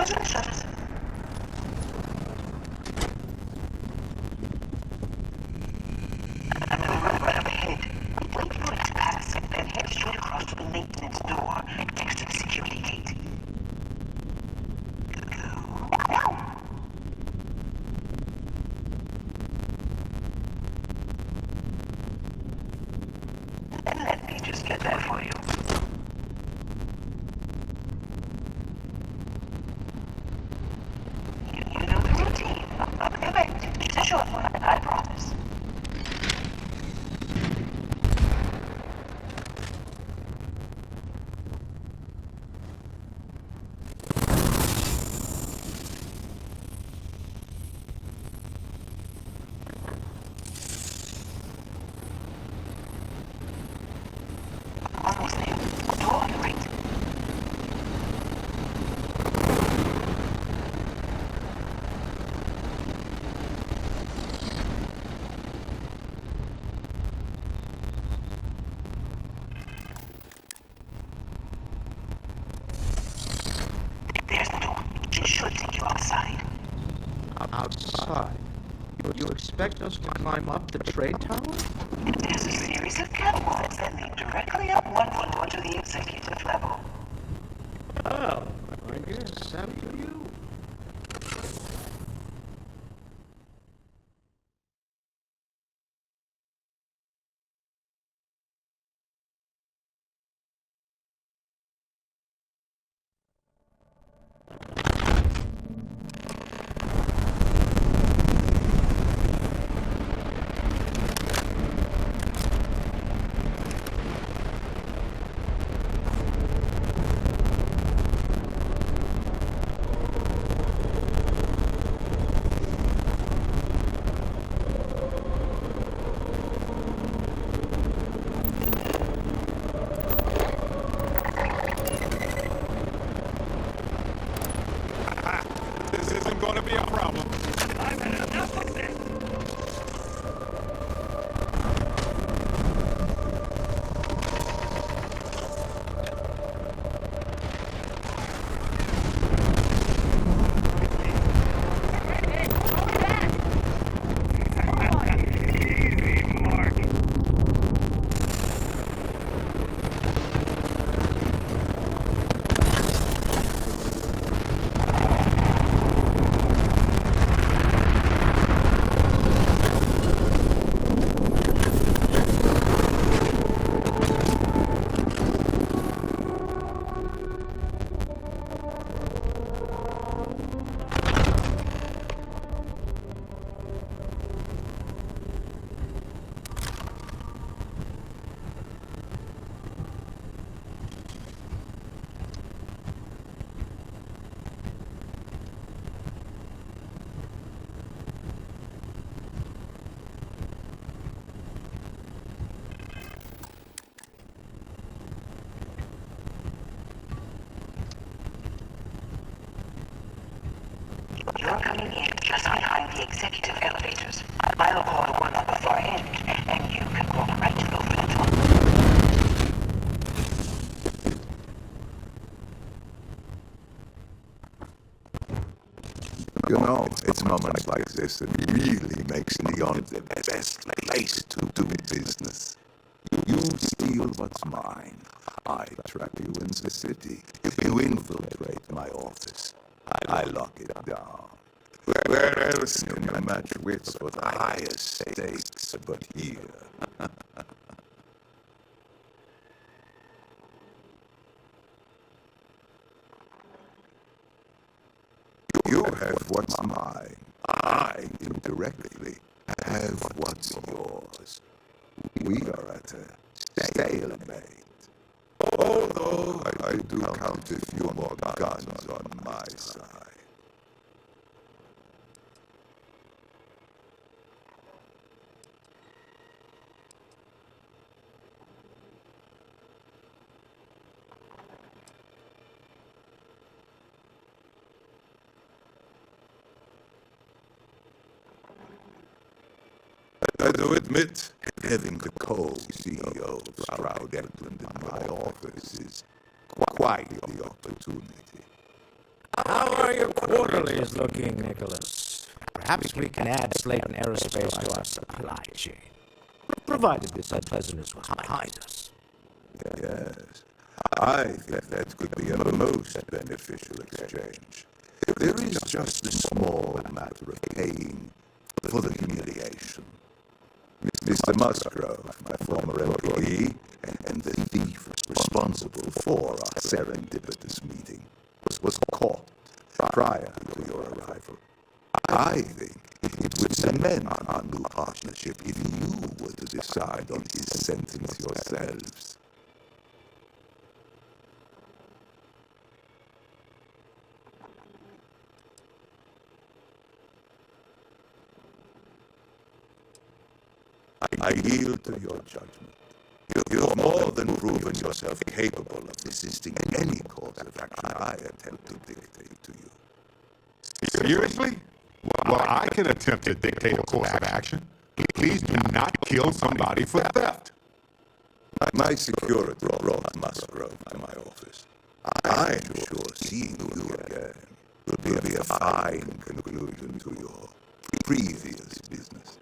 Shutters, shutters. Another room right up ahead. Wait for it to pass, then head straight across to the maintenance door next to the security gate. Let me just get that for you. You know the routine. It's a short one, I promise. Almost there. Door on the right. There's the door. It should take you outside. Outside? You expect us to climb up the trade tower? There's a series of catwalks that lead directly up one floor to the executive level. Oh, I guess after you. This isn't gonna be a problem. I've had enough of this. You're coming in just behind the executive elevators. I'll call the one on the far end, and you can walk right over the top. You know, it's moments like this that really makes Neon the best place to do business. You steal what's mine. I trap you in the city. You infiltrate my office. I lock it down. Where else can you match wits for the highest stakes but here? You have what's mine. I indirectly have what's yours. We are at a stalemate. Although I do count a few more guns on my side. I do admit, having the co-CEO of Stroud Edmund in my office is quite the opportunity. Our are your quarterlies looking, Nicholas? Perhaps we can add Slayton Aerospace to our supply chain, provided this unpleasantness was behind us. Yes, I think that could be a most beneficial exchange. There is just a small matter of paying for the humiliation. Mr. Musgrove, my former employee, and the thief responsible for our serendipitous meeting, was caught prior to your arrival. I think it would cement our new partnership if you were to decide on his sentence yourselves. I yield to your judgment. You have more than proven yourself capable of resisting any course of action I attempt to dictate to you. Seriously? Well, I can attempt to dictate a course of action. Please do not kill somebody for theft. My security brought Musgrove to my office. I'm sure seeing you again will be a fine conclusion to your previous business.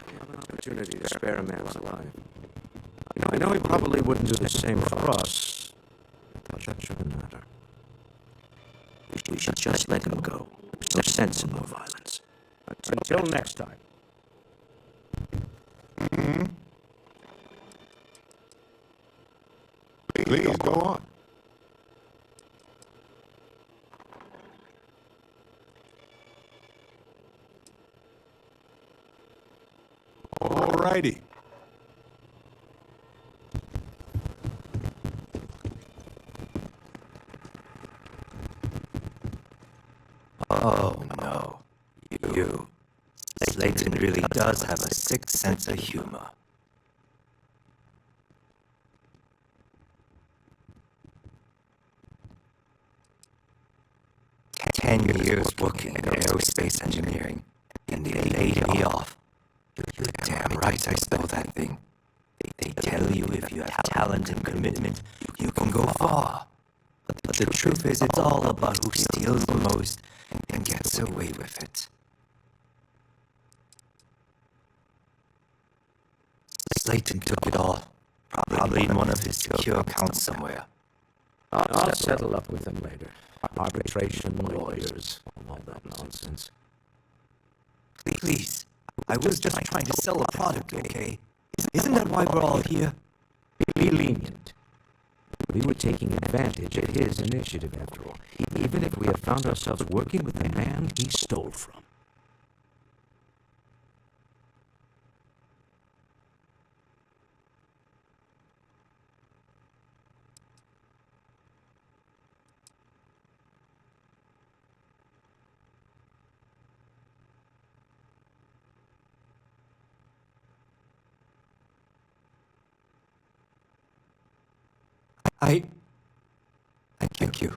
We have an opportunity to spare a man's life. I know he probably wouldn't do the same for us, but that shouldn't matter. We should just let him go. There's no sense in more violence. Until next time. Mm-hmm. Please go on. All righty. Oh, no. You. Slayton really does have a sick sense of humor. Ten years working in aerospace engineering, and they laid me off. You're damn right I stole that thing. They tell you if you have talent and commitment, you can go far. But the truth is, it's all about who steals the most and gets away with it. Slayton took it all. Probably in one of his secure accounts somewhere. I'll settle up with him later. Arbitration, lawyers, all that nonsense. Please, I was just trying to sell a product, okay? Isn't that why we're all here? Be lenient. We were taking advantage of his initiative, after all, even if we had found ourselves working with the man he stole from. I thank you.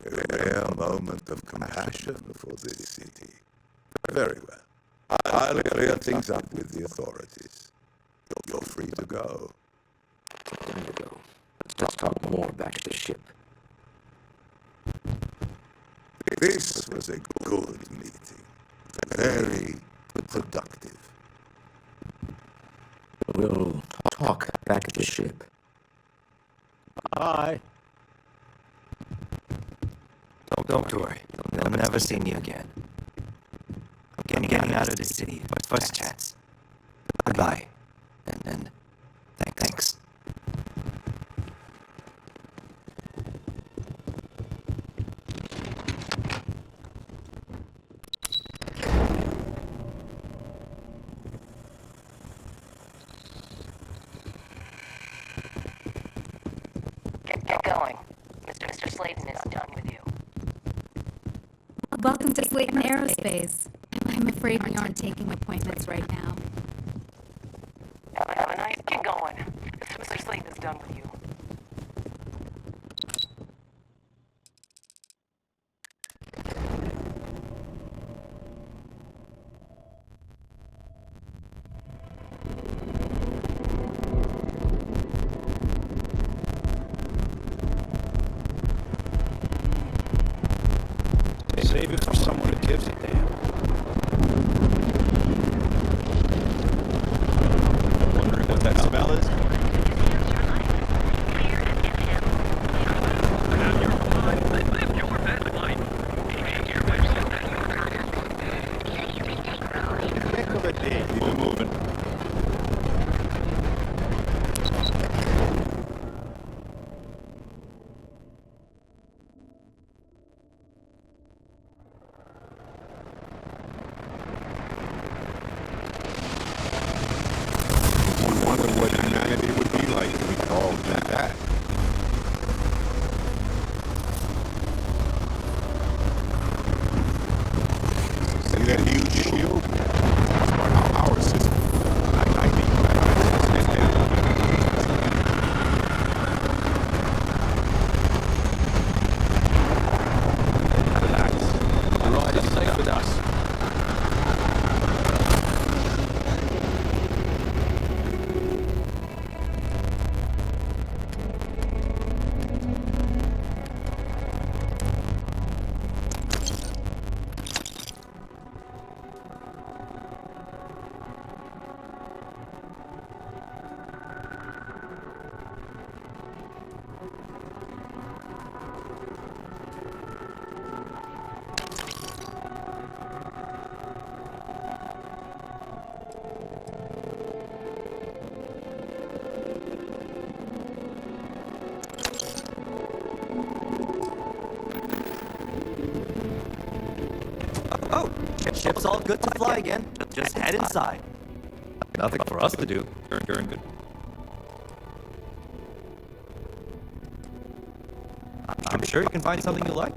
A rare moment of compassion for this city. Very well. I'll clear things up with the authorities. You're free to go. Time to go. Let's talk more back at the ship. This was a good meeting. Very productive. We'll talk back at the ship. Bye. Don't worry. They'll never see me again. I'm getting out of the city. First chance. Goodbye. And thanks. Get going. Mr. Slayton is done with you. Welcome to Slayton Aerospace. I'm afraid we aren't taking appointments right now. Have a nice get going. Mr. Slayton is done with you. Save it for someone who gives a damn. Wondering what that smell is? Keep it moving. Wonder what humanity would be like if we called it that. See that huge shield? Our system. I think Relax. The ride is safe with us. Oh, ship's all good to fly again. Just head inside. Nothing for us to do. You're good. I'm sure you can find something you like.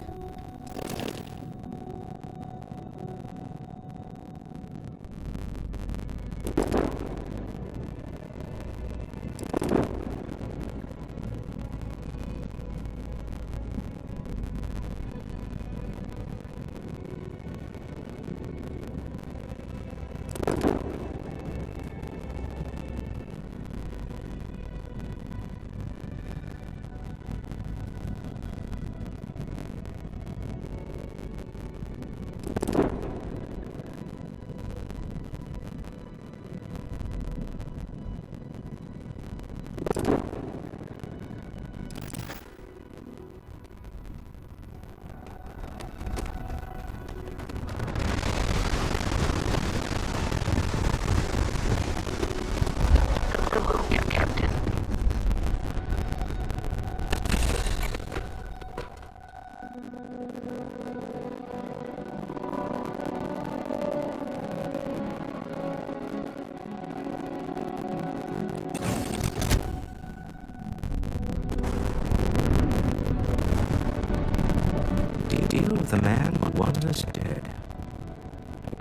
Deal with the man who wanted us dead.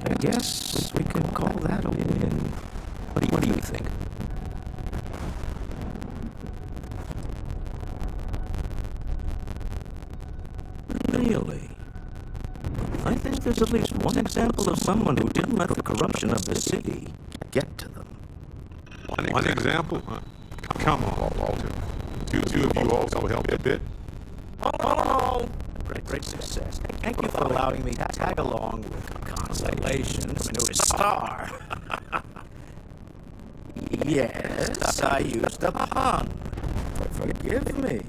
I guess we can call that a win. What do you think? Really? I think there's at least one example of someone who didn't let the corruption of the city get to them. One example? Come on, Walter. Two of you also helped a bit. Oh! Great success. Thank you for allowing me to tag along with Constellation's newest star. Yes, I used a pun. Forgive me.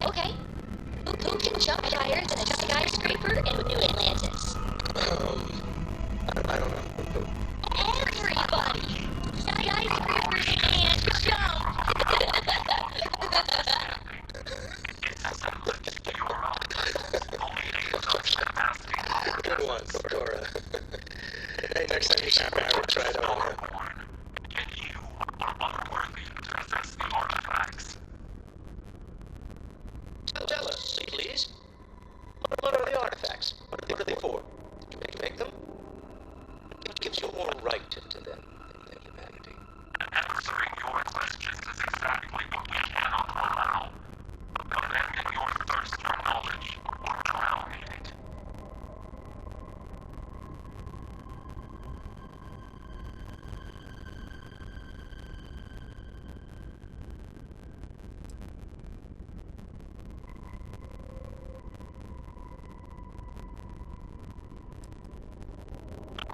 Okay. Who can jump higher than a skyscraper in New Atlantis? I don't know. Everybody! Skyscrapers can't jump! Good one, Dora. Hey, next time you see Barrett, try it on him. Tell us, please. What are the artifacts? What are they for? Did you make them? What gives you more right to them than humanity? Answering your questions is exactly what we cannot allow. Abandon your thirst for knowledge or drown in it.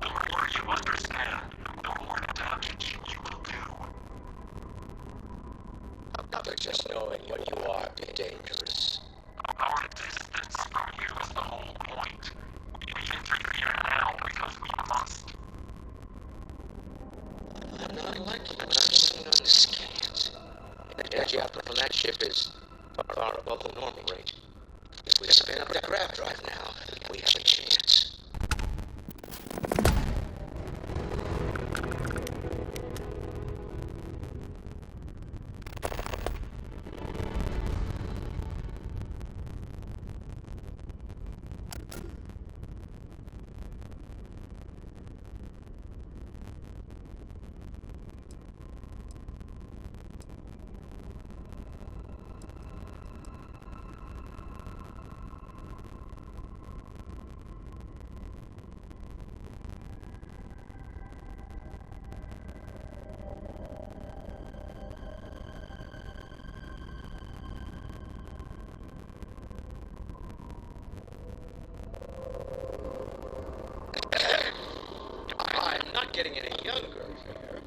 The more you understand, the more damage you will do. How could just knowing what you are be dangerous? Our distance from you is the whole point. We interfere now because we must. I'm not like what I've seen on the scans. The energy output from that ship is far above the normal rate. If we spin up the grav drive now, we have a chance. I'm not getting any younger here.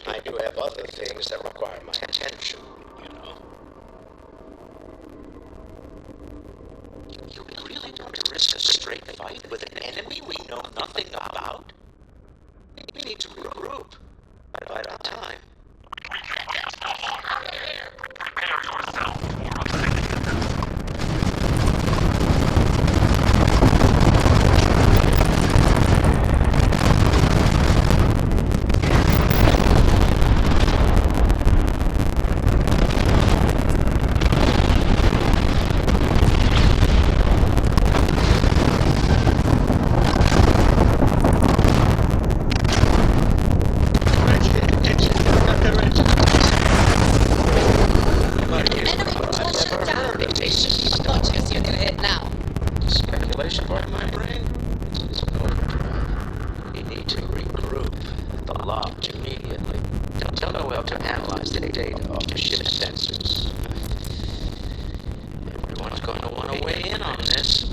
I do have other things that require my attention, you know. You really want to risk a straight fight with an enemy we know nothing about? We need to regroup. Bide our time. We can wait no longer. Prepare yourself for a Attention. locked immediately. Tell Noel to analyze the data off the ship's sensors. Everyone's going to want to weigh in on this.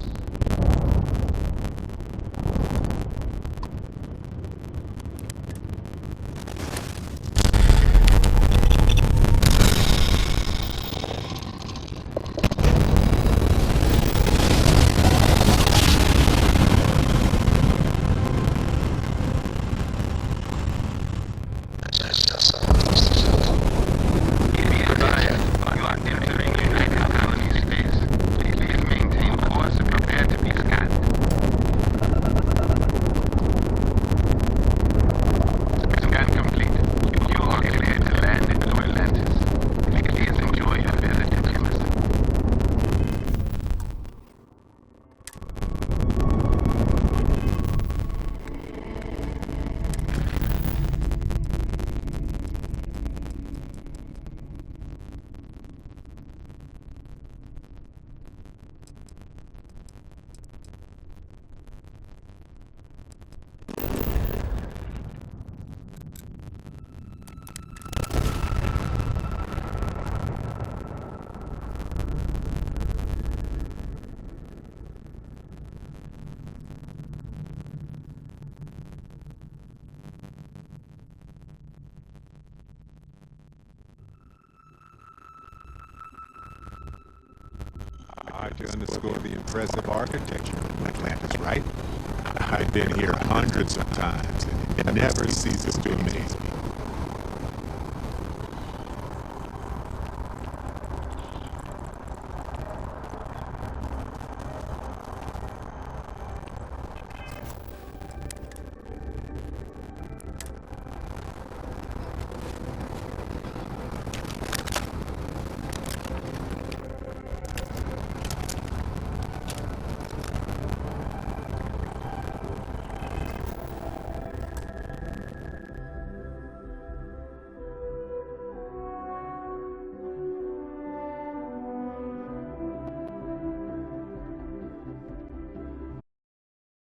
To underscore the impressive architecture of Atlantis, right? I've been here hundreds of times, and it never ceases to amaze me.